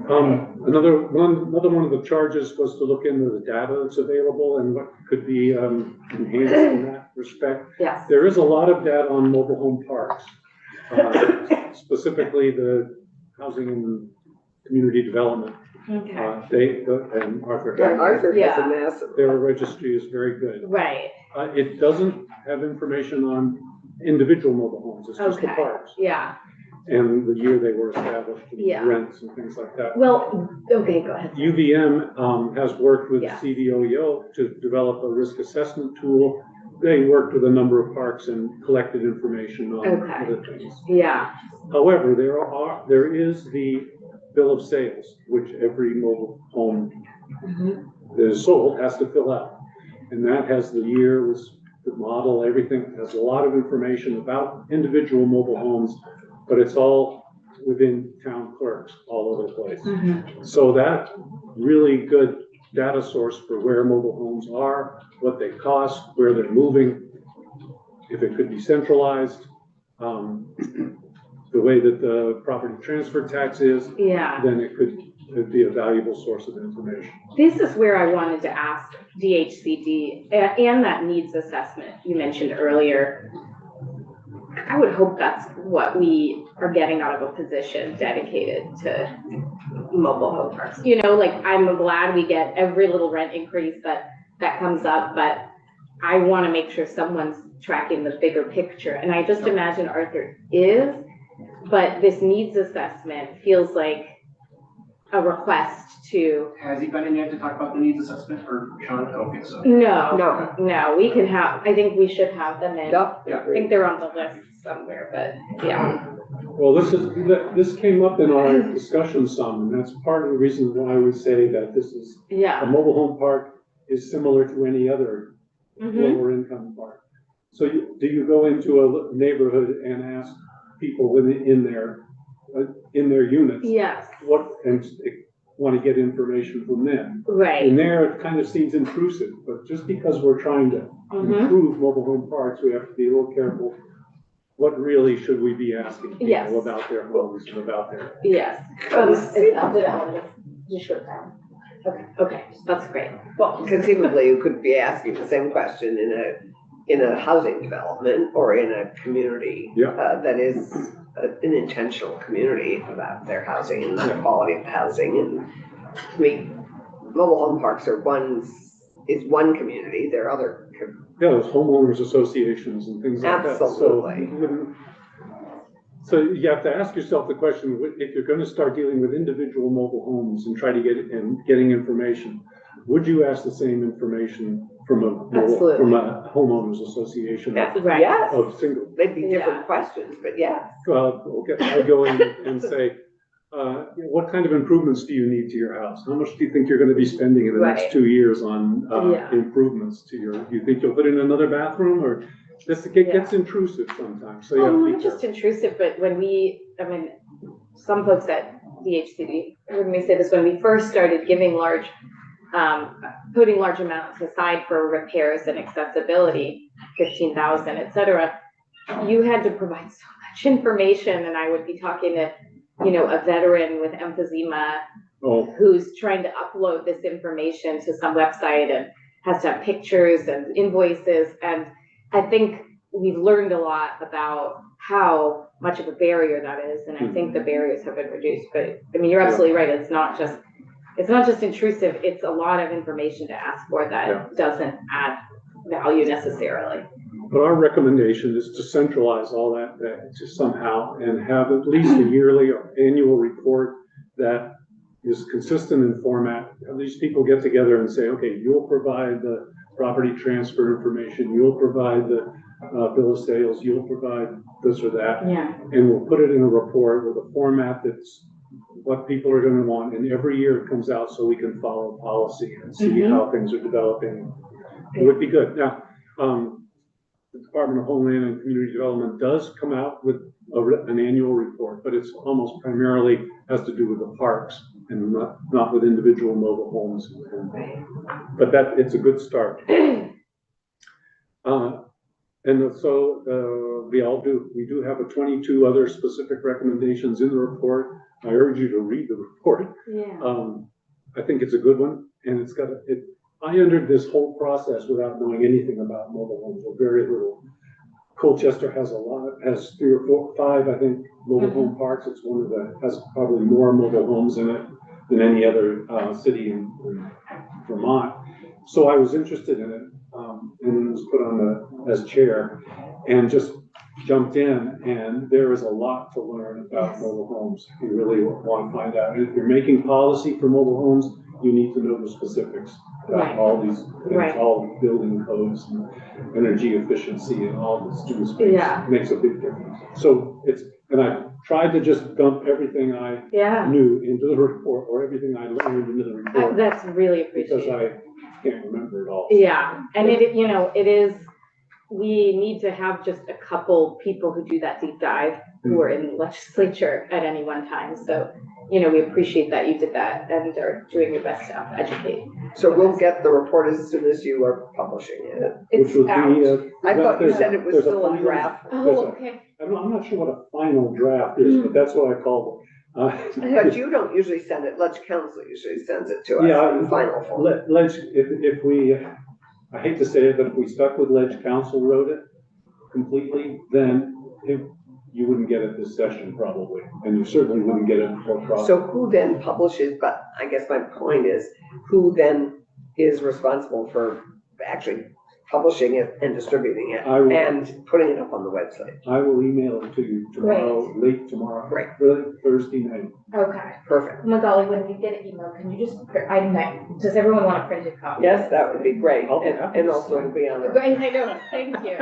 Another one of the charges was to look into the data that's available and what could be enhanced in that respect. Yes. There is a lot of data on mobile home parks, specifically the housing and community development. Okay. And Arthur. Yeah, Arthur has a Yeah. massive. Their registry is very good. Right, It doesn't have information on individual mobile homes, it's just the Okay. parks. yeah. And the year they were established, and Yeah. rents and things like that. Well, okay, go ahead. UVM has worked with Yeah. CVOEO to develop a risk assessment tool. They worked with a number of parks and collected information on Okay. other things. Yeah, However, there is the bill of sales, which every mobile home that is sold has to fill out. And that has the year, was the model, everything. It has a lot of information about individual mobile homes, but it's all within town clerks all over the place. So that really good data source for where mobile homes are, what they cost, where they're moving, if it could be centralized, the way that the property transfer tax is, yeah. then it'd be a valuable source of information. This is where I wanted to ask DHCD and that needs assessment you mentioned earlier. I would hope that's what we are getting out of a position dedicated to mobile home parks. You know, like I'm glad we get every little rent increase that comes up, but I want to make sure someone's tracking the bigger picture. And I just imagine Arthur is, but this needs assessment feels like a request to, Has he been in yet to talk about the needs assessment, or Sean? I don't think so. no, we can have, I think we should have them in. Yep. I think they're on the list somewhere, but yeah. Well, this came up in our discussion some, and that's part of the reason why we say that this is, a Yeah. mobile home park is similar to any other Mhm. lower income park. So do you go into a neighborhood and ask people in their units Yes, and want to get information from them? right. And there, it kind of seems intrusive, but just because we're trying to Mhm. improve mobile home parks, we have to be a little careful. What really should we be asking Yes. people about their homes and about their? Yes. It's up to them. Just short time. Okay, that's great. Well, conceivably, you could be asking the same question in in a housing development or in a community Yeah. that is an intentional community about their housing and the quality of housing. And I mean, mobile home parks are one community. There are other. Yeah, there's homeowners associations and things like that. Absolutely. So you have to ask yourself the question, if you're gonna start dealing with individual mobile homes and try to getting information, would you ask the same information from a homeowners association Right. Yes, of single? they'd be Yeah. different questions, but yes. Okay, I go in and say, what kind of improvements do you need to your house? How much do you think you're gonna be spending in the Right. next 2 years on, Yeah. improvements to do you think you'll put in another bathroom, or this, it gets intrusive sometimes, so you Well, have to be not just careful. intrusive, but some folks at DHCD, when we say this, when we first started giving putting large amounts aside for repairs and accessibility, 15,000, et cetera, you had to provide so much information, and I would be talking to, a veteran with emphysema Oh, who's trying to upload this information to some website and has to have pictures and invoices. And I think we've learned a lot about how much of a barrier that is. And I think the barriers have been reduced, but I mean, you're absolutely right. It's not just intrusive. It's a lot of information to ask for that doesn't add value necessarily. but our recommendation is to centralize all that to somehow and have at least a yearly or annual report that is consistent in format. And these people get together and say, okay, you'll provide the property transfer information, you'll provide the bill of sales, you'll provide this or that, Yeah. and we'll put it in a report with a format that's what people are gonna want, and every year it comes out so we can follow policy and see how things are developing. It would be good. Now, the Department of Homeland and Community Development does come out with an annual report, but it's almost primarily has to do with the parks and not with individual mobile homes. But it's a good start. And so we do have 22 other specific recommendations in the report. I urge you to read the report. Yeah. I think it's a good one, and I entered this whole process without knowing anything about mobile homes, or very little. Colchester has has 3 or 4, 5, I think, mobile home parks. It's has probably more mobile homes in it than any other city in Vermont. So I was interested in it, and was put on as chair, and just jumped in, and there is a lot to learn about mobile homes. If you really want to find out, if you're making policy for mobile homes, you need to know the specifics about all these things, all building codes and energy efficiency and all the student space. Yeah. Makes a big difference. So and I tried to just dump everything I knew into the report, or everything I learned into the report. That's really appreciated. Because I can't remember it all. Yeah, and we need to have just a couple people who do that deep dive who are in the legislature at any one time. So, we appreciate that you did that and are doing your best to educate. So we'll get the report as soon as you are publishing it. It's Which would out. be, I thought you said it was there's a still a final- draft. Oh, okay. I'm not sure what a final draft is, but that's what I call it. But you don't usually send it, Ledge Council usually sends it to us Yeah, in final form. Ledge, if we, I hate to say it, but if we stuck with Ledge Council wrote it completely, then you wouldn't get it this session probably, and you certainly wouldn't get it before process. So who then publishes, but I guess my point is, who then is responsible for actually publishing it and distributing it and putting it up on the website? I will email it to you tomorrow, late tomorrow. Great. Thursday night. Okay. Perfect. Magali, when you get an email, can you just, does everyone want a printed copy? Yes, that would be great. I'll be happy And to also it'll be on the. Great, I know, thank you.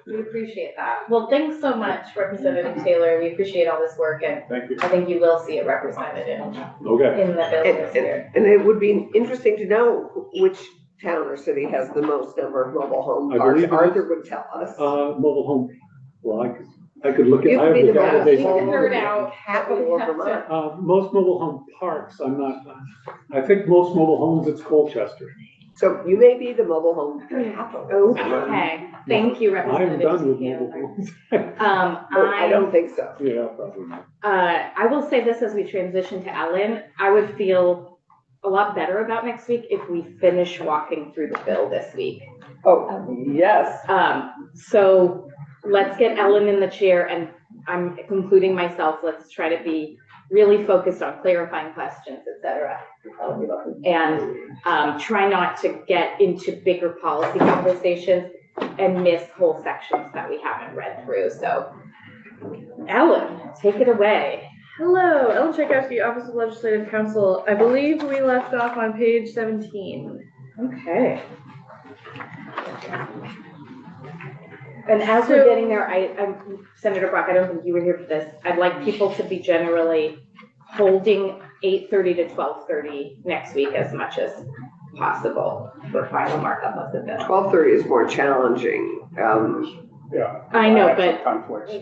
We appreciate that. Well, thanks so much, Representative Taylor. We appreciate all this work, and Thank you. I think you will see it represented in Okay. the bill this year. And it would be interesting to know which town or city has the most number of mobile home I parks. believe it is. Arthur would tell us. Mobile home, well, I could look at, You I could have be the the most database. You can nerd out. capital of Vermont. Most mobile home parks, I think most mobile homes, it's Colchester. So you may be the mobile home capital. Okay, thank you, I'm Representative done with Taylor. mobile homes. I don't think so. Yeah, probably not. I will say this as we transition to Ellen, I would feel a lot better about next week if we finish walking through the bill this week. Oh, yes. So let's get Ellen in the chair, and I'm including myself, let's try to be really focused on clarifying questions, et cetera. And try not to get into bigger policy conversations and miss whole sections that we haven't read through. So Ellen, take it away. Hello, Ellen Tchaikovsky, Office of Legislative Counsel. I believe we left off on page 17. Okay. And as we're getting there, Senator Brock, I don't think you were here for this. I'd like people to be generally holding 8:30 to 12:30 next week as much as possible for final markup of the bill. 12:30 is more challenging. Yeah. I know, have some but conflicts.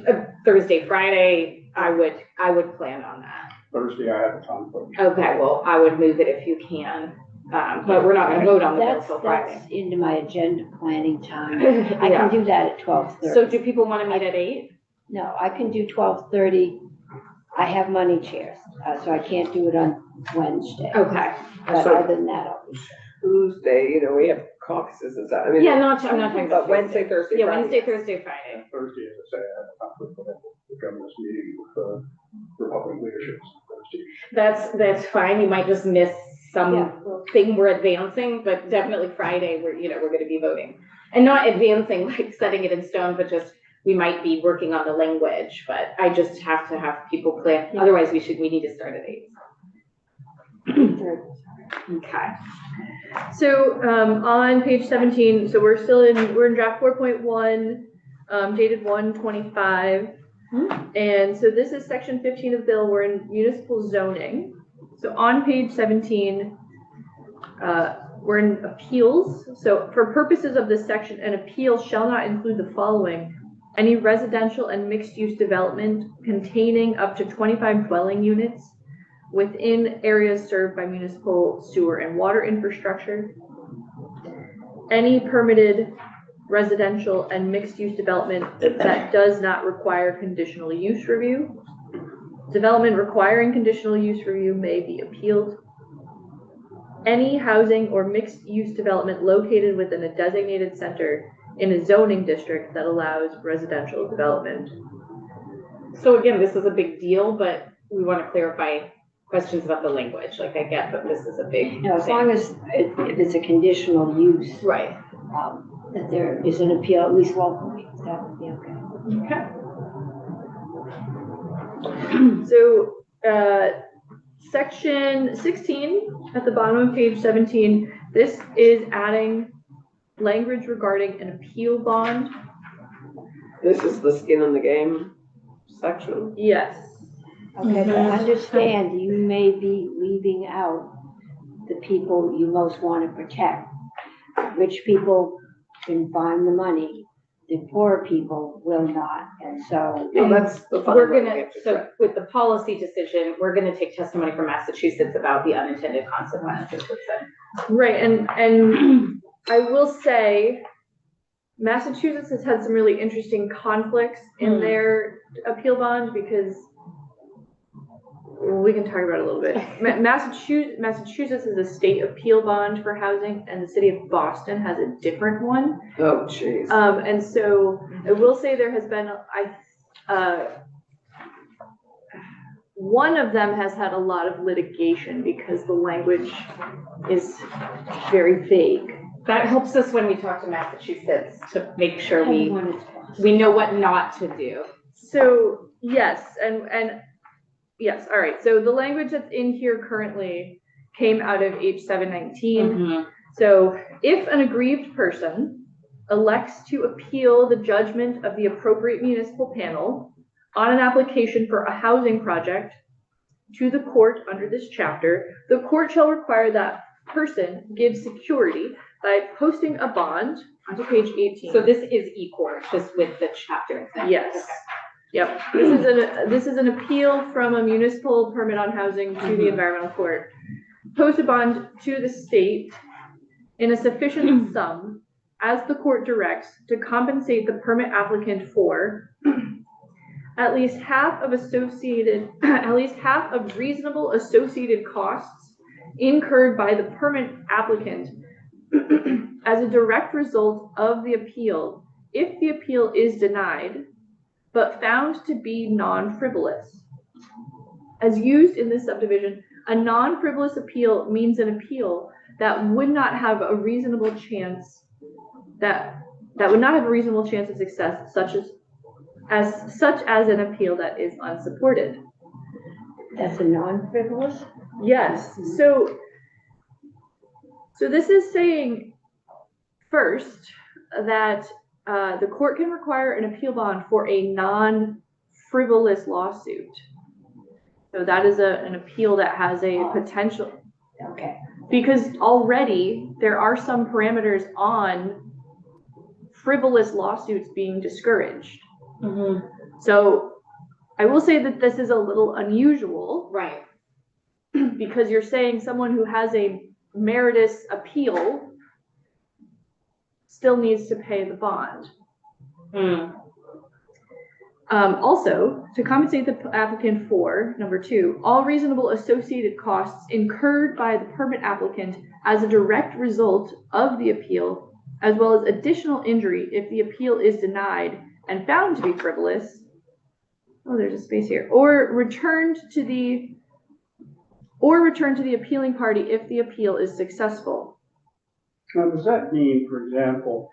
Thursday, Friday, I would plan on that. Thursday, I have a conflict. Okay, well, I would move it if you can, but we're not gonna vote on the bill till Friday. That's into my agenda planning time. I Yeah. can do that at 12:30. So do people wanna meet at 8? No, I can do 12:30. I have money chairs, so I can't do it on Wednesday. Okay. But So- other than that, I'll be. Tuesday, we have caucuses and stuff. I mean, Yeah, I'm not talking about But Wednesday, Thursday, Yeah, Friday. Wednesday, Thursday, Friday. Thursday, as I say, I have a conflict with the governor's meeting with Republican leadership. Thursday. That's fine. You might just miss Yeah. something we're advancing, but definitely Friday, we're gonna be voting. And not advancing, like setting it in stone, but just, we might be working on the language, but I just have to have people clear. Otherwise, we need to start at 8. Okay. So on page 17, so we're in draft 4.1, dated 1/25. And so this is section 15 of the bill. We're in municipal zoning. So on page 17, we're in appeals. So for purposes of this section, an appeal shall not include the following: any residential and mixed-use development containing up to 25 dwelling units within areas served by municipal sewer and water infrastructure, any permitted residential and mixed-use development that does not require conditional use review. Development requiring conditional use review may be appealed. Any housing or mixed-use development located within a designated center in a zoning district that allows residential development. So again, this is a big deal, but we want to clarify questions about the language. Like I get that this is a big You know, as thing. long as if it's a conditional use, Right. that there is an appeal, at least locally, that would be okay. Okay. So, section 16 at the bottom of page 17, this is adding language regarding an appeal bond. This is the skin in the game section. Yes. Okay, but understand, you may be leaving out the people you most want to protect. Rich people can find the money, the poor people will not, and so. No, that's the fun. We're one, gonna, we have to so try. with the policy decision, we're gonna take testimony from Massachusetts about the unintended consequences. Right, and I will say, Massachusetts has had some really interesting conflicts in their appeal bond because we can talk about it a little bit. Massachusetts is a state appeal bond for housing, and the city of Boston has a different one. Oh, jeez. And so I will say there has been, one of them has had a lot of litigation because the language is very vague. That helps us when we talk to Massachusetts to make sure Everyone is possible. we know what not to do. So, yes, and yes, all right. So the language that's in here currently came out of H 719. So if an aggrieved person elects to appeal the judgment of the appropriate municipal panel on an application for a housing project to the court under this chapter, the court shall require that person give security by posting a bond onto page 18. So this is E-Court, just with the chapter example. Yes. Okay. Yep. This is an appeal from a municipal permit on housing to the environmental court. Post a bond to the state in a sufficient sum as the court directs to compensate the permit applicant for at least half of reasonable associated costs incurred by the permit applicant as a direct result of the appeal, if the appeal is denied, but found to be non-frivolous. As used in this subdivision, a non-frivolous appeal means an appeal that would not have a reasonable chance that would not have a reasonable chance of success, such as an appeal that is unsupported. That's a non-frivolous? Yes, so this is saying first that the court can require an appeal bond for a non-frivolous lawsuit. So that is an appeal that has a potential. Okay. Because already there are some parameters on frivolous lawsuits being discouraged. Mm-hmm. So I will say that this is a little unusual. Right. Because you're saying someone who has a meritorious appeal still needs to pay the bond. Also, to compensate the applicant for, number 2, all reasonable associated costs incurred by the permit applicant as a direct result of the appeal, as well as additional injury if the appeal is denied and found to be frivolous. Oh, there's a space here. Or returned to the appealing party if the appeal is successful. Now, does that mean, for example,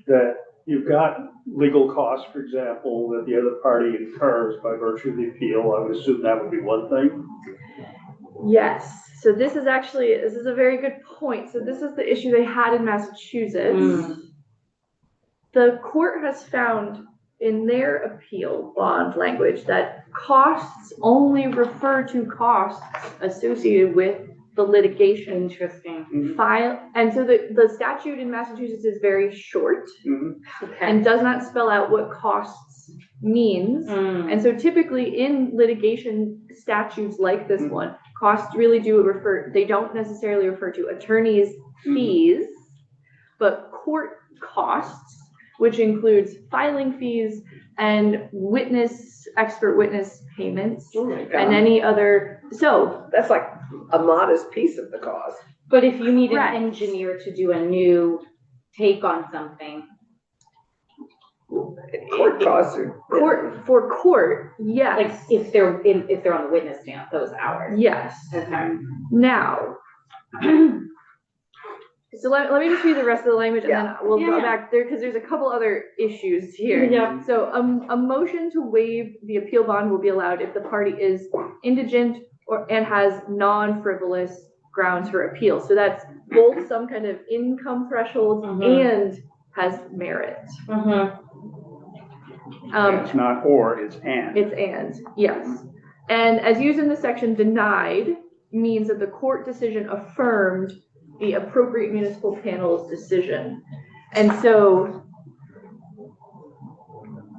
that you've got legal costs, for example, that the other party incurs by virtue of the appeal? I would assume that would be one thing. Yes. So this is a very good point. So this is the issue they had in Massachusetts. The court has found in their appeal bond language that costs only refer to costs associated with the litigation. Interesting. File, and so the statute in Massachusetts is very short Okay. and does not spell out what costs means. And so typically in litigation statutes like this one, costs really do they don't necessarily refer to attorney's fees, but court costs, which includes filing fees and expert witness payments, Oh my God. and any other, so. That's like a modest piece of the cost. But if you need an Correct. engineer to do a new take on something, Court costs are. Court, yes. like if they're on the witness stand, those hours. Yes. Okay. Now, so let me just read the rest of the language and then we'll go Yeah. back there because there's a couple other issues here. Yep. So a motion to waive the appeal bond will be allowed if the party is indigent and has non-frivolous grounds for appeal. So that's both some kind of income threshold and has merit. It's not or, it's and. It's and, yes. And as used in the section, denied means that the court decision affirmed the appropriate municipal panel's decision. And so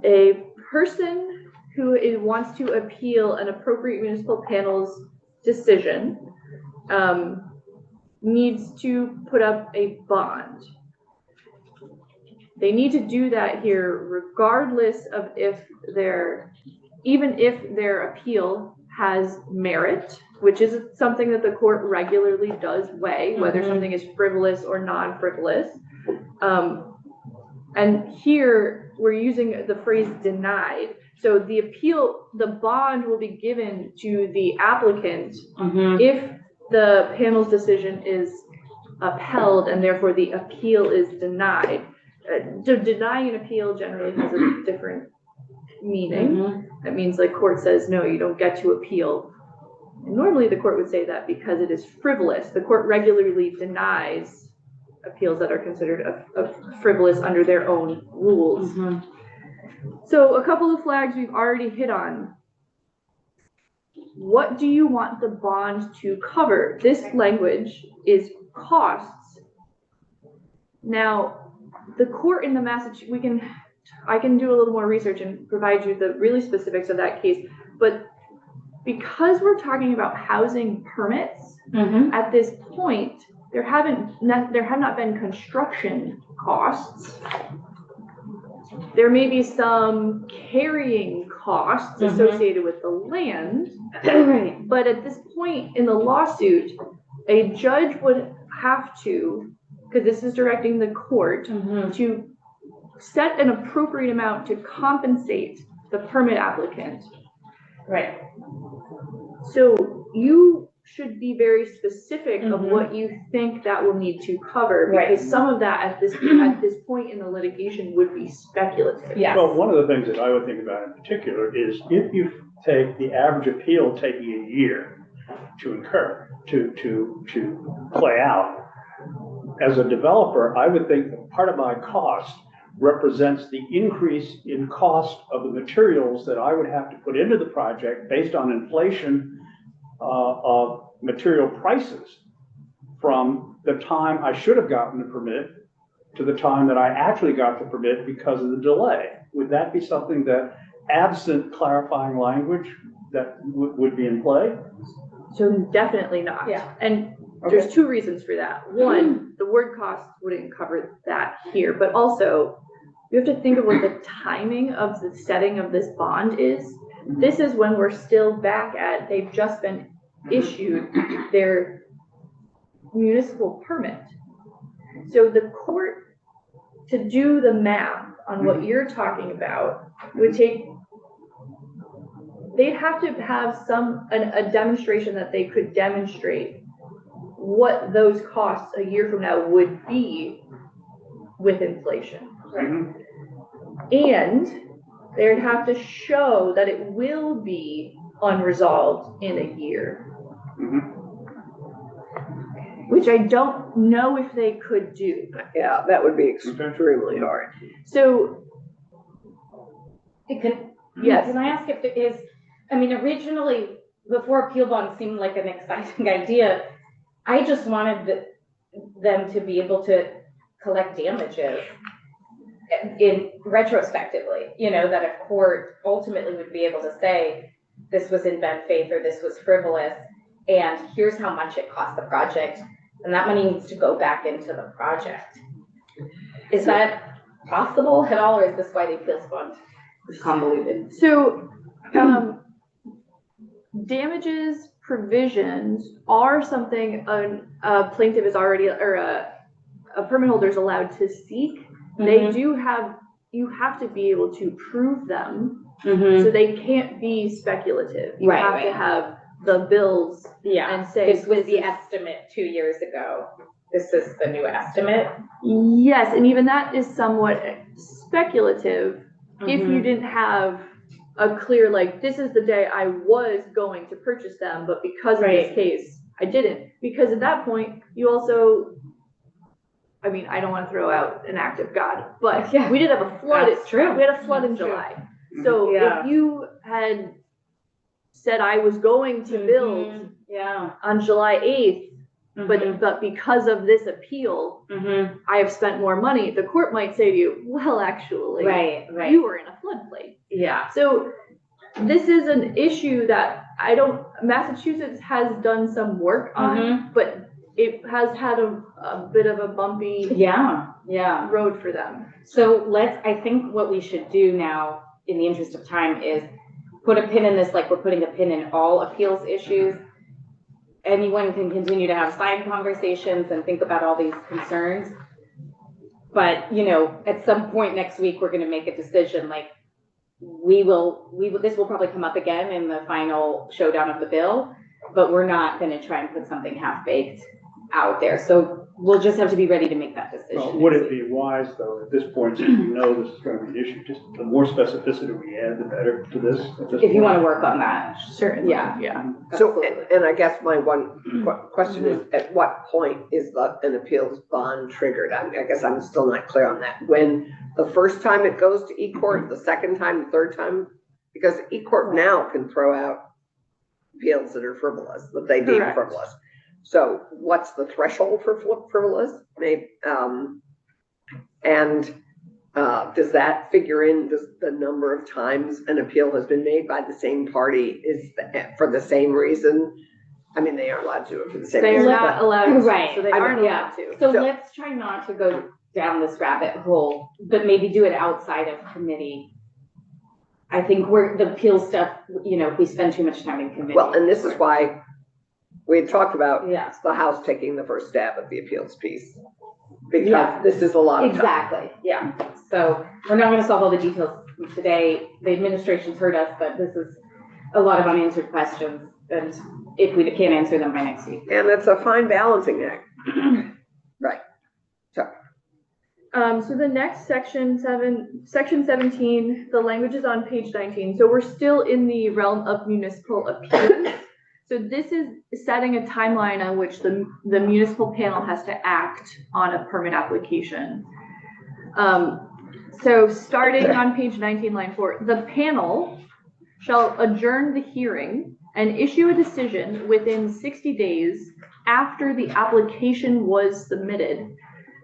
a person who wants to appeal an appropriate municipal panel's decision needs to put up a bond. They need to do that here regardless of even if their appeal has merit, which is something that the court regularly does weigh, whether something is frivolous or non-frivolous. And here we're using the phrase denied. So the bond will be given to the applicant if the panel's decision is upheld and therefore the appeal is denied. To deny an appeal generally has a different meaning. That means like court says, no, you don't get to appeal. And normally the court would say that because it is frivolous. The court regularly denies appeals that are considered frivolous under their own rules. So a couple of flags we've already hit on. What do you want the bond to cover? This language is costs. Now, the court in the Massachusetts, I can do a little more research and provide you the really specifics of that case, but because we're talking about housing permits, at this point, there have not been construction costs. There may be some carrying costs associated with the land, but at this point in the lawsuit, a judge would have to because this is directing the court to set an appropriate amount to compensate the permit applicant. Right. So you should be very specific of what you think that will need to cover, because some of that at this point in the litigation would be speculative. Yes. Well, one of the things that I would think about in particular is if you take the average appeal taking a year to incur, to play out, as a developer, I would think that part of my cost represents the increase in cost of the materials that I would have to put into the project based on inflation of material prices from the time I should have gotten the permit to the time that I actually got the permit because of the delay. Would that be something that, absent clarifying language, that would be in play? So definitely not. Yeah. And there's two reasons for that. One, the word cost wouldn't cover that here, but also you have to think of what the timing of the setting of this bond is. This is when we're still back at, they've just been issued their municipal permit. So the court, to do the math on what you're talking about, would take, they'd have to have a demonstration that they could demonstrate what those costs a year from now would be with inflation. Right. And they'd have to show that it will be unresolved in a year. Which I don't know if they could do. Yeah, that would be extremely hard. So, yes. Can I ask if there is, I mean, originally, before appeal bond seemed like an exciting idea, I just wanted them to be able to collect damages in retrospectively, that a court ultimately would be able to say, this was in bad faith or this was frivolous, and here's how much it cost the project, and that money needs to go back into the project. Is that possible at all, or is this why the appeals bond is convoluted? So, damages provisions are something a plaintiff is already, or a permit holder is allowed to seek. They do have, you have to be able to prove them, so they can't be speculative. You have to have the bills and say. This was the estimate 2 years ago. This is the new estimate. Yes, and even that is somewhat speculative if you didn't have a clear, like, this is the day I was going to purchase them, but because of this case, I didn't. Because at that point, you also, I mean, I don't want to throw out an act of God, but we did have a flood. That's true. We had a flood in July. So if you had said I was going to build on July 8th, but because of this appeal, I have spent more money, the court might say to you, well, actually, you were in a floodplain. Yeah. So this is an issue that Massachusetts has done some work on, but it has had a bit of a bumpy road for them. So I think what we should do now, in the interest of time, is put a pin in this, like we're putting a pin in all appeals issues. Anyone can continue to have side conversations and think about all these concerns. But, at some point next week, we're gonna make a decision, like, this will probably come up again in the final showdown of the bill, but we're not gonna try and put something half-baked out there. So we'll just have to be ready to make that decision. Well, would it be wise, though, at this point, since we know this is going to be an issue, just the more specificity we add, the better to this? If you want to work on that. Certainly. Yeah. So, and I guess my one question is, at what point is an appeals bond triggered? I guess I'm still not clear on that. When the first time it goes to e-court, the second time, the third time? Because e-court now can throw out appeals that are frivolous, that they deem frivolous. So what's the threshold for frivolous? Maybe, does that figure in the number of times an appeal has been made by the same party for the same reason? I mean, they aren't allowed to do it for the same reason. They are not allowed to. Right. So they aren't allowed to. So let's try not to go down this rabbit hole, but maybe do it outside of committee. I think the appeal stuff, if we spend too much time in committee. Well, and this is why we had talked about the House taking the first stab at the appeals piece. Yeah. because this is a lot of time. Exactly, yeah. So we're not gonna solve all the details today. The administration's heard us, but this is a lot of unanswered questions. And if we can't answer them by next week. And it's a fine balancing act. Right. So the next section 17, the language is on page 19. So we're still in the realm of municipal appeals. So this is setting a timeline on which the municipal panel has to act on a permit application. So starting on page 19, line 4, the panel shall adjourn the hearing and issue a decision within 60 days after the application was submitted.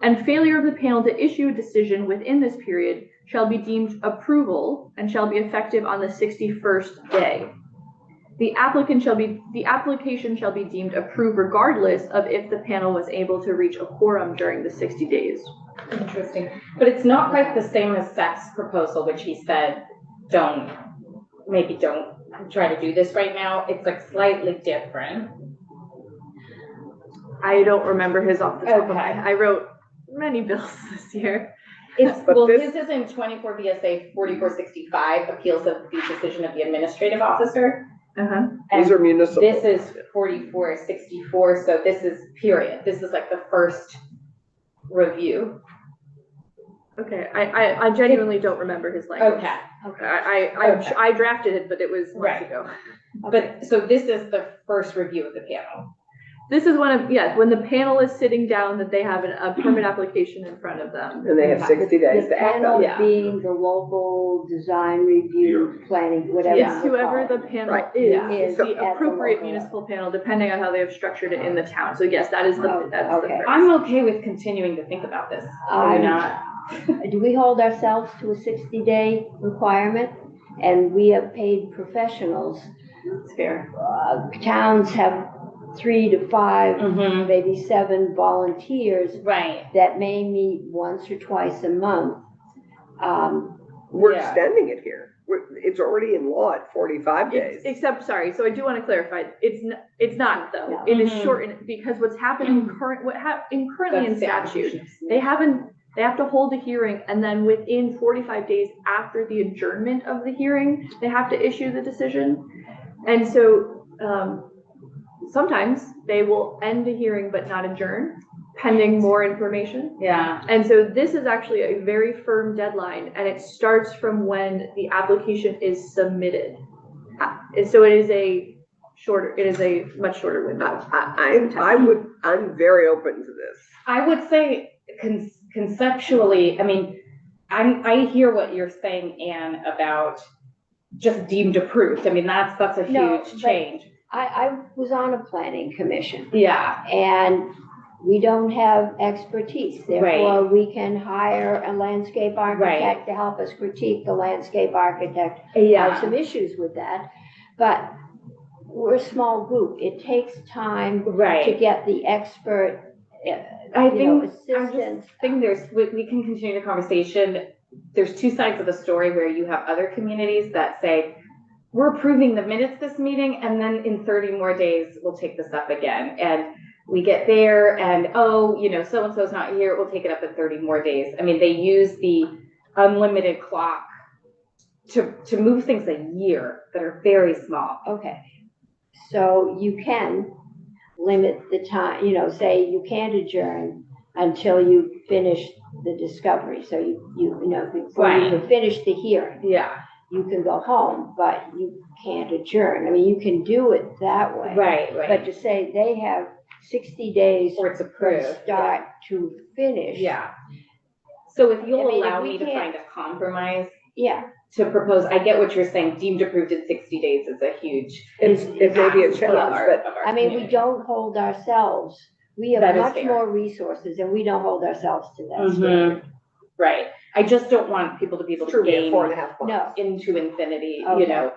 And failure of the panel to issue a decision within this period shall be deemed approval and shall be effective on the 61st day. The application shall be deemed approved regardless of if the panel was able to reach a quorum during the 60 days. Interesting. But it's not quite the same as Seth's proposal, which he said, maybe don't try to do this right now. It's like slightly different. I don't remember his off the top of my Okay. head. I wrote many bills this year. It's, But well, this- his is in 24 VSA 4465, appeals of the decision of the administrative officer. Uh-huh. These And are municipal. this is 4464, so this is period. This is like the first review. Okay, I genuinely don't remember his language. Okay. I drafted it, but it was months Right. ago. But, so this is the first review of the panel. This is when the panel is sitting down, that they have a permit application in front of them. And they have 60 days The to act panel on it. Yeah. being the local design review, planning, whatever. It's you whoever call the it. panel Right. is, Yeah. is So- the at the appropriate local municipal panel, depending on how they have structured it in the town. So yes, that's the okay. first. I'm okay with continuing to think about this. Are you not? Do we hold ourselves to a 60-day requirement? And we have paid professionals. It's fair. Towns have 3 to 5, Mm-hmm. maybe 7 volunteers Right. that may meet once or twice a month. We're Yeah. extending it here. It's already in law at 45 days. Except, sorry, so I do want to clarify, it's not though. No. It is Mhm. shortened because what's happening currently in That's the statute, application. they have to hold a hearing and then within 45 days after the adjournment of the hearing, they have to issue the decision. And so, sometimes they will end the hearing but not adjourn, pending more information. Yeah. And so this is actually a very firm deadline, and it starts from when the application is submitted. And so it is a much shorter window. I'm very open to this. I would say conceptually, I mean, I hear what you're saying, Anne, about just deemed approved. I mean, that's a No, huge but- change. I was on a planning commission, Yeah. and we don't have expertise. Right. Therefore, we can hire a landscape architect to help us critique the landscape architect. I have some issues with that, but we're a small group. It takes time to Right. get the expert, I you know, think, I assistance. just think we can continue the conversation. There's two sides of the story where you have other communities that say, we're approving the minutes this meeting, and then in 30 more days, we'll take this up again. And we get there and, so-and-so's not here, we'll take it up in 30 more days. I mean, they use the unlimited clock to move things a year that are very small. Okay, so you can limit the time, say you can't adjourn until you finish the discovery. So before you Right. can finish the hearing, Yeah, you can go home, but you can't adjourn. I mean, you can do it that way. right. But to say they have 60 days Or it's from approved. start to finish. Yeah. So if you'll I mean, if allow we me to can't- find a compromise Yeah, to propose, I get what you're saying, deemed approved in 60 days is a huge. It may be a ask challenge, of our- but of our I mean, we community. don't hold ourselves, we have That is much fair. more resources and we don't hold ourselves to that Mhm. standard. Right. I just don't want people to be able true, to we have gain 4.5 months. No, into infinity, Okay.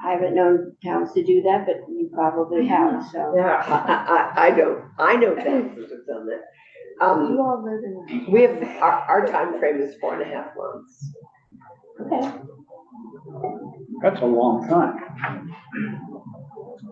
I haven't known towns to do that, but you probably have, so. Yeah. I don't. I know towns that have done that. You all live in. We have, our time frame is 4.5 months. Okay. That's a long time.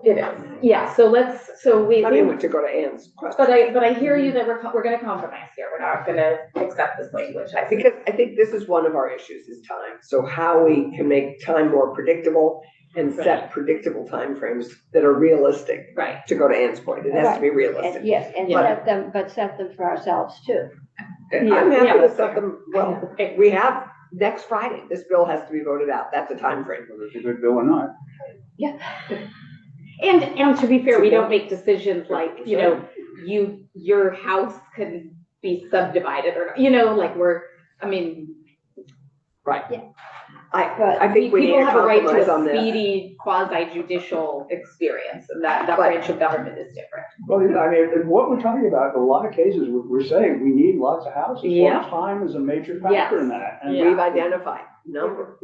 It is, yeah, so I mean, to go to Ann's question. but I hear you that we're gonna compromise here, we're not gonna accept this language, I think. Because I think this is one of our issues is time. So how we can make time more predictable and set predictable timeframes that are realistic. Right. To go to Ann's point, it has to be And realistic. yes, and Yeah. set them for ourselves too. I'm Yeah, happy to that's set fair. them, well, we have next Friday, this bill has to be voted out. That's a timeframe. Whether it's a good bill or not. And to be fair, we don't make decisions like, you know, your house can be subdivided or, you know, like I mean. Right. Yeah. I think we need People to have a right compromise to on a this. speedy quasi judicial experience, and that But- branch of government is different. Well, I mean, what we're talking about, in a lot of cases, we're saying we need lots of houses. Yeah. Well, time is a major factor in that. And We've identified number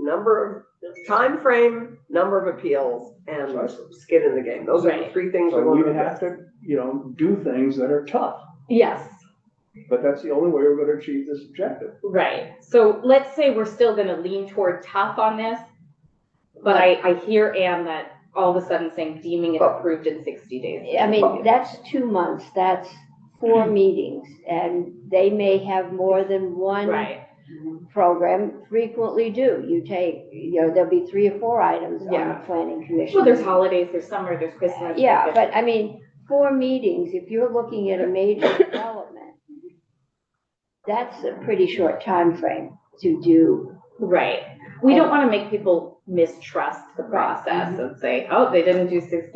of timeframe, number of appeals, and skin in the game. Those are the Right. three things we're So going we to have address. to, do things that are tough, Yes. but that's the only way we're gonna achieve this objective. Right, so let's say we're still gonna lean toward tough on this, but I hear Anne that all of a sudden saying deeming it approved in 60 days. I mean, that's 2 months, that's 4 meetings, and they may have more than one Right, program, frequently do. There'll be 3 or 4 items on Yeah. the planning commission. well, there's holidays, there's summer, there's Christmas. Yeah, there's- but I mean, 4 meetings, if you're looking at a major development, that's a pretty short time frame to do. Right, we don't wanna make people mistrust the Right. process and say, oh, they didn't do 6,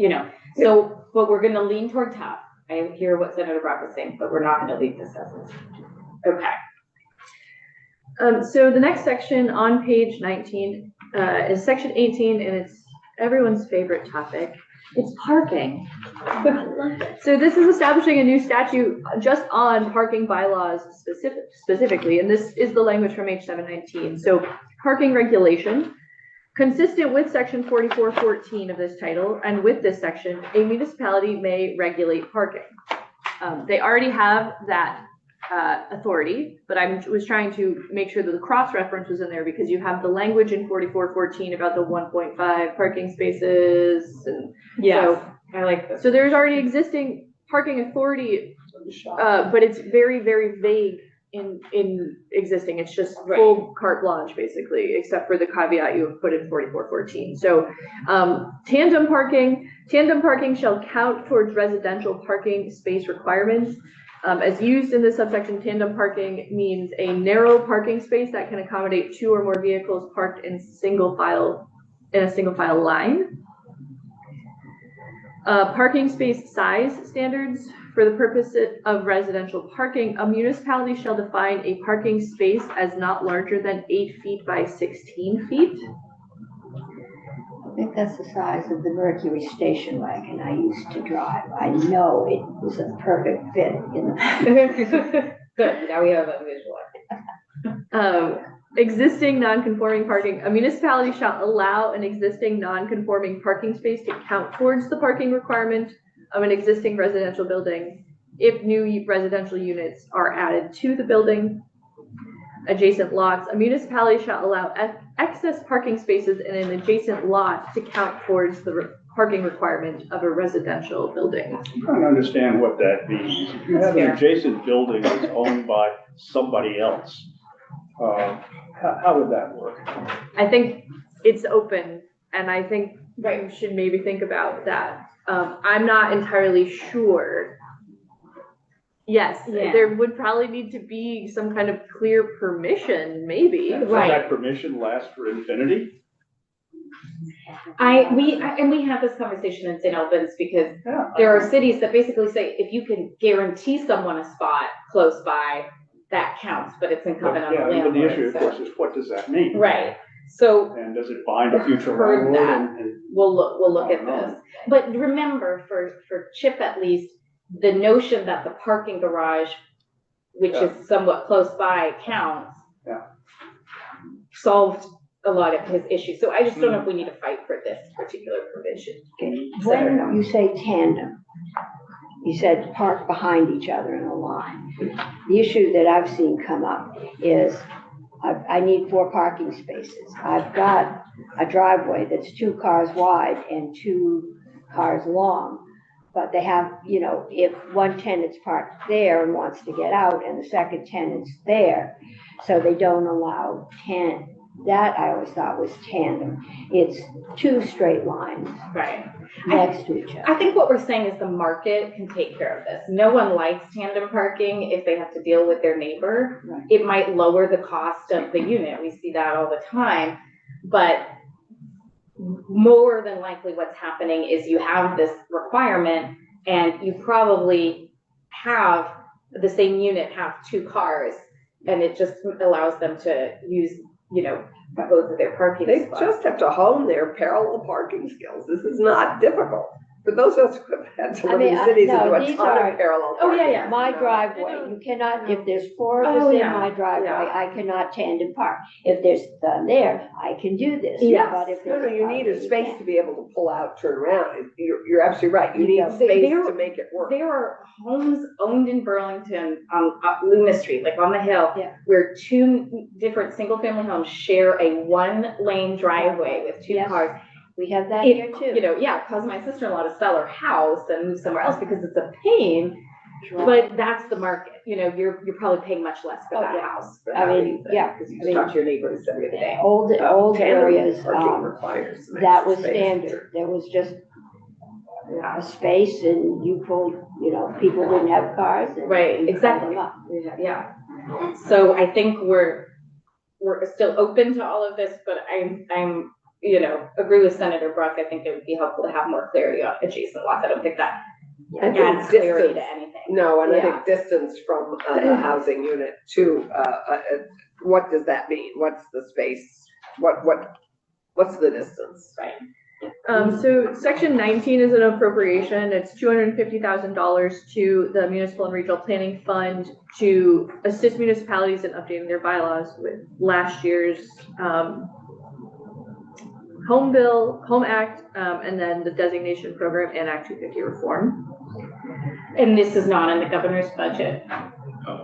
so, but we're gonna lean toward tough. I hear what Senator Brock was saying, but we're not gonna leave this as is. Okay. So the next section on page 19 is section 18, and it's everyone's favorite topic. It's parking. So this is establishing a new statute just on parking bylaws specifically, and this is the language from H719. So parking regulation, consistent with section 4414 of this title, and with this section, a municipality may regulate parking. They already have that authority, but I was trying to make sure that the cross-reference was in there because you have the language in 4414 about the 1.5 parking spaces and Yes, I like this. so there's already existing parking authority, but it's very, very vague in existing. It's just full carte blanche, basically, except for the caveat you have put in 4414. So, tandem parking shall count towards residential parking space requirements. As used in this subsection, tandem parking means a narrow parking space that can accommodate 2 or more vehicles parked in a single file line. Parking space size standards. For the purpose of residential parking, a municipality shall define a parking space as not larger than 8 feet by 16 feet. I think that's the size of the Mercury station wagon I used to drive. I know it was a perfect fit in the. Good, now we have a visual. Existing non-conforming parking, a municipality shall allow an existing non-conforming parking space to count towards the parking requirement of an existing residential building if new residential units are added to the building. Adjacent lots, a municipality shall allow excess parking spaces in an adjacent lot to count towards the parking requirement of a residential building. I'm trying to understand what that means. If you have an adjacent building that's owned by somebody else, how would that work? I think it's open, and I think you should maybe think about that. I'm not entirely sure. Yes, Yeah. there would probably need to be some kind of clear permission, maybe. Does Right. that permission last for infinity? We have this conversation in St. Albans because Yeah. there are cities that basically say, if you can guarantee someone a spot close by, that counts, but it's incumbent on the Yeah, landlord. but the issue, of so- course, is what does that mean? Right, so And does it bind a future Heard landlord? that. And we'll look at I don't know. this. But remember, for Chip at least, the notion that the parking garage, which is somewhat close by, counts. Yeah. Solved a lot of his issues, so I just don't know if we need to fight for this particular provision. Okay, when you say tandem, you said park behind each other in a line. The issue that I've seen come up is I need 4 parking spaces. I've got a driveway that's 2 cars wide and 2 cars long. But they have, you know, if one tenant's parked there and wants to get out and the second tenant's there, so they don't allow that I always thought was tandem. It's two straight lines Right. next to each other. I think what we're saying is the market can take care of this. No one likes tandem parking if they have to deal with their neighbor. Right. It might lower the cost of the unit. We see that all the time. But more than likely what's happening is you have this requirement and you probably have the same unit have two cars and it just allows them to use, you know, both of their parking They spots. just have to hone their parallel parking skills. This is not difficult. For those of us who have had to I live mean, in cities no, and do a these ton are- of parallel Oh, yeah, parking. yeah. My you know. driveway, you cannot, if there's four of Oh, us in yeah, my driveway, yeah. I cannot tandem park. If there's none there, I can do this. Yes. But if No, there's no, you need a car, space can't. to be able to pull out, turn around. You're absolutely right. You You need don't. space There- to make it work. There are homes owned in Burlington on Loomis Street, like on the hill, Yeah. where two different single-family homes share a one-lane driveway with two Yes. cars. We have that It- here too. You know, yeah, it caused my sister-in-law to sell her house and move somewhere else because it's a pain, Sure. but that's the market. You know, you're probably paying much less for Oh, that yeah. house. for I that mean, reason, yeah, Because you I just mean- talk to your neighbors every day. Old Tandem areas, parking requires some that extra was space. standard. There was just Yeah. a space and you pulled, you know, people didn't have cars and. Right, you pulled exactly. them up. Yeah. So I think we're still open to all of this, but I'm, you know, agree with Senator Bruck. I think it would be helpful to have more clarity on adjacent lots. I don't think that I think adds clarity distance- to anything. No, and I Yeah. think distance from the housing unit to, what does that mean? What's the space? What's the distance? So section 19 is an appropriation. It's $250,000 to the Municipal and Regional Planning Fund to assist municipalities in updating their bylaws with last year's Home Act, and then the designation program and Act 250 reform. And this is not in the governor's budget.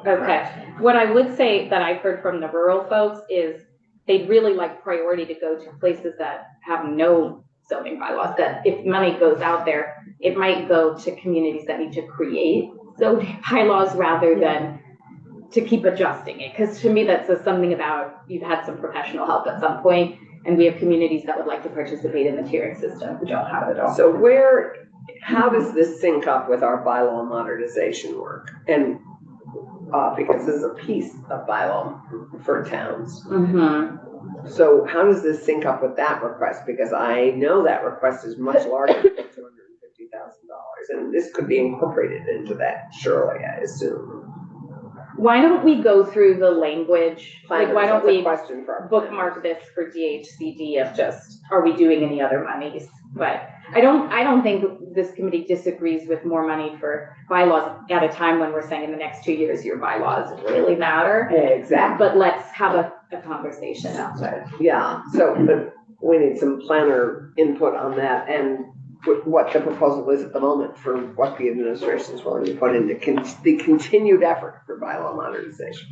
Okay. What I would say that I've heard from the rural folks is they'd really like priority to go to places that have no zoning bylaws, that if money goes out there, it might go to communities that need to create zoning bylaws rather than to keep adjusting it. Because to me, that says something about you've had some professional help at some point, and we have communities that would like to participate in the tiering system who don't have it all. So how does this sync up with our bylaw modernization work? And, because this is a piece of bylaw for towns. Mm-hmm. So how does this sync up with that request? Because I know that request is much larger than $250,000, and this could be incorporated into that, surely, I assume. Why don't we go through the language? Like, why don't That's a we question for our bookmark this for DHCD of just, are we doing any other monies? But I don't think this committee disagrees with more money for bylaws at a time when we're saying in the next 2 years, your bylaws really matter. Exactly. But let's have a conversation outside. Yeah, so, but we need some planner input on that and what the proposal is at the moment for what the administration is willing to put into the continued effort for bylaw modernization.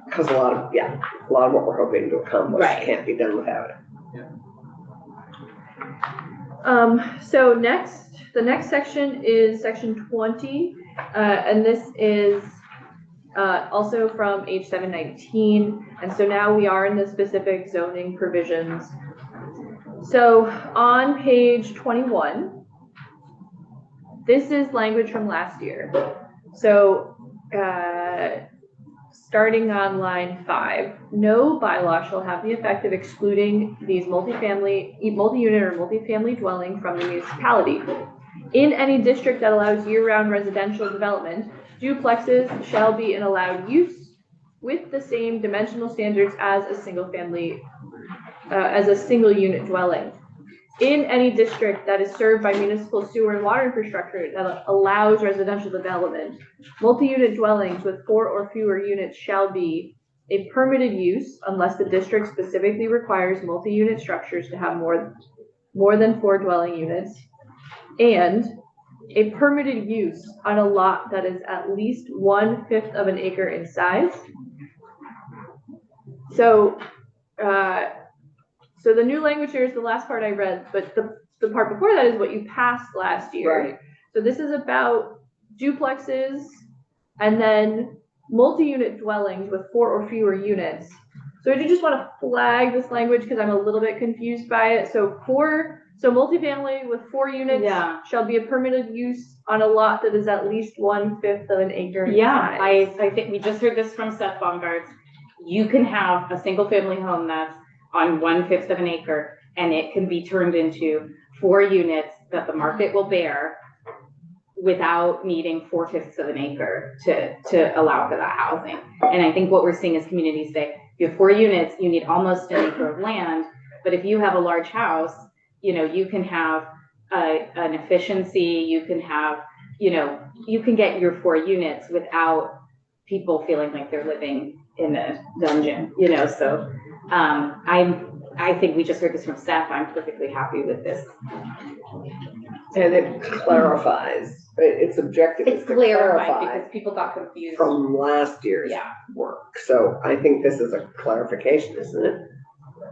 Because a lot of what we're hoping to accomplish Right. can't be done without it. So the next section is section 20, and this is also from H719, and so now we are in the specific zoning provisions. So on page 21, this is language from last year. So starting on line 5, no bylaw shall have the effect of excluding these multi-unit or multi-family dwelling from the municipality. In any district that allows year-round residential development, duplexes shall be an allowed use with the same dimensional standards as a single unit dwelling. In any district that is served by municipal sewer and water infrastructure that allows residential development, multi-unit dwellings with 4 or fewer units shall be a permitted use unless the district specifically requires multi-unit structures to have more than 4 dwelling units, and a permitted use on a lot that is at least 1/5 of an acre in size. So the new language here is the last part I read, but the part before that is what you passed last year. Right. So this is about duplexes and then multi-unit dwellings with 4 or fewer units. So I do just want to flag this language because I'm a little bit confused by it. So multifamily with 4 units Yeah. shall be a permitted use on a lot that is at least 1/5 of an acre in Yeah, size. I think we just heard this from Seth Baumgartz. You can have a single family home that's on 1/5 of an acre and it can be turned into 4 units that the market will bear without needing 4/5 of an acre to allow for that housing. And I think what we're seeing is communities say, you have 4 units, you need almost an acre of land, but if you have a large house, you know, you can have an efficiency, you can have, you know, you can get your 4 units without people feeling like they're living in a dungeon, you know, so I think we just heard this from Seth, I'm perfectly happy with this. And it clarifies, its objective is It's to clarified clarify because people got confused. from last year's Yeah. work. So I think this is a clarification, isn't it?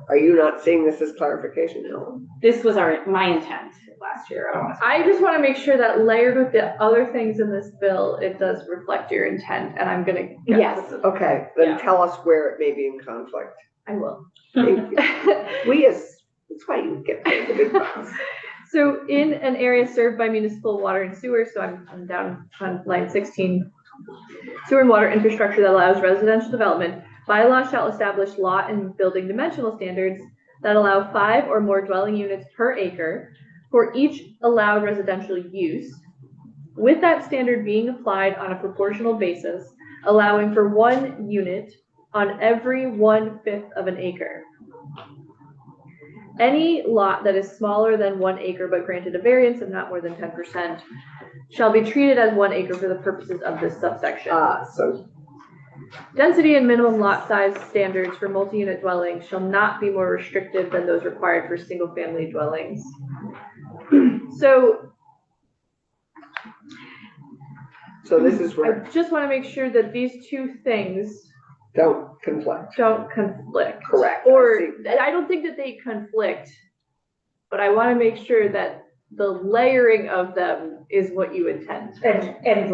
Are you not seeing this as clarification, Ellen? This was my intent last year. I just want to make sure that layered with the other things in this bill, it does reflect your intent, and I'm gonna. Yes. Okay, then Yeah. tell us where it may be in conflict. I will. Thank you. That's why you get paid the big bucks. So in an area served by municipal water and sewer, so I'm down on line 16, sewer and water infrastructure that allows residential development, bylaw shall establish lot and building dimensional standards that allow 5 or more dwelling units per acre for each allowed residential use, with that standard being applied on a proportional basis, allowing for 1 unit on every 1/5 of an acre. Any lot that is smaller than 1 acre but granted a variance of not more than 10% shall be treated as 1 acre for the purposes of this subsection. So Density and minimum lot size standards for multi-unit dwellings shall not be more restrictive than those required for single-family dwellings. So this is I where just want to make sure that these 2 things don't conflict. don't conflict. Correct. Or, I see. I don't think that they conflict, but I want to make sure that the layering of them is what you intend. And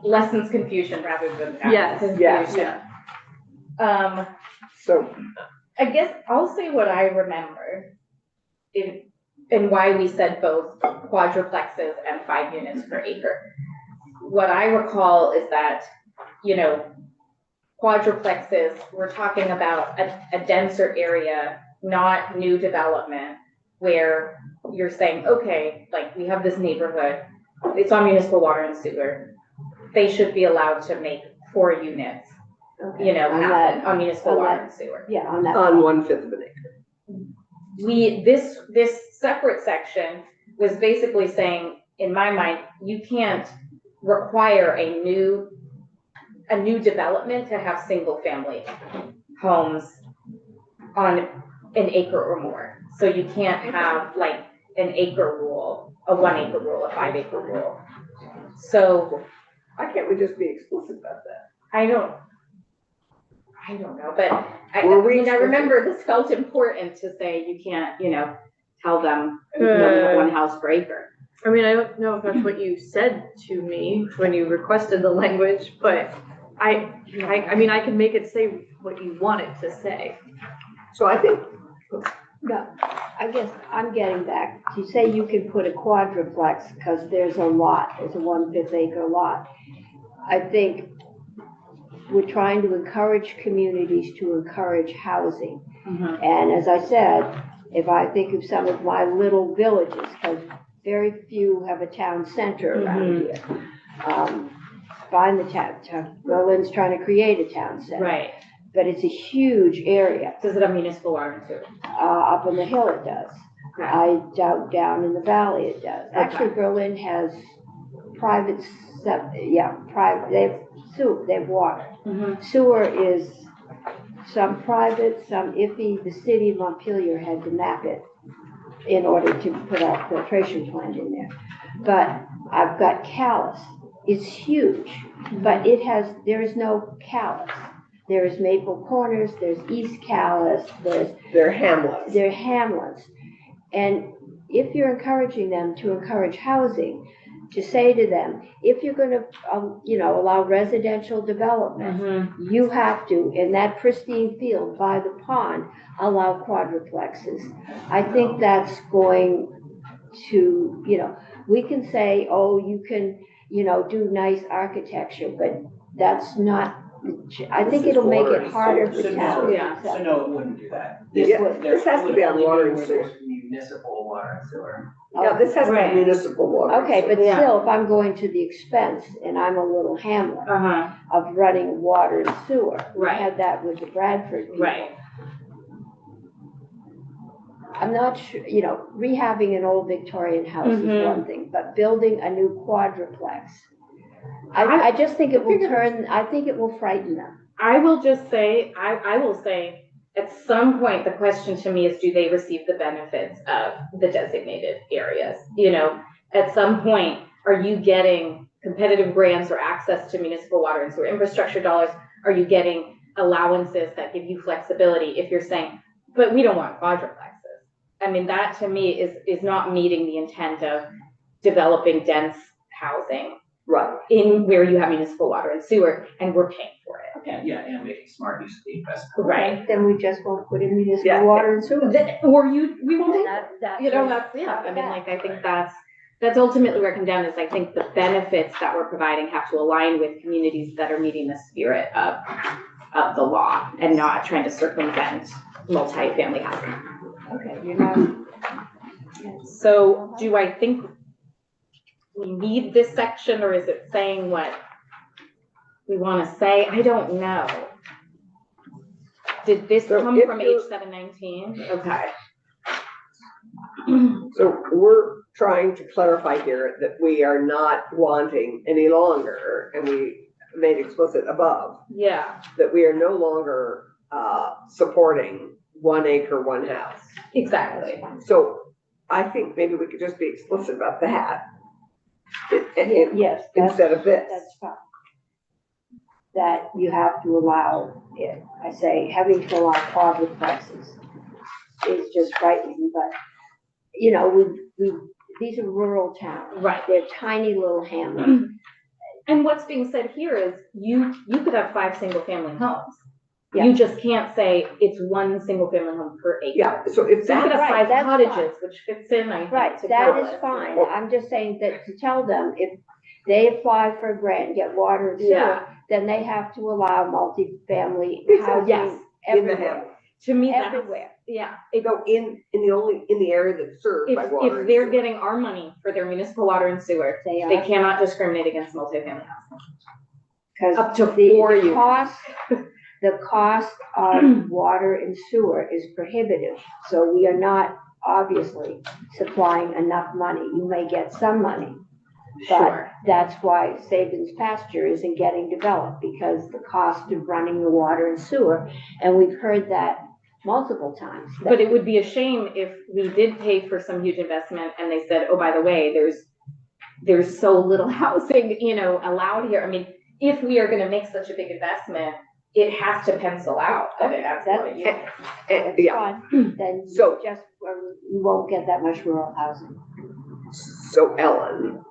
lessens confusion rather than Yes, confusion. yeah. So I guess I'll say what I remember and why we said both quadruplexes and 5 units per acre. What I recall is that, you know, quadruplexes, we're talking about a denser area, not new development, where you're saying, okay, like we have this neighborhood, it's on municipal water and sewer. They should be allowed to make 4 units, Okay. you know, On happen that- on municipal on water that- and sewer. Yeah, on that. on 1/5 of an acre. This separate section was basically saying, in my mind, you can't require a new development to have single family homes on an acre or more. So you can't have like an acre rule, a 1 acre rule, a 5 acre rule. So Why can't we just be explicit about that? I don't know, but I Were we mean, I explicit? remember this felt important to say you can't, you know, tell them you only have 1 house per acre. I mean, I don't know if that's what you said to me when you requested the language, but I mean, I can make it say what you want it to say. So I think, No, I guess I'm getting back. You say you can put a quadruplex because there's a 1/5 acre lot. I think we're trying to encourage communities to encourage housing. And as I said, if I think of some of my little villages, because very few have a town center around here. Find the town, Berlin's trying to create a town center. Right. But it's a huge area. Does it have municipal water and sewer? Up on the hill it does. Okay. I doubt down in the valley it does. Actually, Berlin has private, they have water. Sewer is some private, some iffy. The city of Montpelier had to map it in order to put our filtration plant in there. But I've got Calais. It's huge, but there is no Calais. There is Maple Corners, there's East Calais, they're hamlets. they're hamlets. And if you're encouraging them to encourage housing, to say to them, if you're gonna, allow residential development, you have to, in that pristine field by the pond, allow quadruplexes. I think that's going to, we can say, oh, you can, do nice architecture, but that's not, I think it'll make it harder for towns. So no, it wouldn't do that. Yeah, this has to be on water and Where sewer. there's municipal water and sewer. Yeah, this has to Right. be municipal water. Okay, but Yeah. still, if I'm going to the expense, and I'm a little hamlet of running water and sewer. We Right. had that with the Bradford people. Right. I'm not sure, rehabbing an old Victorian house is Mhm. one thing, but building a new quadruplex. I just think it will I think it will frighten them. I will just say, I will say, at some point, the question to me is, do they receive the benefits of the designated areas? At some point, are you getting competitive grants or access to municipal water and sewer infrastructure dollars? Are you getting allowances that give you flexibility if you're saying, but we don't want quadruplexes? I mean, that to me is not meeting the intent of developing dense housing Right. in where you have municipal water and sewer, and we're paying for it. Yeah, and making smart use of the investment. Right. Then we just won't put in municipal Yeah. water and sewer. Or we won't pay. That's I mean, like, I think that's ultimately where it comes down is I think the benefits that we're providing have to align with communities that are meeting the spirit of the law and not trying to circumvent multifamily housing. Okay, you're not. So do I think we need this section, or is it saying what we want to say? I don't know. Did this So come if from you're- H719? Okay. So we're trying to clarify here that we are not wanting any longer, and we made explicit above, Yeah, that we are no longer supporting 1 acre, 1 house. exactly. So I think maybe we could just be explicit about that. Yes, Instead of this. that's fine. That you have to allow it. I say having to allow quadruplexes is just frightening, but, these are rural towns. Right. They're tiny little hamlets. And what's being said here is you could have 5 single-family homes. Yeah. You just can't say it's 1 single-family home per acre. Yeah, so if So you could that, have Right, 5 that's cottages, which fits in, I Right, think, to that Carol's. is fine. I'm just saying that to tell them if they apply for a grant, and get water and sewer, Yeah. then they have to allow multifamily Yes. housing in the everywhere. hamlet, To me, that's, Everywhere. yeah. in the area that's served by water. If and they're sewer. getting our money for their municipal water and sewer, They they are, cannot discriminate against multifamily housing. because Up to the 4 units. the cost of water and sewer is prohibitive. So we are not obviously supplying enough money. You may get some money, but Sure. that's why Sabin's pasture isn't getting developed, because the cost of running the water and sewer, and we've heard that multiple times. But it would be a shame if we did pay for some huge investment and they said, oh, by the way, there's so little housing, allowed here. I mean, if we are gonna make such a big investment, it has to pencil out that it has That's- more units. And, It's yeah, fine, then So- you won't get that much rural housing. so Ellen,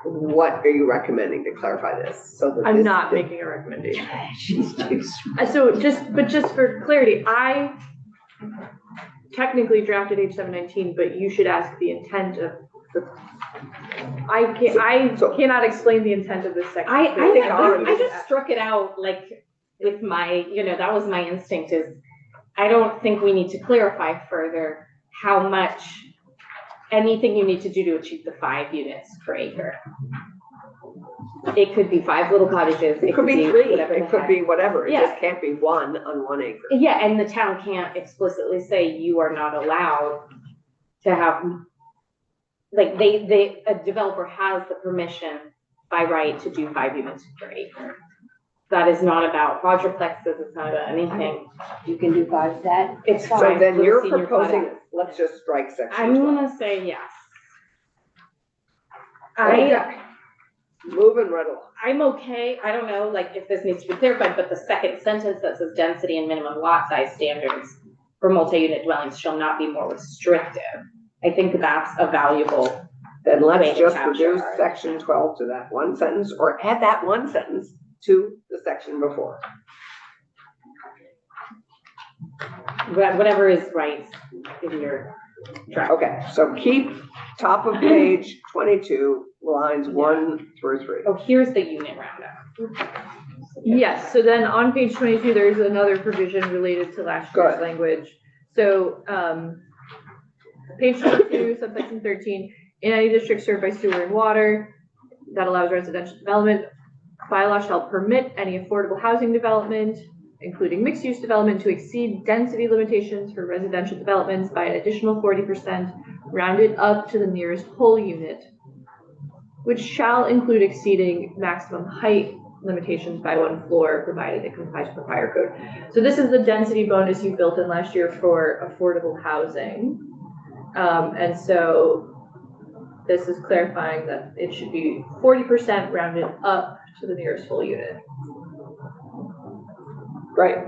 what are you recommending to clarify this? So that I'm this- not making a recommendation. So just for clarity, I technically drafted H719, but you should ask the intent of I So- cannot explain the intent of this section. I just struck it out like with my, that was my instinct is, I don't think we need to clarify further how much, anything you need to do to achieve the 5 units per acre. It could be 5 little cottages. It could be 3, whatever the it could heck. be whatever, it Yeah. just can't be 1 on 1 acre. Yeah, and the town can't explicitly say you are not allowed to have, like, a developer has the permission by right to do 5 units per acre. That is not about quadruplexes, it's not about anything. You can do five, that, It's So fine. then for the you're senior proposing, cottage. let's just strike section I'm 12. gonna say yes. Okay. Moving right along. I'm okay, I don't know, like, if this needs to be clarified, but the second sentence that says density and minimum lot size standards for multi-unit dwellings shall not be more restrictive. I think that's a valuable, Then Way let's to just capture reduce our- section 12 to that one sentence, or add that one sentence to the section before. whatever is right in your track. Okay, so keep top of page 22, lines 1 through 3. Oh, here's the unit roundup. Yes, so then on page 22, there's another provision related to last year's Good. language. So, page 22, subsection 13, in any district served by sewer and water that allows residential development, bylaw shall permit any affordable housing development, including mixed-use development, to exceed density limitations for residential developments by an additional 40%, rounded up to the nearest whole unit, which shall include exceeding maximum height limitations by 1 floor, provided it complies with the fire code. So this is the density bonus you built in last year for affordable housing. And so this is clarifying that it should be 40% rounded up to the nearest whole unit. Right.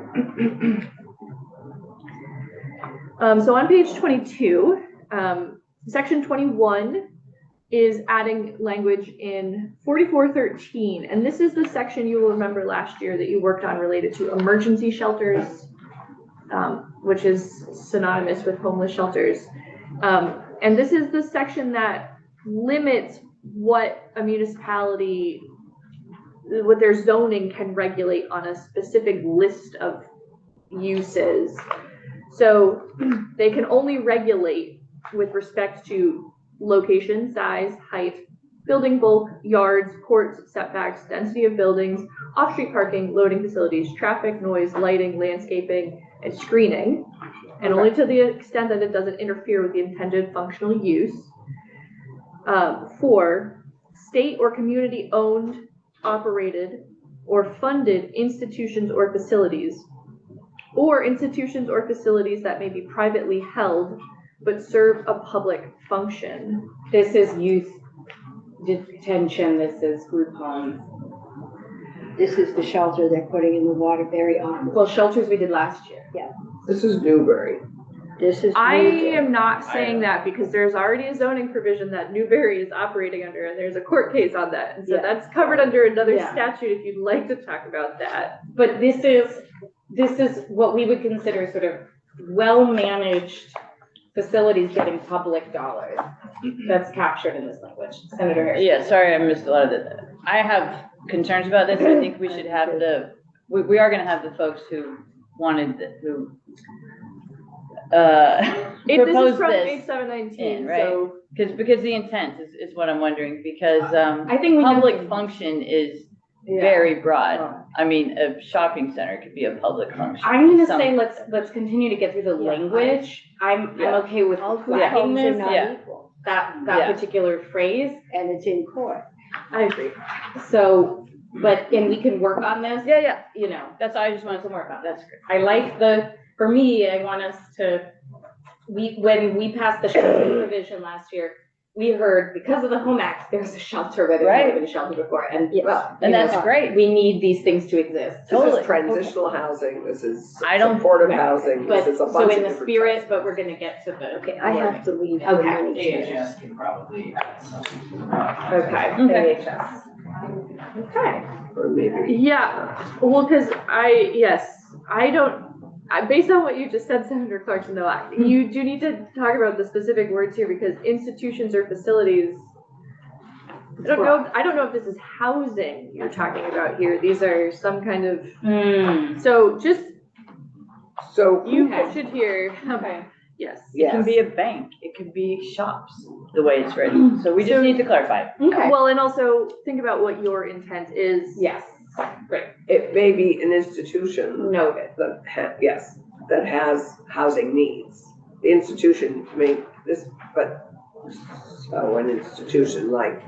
So on page 22, section 21 is adding language in 4413. And this is the section you will remember last year that you worked on related to emergency shelters, which is synonymous with homeless shelters. And this is the section that limits what a municipality, what their zoning can regulate on a specific list of uses. So they can only regulate with respect to location, size, height, building bulk, yards, courts, setbacks, density of buildings, off-street parking, loading facilities, traffic, noise, lighting, landscaping, and screening, and only to the extent that it doesn't interfere with the intended functional use. 4, state or community-owned, operated, or funded institutions or facilities, or institutions or facilities that may be privately held but serve a public function. This is youth detention, this is group homes. This is the shelter they're putting in the Waterbury Arm. Well, shelters we did last year. This is Newbury. This is. I Newbury. am not saying that because there's already a zoning provision that Newbury is operating under, and there's a court case on that. And so Yeah. that's covered under another Yeah. statute if you'd like to talk about that. But this is what we would consider sort of well-managed facilities getting public dollars. That's captured in this language, Senator Harris. Yeah, sorry, I missed a lot of that. I have concerns about this. I think we should have we are gonna have the folks who wanted, who This is proposed from this. page 719, in, right? so. Because the intent is what I'm wondering, because, I think we have public to- function is Yeah. very broad. I mean, a shopping center could be a public function. I'm gonna Some- say, let's continue to get through the Yeah. language. I'm Yeah. okay with All group flagging homes are this, not Yeah. equal, that Yeah. particular phrase. and it's in court. I agree. So, and we can work on this, Yeah, you know, that's, I just wanted to to work on. that's great. I like for me, I want us to, when we passed the shelter provision last year, we heard because of the Home Act, there's a shelter where there's Right. never been a shelter before, and Yes. well, And you know, that's great. we need these things to exist. This Totally. is transitional housing, this is I don't- supportive Right. housing, this But, is a so bunch of in the different spirit, stuff. but we're gonna get to the. Okay, I have to leave. for Okay. money changes. AHS can probably add something. Okay, Okay. AHS. Okay. Or maybe, Yeah, well, because based on what you just said, Senator Clarkson, though, you do need to talk about the specific words here because institutions or facilities, I don't know if this is housing you're talking about here. These are some kind of, so just, so, you Okay. should hear, Okay. yes. It can yes, be a bank, it can be shops, the way it's written. So we just need to clarify. Okay. Well, and also think about what your intent is. Yes, great, it may be an institution noted. that has housing needs. The institution may, so an institution like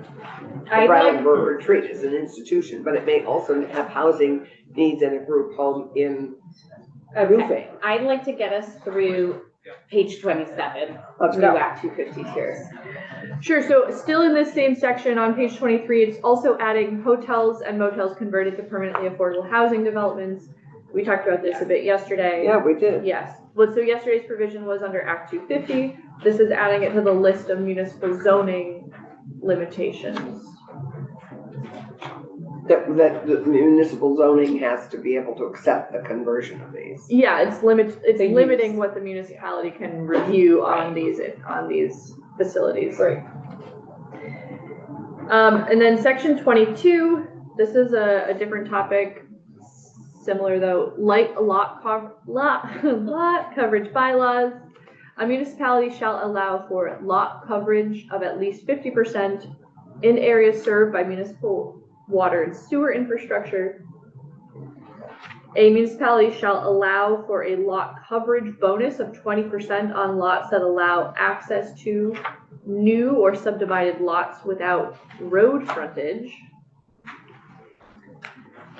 the I'd like, Brattleboro Retreat is an institution, but it may also have housing needs in a group home in okay, I'd like to get us through page 27, Let's new go. Act 250 tiers. Sure, so still in this same section on page 23, it's also adding hotels and motels converted to permanently affordable housing developments. We talked about this a bit yesterday. Yeah, we did. Yes, so yesterday's provision was under Act 250. This is adding it to the list of municipal zoning limitations. That the municipal zoning has to be able to accept the conversion of these. Yeah, it's The limiting use. what the municipality can review on these facilities. Right. And then section 22, this is a different topic, similar though, like lot coverage bylaws. A municipality shall allow for lot coverage of at least 50% in areas served by municipal water and sewer infrastructure. A municipality shall allow for a lot coverage bonus of 20% on lots that allow access to new or subdivided lots without road frontage.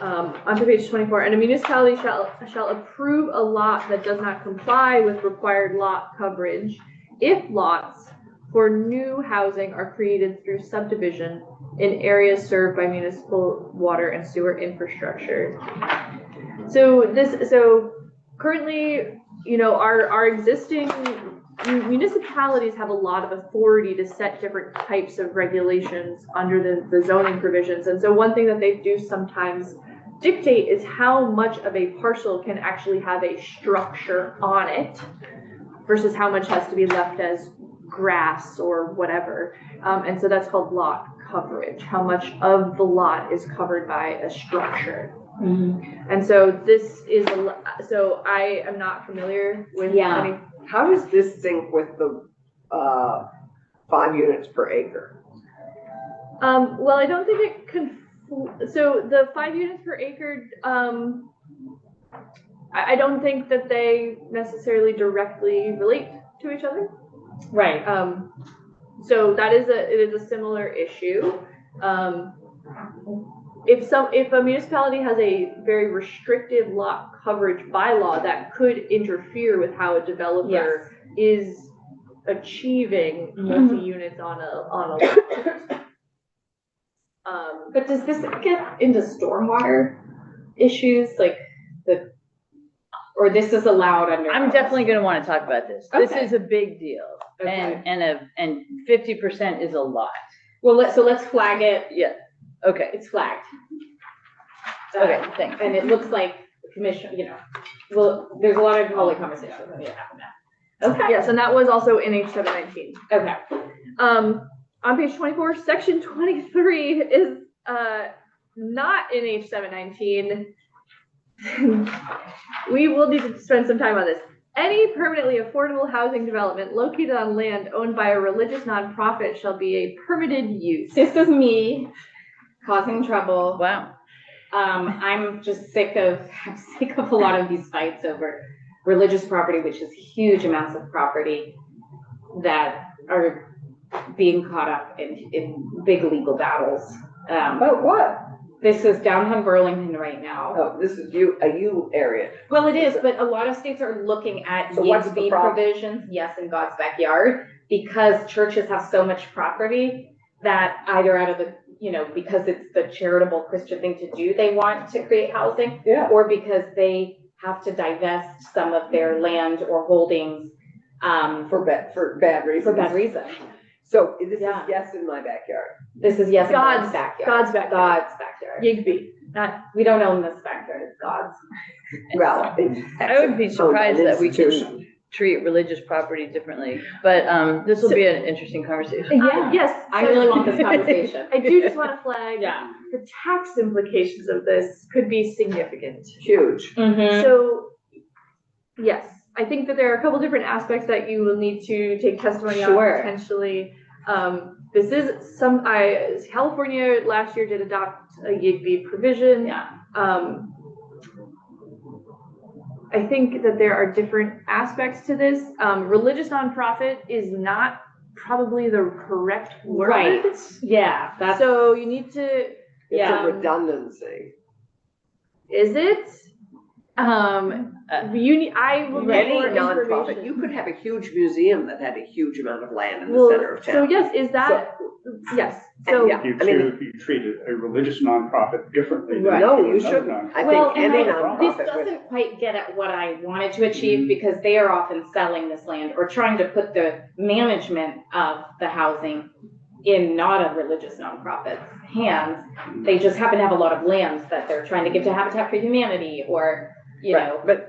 Onto page 24, and a municipality shall approve a lot that does not comply with required lot coverage if lots for new housing are created through subdivision in areas served by municipal water and sewer infrastructure. So currently, you know, our existing municipalities have a lot of authority to set different types of regulations under the zoning provisions. And so one thing that they do sometimes dictate is how much of a parcel can actually have a structure on it versus how much has to be left as grass or whatever. And so that's called lot coverage, how much of the lot is covered by a structure. Mm-hmm. And so this is, so I am not familiar with Yeah. any. How does this sync with the 5 units per acre? Well, I don't think it so the 5 units per acre, I don't think that they necessarily directly relate to each other. Right. So that is it is a similar issue. If a municipality has a very restrictive lot coverage bylaw, that could interfere with how a developer is achieving multi-units on a lot. But does this get into stormwater issues, like or this is allowed under? I'm definitely gonna wanna talk about this. This Okay. is a big deal. Okay. And 50% is a lot. Well, let's flag it. Yeah, okay, It's flagged. okay, thanks. And it looks like the commission, you know, well, there's a lot of public conversation that need to happen now. Okay. Yes, and that was also in H719. Okay. On page 24, section 23 is not in H719. We will need to spend some time on this. Any permanently affordable housing development located on land owned by a religious nonprofit shall be a permitted use. This is me causing trouble. Wow. I'm just sick of a lot of these fights over religious property, which is huge amounts of property that are being caught up in big legal battles. About what? This is downtown Burlington right now. Oh, this is a U area. Well, it is, but a lot of states are looking at So what's the YIGB problem? provisions, yes, in God's backyard, because churches have so much property that either out of the, you know, because it's the charitable Christian thing to do, they want to create housing, Yeah. or because they have to divest some of their land or holdings, For bad reasons. for bad reason. So this is Yeah. yes in my backyard. This is yes, in God's- God's backyard. God's backyard. God's backyard. YIGB, not We don't own this backyard, it's God's. Well, I would be surprised that we institution. can treat religious property differently, but this will be an interesting conversation. yes. I really want this conversation. I do just want to flag Yeah. the tax implications of this could be significant. Huge. Mm-hmm. So, yes, I think that there are a couple different aspects that you will need to take testimony on Sure. potentially. This is California last year did adopt a YIGB provision. Yeah. I think that there are different aspects to this. Religious nonprofit is not probably the correct word. Right. Yeah, that's, So you need to, It's Yeah. a redundancy. is it? I will get Any more nonprofit, information. you could have a huge museum that had a huge amount of land in the Well, center of so town. yes, is that, yes, so. Yeah. You I mean- treat a religious nonprofit differently. than Right. you No, do you another shouldn't. nonprofit. I Well, think and any this nonprofit with, doesn't quite get at what I wanted to achieve, because they are often selling this land or trying to put the management of the housing in not a religious nonprofit's hands. They just happen to have a lot of lands that they're trying to give to Habitat for Humanity, or, you know. right, but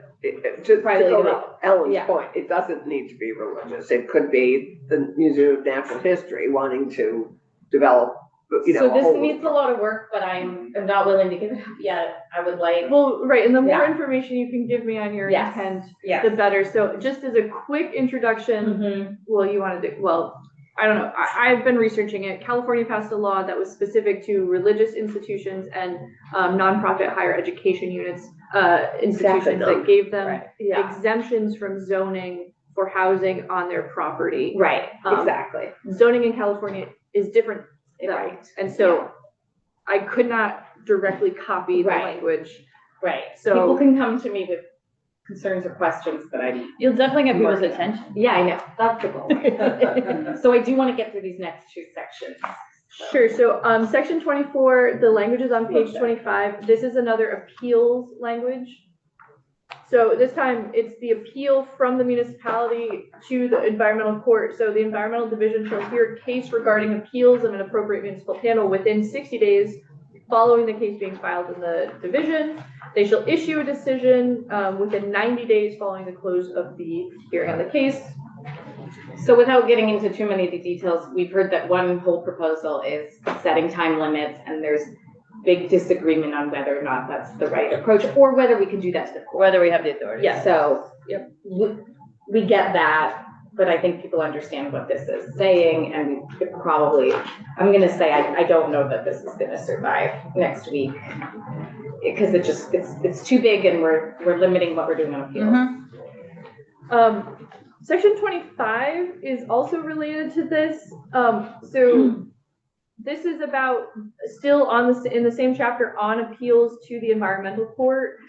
to Privately go to developed. Ellen's Yeah. point, it doesn't need to be religious. It could be the Museum of Natural History wanting to develop, you know, So a this whole. needs a lot of work, but I'm not willing to give it up yet. I would like, Well, right, and the more Yeah. information you can give me on your Yes. intent, yeah. the better. So just as a quick introduction, Mhm. well, you wanted to, well, I don't know, I've been researching it. California passed a law that was specific to religious institutions and nonprofit higher education units, institutions that gave them Right. Yeah. exemptions from zoning for housing on their property. Right, Um, exactly. Zoning in California is different though, Right. and so I could not directly copy the Right. language. Right. So- People can come to me with concerns or questions that I, You'll definitely get people's attention. yeah, I know, that's the goal. So I do want to get through these next two sections. Sure, so, section 24, the language is on page 25. This is another appeals language. So this time, it's the appeal from the municipality to the environmental court. So the environmental division shall hear a case regarding appeals of an appropriate municipal panel within 60 days following the case being filed in the division. They shall issue a decision, within 90 days following the close of the hearing on the case. So without getting into too many of the details, we've heard that one whole proposal is setting time limits, and there's big disagreement on whether or not that's the right approach, or whether we can do that to the court. Whether we have the authority. Yeah, so. Yep. We get that, but I think people understand what this is saying, and we could probably, I'm gonna say, I don't know that this is gonna survive next week. Because it's too big, and we're limiting what we're doing on appeals. Section 25 is also related to this. So this is about, still in the same chapter, on appeals to the environmental court.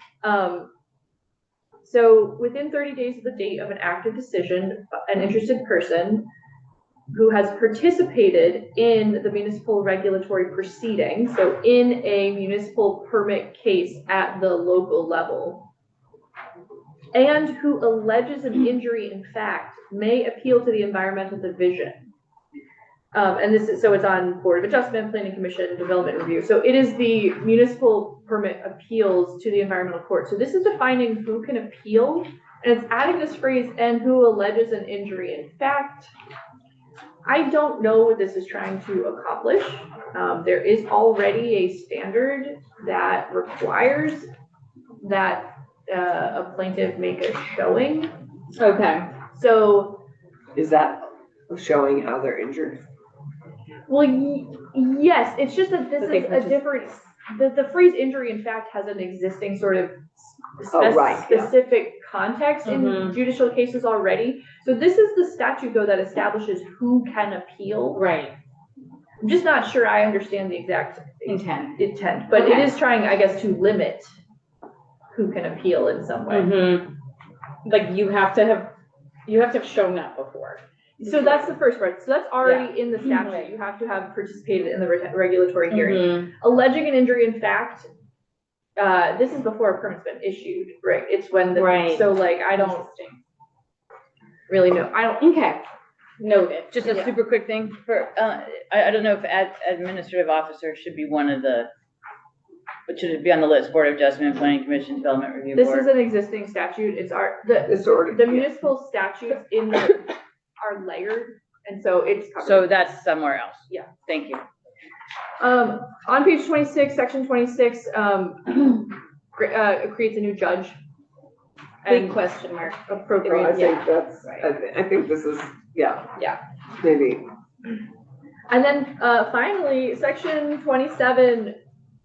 So within 30 days of the date of an active decision, an interested person who has participated in the municipal regulatory proceeding, so in a municipal permit case at the local level, and who alleges an injury in fact, may appeal to the environmental division. And this is, so it's on Board of Adjustment, Planning Commission, Development Review. So it is the municipal permit appeals to the environmental court. So this is defining who can appeal, and it's adding this phrase, and who alleges an injury in fact. I don't know what this is trying to accomplish. There is already a standard that requires that a plaintiff make a showing. Okay. So, Is that showing how they're injured? well, yes, it's just that this That they is a different, the phrase injury in fact has an existing sort of Oh, right, yeah. specific context in Mhm. judicial cases already. So this is the statute though that establishes who can appeal. Right, I'm just not sure I understand the exact intent. intent, but it Okay. is trying, I guess, to limit who can appeal in some way. Mhm. Like you have to have shown up before. So that's the first part. So that's already in the Right. statute. You have to have participated in the regulatory hearing. Mhm. Alleging an injury in fact, this is before a permit's been issued, right? It's when the, Right. so like, I don't Interesting. really know. I don't, Okay, noted. Just a Yeah. super quick thing for, I don't know if administrative officer should be one of the, but should it be on the list, Board of Adjustment, Planning Commission, Development Review this Board? is an existing statute. It's the It's already. the municipal statutes in the, are layered, and so it's covered. So that's somewhere else? Yeah. Thank you. On page 26, section 26, creates a new judge. Big And question mark. I appropriate, think that's, Right. I think this is, yeah. Yeah. Maybe. And then, finally, section 27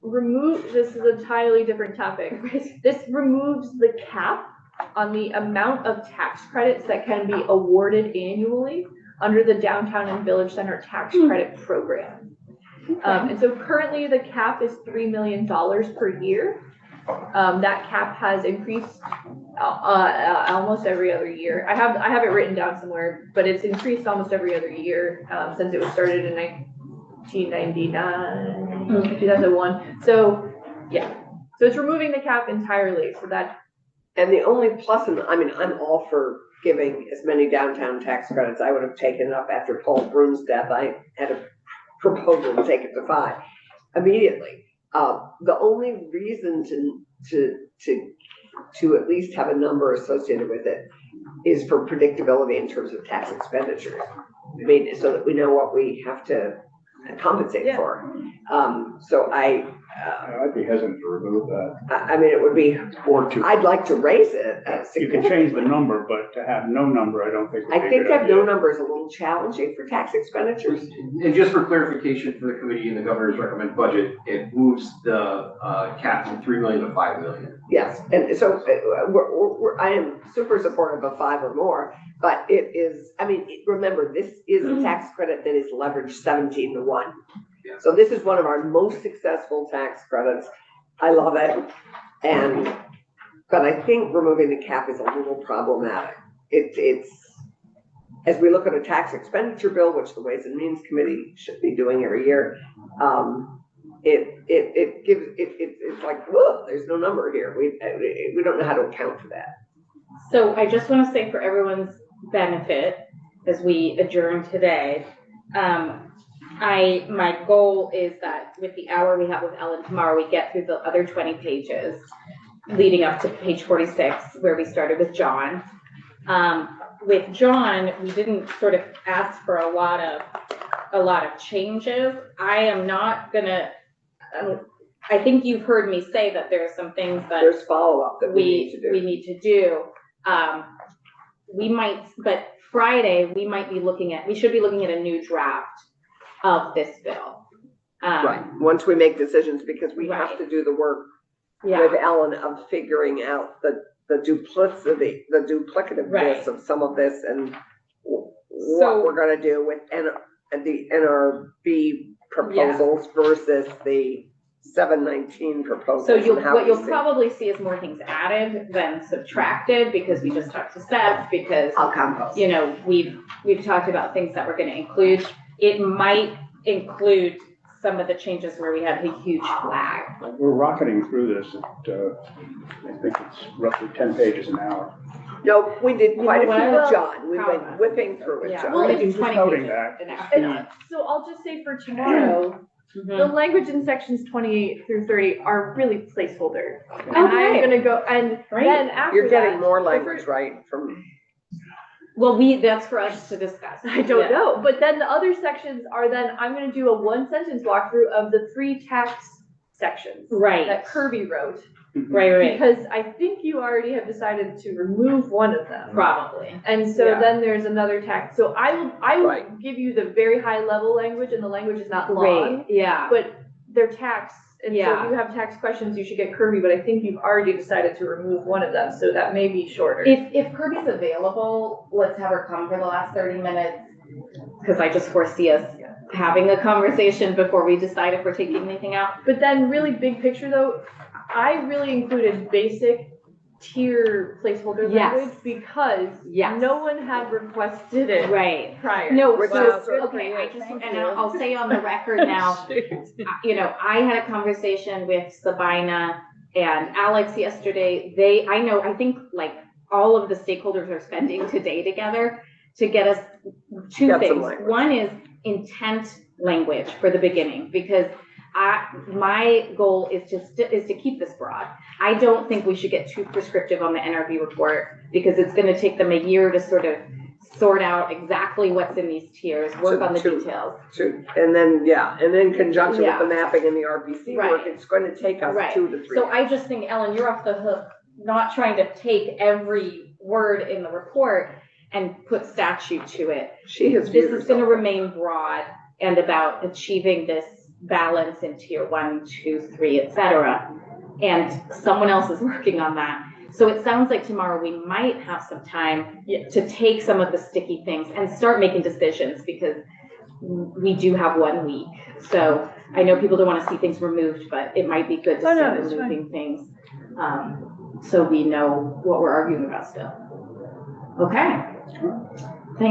this is an entirely different topic. This removes the cap on the amount of tax credits that can be awarded annually under the Downtown and Village Center Tax Credit Program. And so currently the cap is $3 million per year. That cap has increased almost every other year. I have it written down somewhere, but it's increased almost every other year since it was started in 1999, 2001. So, yeah. So it's removing the cap entirely, so that. And the only plus, I'm all for giving as many downtown tax credits. I would have taken it up after Paul Broom's death. I had a proposal to take it to 5 immediately. The only reason to at least have a number associated with it is for predictability in terms of tax expenditures. So that we know what we have to compensate for. So I'd be hesitant to remove that. It would be, Or to, I'd like to raise it. you can change the number, but to have no number, I don't think would be I a think good that no idea. number is a little challenging for tax expenditures. And just for clarification for the committee and the governor's recommended budget, it moves the cap from 3 million to 5 million. Yes, and so I am super supportive of 5 or more, but it is, remember, this is a tax credit that is leveraged 17 to 1. Yeah. So this is one of our most successful tax credits. I love it. But I think removing the cap is a little problematic. It's, as we look at a tax expenditure bill, which the Ways and Means Committee should be doing every year, it's like, whoa, there's no number here. We don't know how to account for that. So I just want to say for everyone's benefit, as we adjourn today, my goal is that with the hour we have with Ellen tomorrow, we get through the other 20 pages leading up to page 46, where we started with John. With John, we didn't sort of ask for a lot of changes. I am not gonna, I think you've heard me say that there are some things that There's follow-up that we need to do. we need to do. But Friday, we should be looking at a new draft of this bill. Right, once we make decisions, because we have Right. to do the work Yeah, with Ellen of figuring out the duplicity, the duplicativeness Right. of some of this and So- what we're gonna do with the NRB proposals versus the 719 proposals. so and how what we you'll see. probably see is more things added than subtracted, because we just talked to Seth, because I'll compost. we've talked about things that we're gonna include. It might include some of the changes where we have a huge flag. We're rocketing through this at, I think it's roughly 10 pages an hour. No, we did quite a know few what? with John. We went Promise. whipping through it, Yeah, John. we're gonna do Just 20 noting pages that. an hour. And so I'll just say for tomorrow, the Mhm. language in sections 28 through 30 are really placeholder. And Okay. I'm gonna go, and Great. then after You're getting that, more the language, first- right, from, Well, that's for us to discuss. I don't Yeah. know, but then the other sections are then, I'm gonna do a 1-sentence walkthrough of the 3 tax sections Right, that Kirby wrote. right, Because I think you already have decided to remove one of them. probably. And so Yeah. then there's another tax, so I will Right. give you the very high level language, and the language is not long, Great, yeah. but they're tax. And so Yeah. if you have tax questions, you should get Kirby, but I think you've already decided to remove one of them, so that may be shorter. If Kirby's available, let's have her come for the last 30 minutes, because I just foresee us having a conversation before we decide if we're taking anything out. But then really big picture though, I really included basic tier placeholder Yes. language because Yes. no one had requested it Right. prior. No, Which so, is good. okay, and I'll say on the record now, I had a conversation with Sabina and Alex yesterday. I think like all of the stakeholders are spending today together to get us two Get some things. language. One is intent language for the beginning, because my goal is to keep this broad. I don't think we should get too prescriptive on the NRB report, because it's gonna take them a year to sort of sort out exactly what's in these tiers, work on the Two. details. and then in conjunction with Yeah. the mapping and the RPC work, Right. it's going to take us Right. 2 to 3. So I just think, Ellen, you're off the hook, not trying to take every word in the report and put statute to it. She has This viewed is gonna herself. remain broad and about achieving this balance in tier 1, 2, 3, et cetera. And someone else is working on that. So it sounds like tomorrow we might have some time to take some of the sticky things and start making decisions, because we do have 1 week. So I know people don't wanna see things removed, but it might be good to Oh, no, start it's fine. removing things. so we know what we're arguing about still. Okay.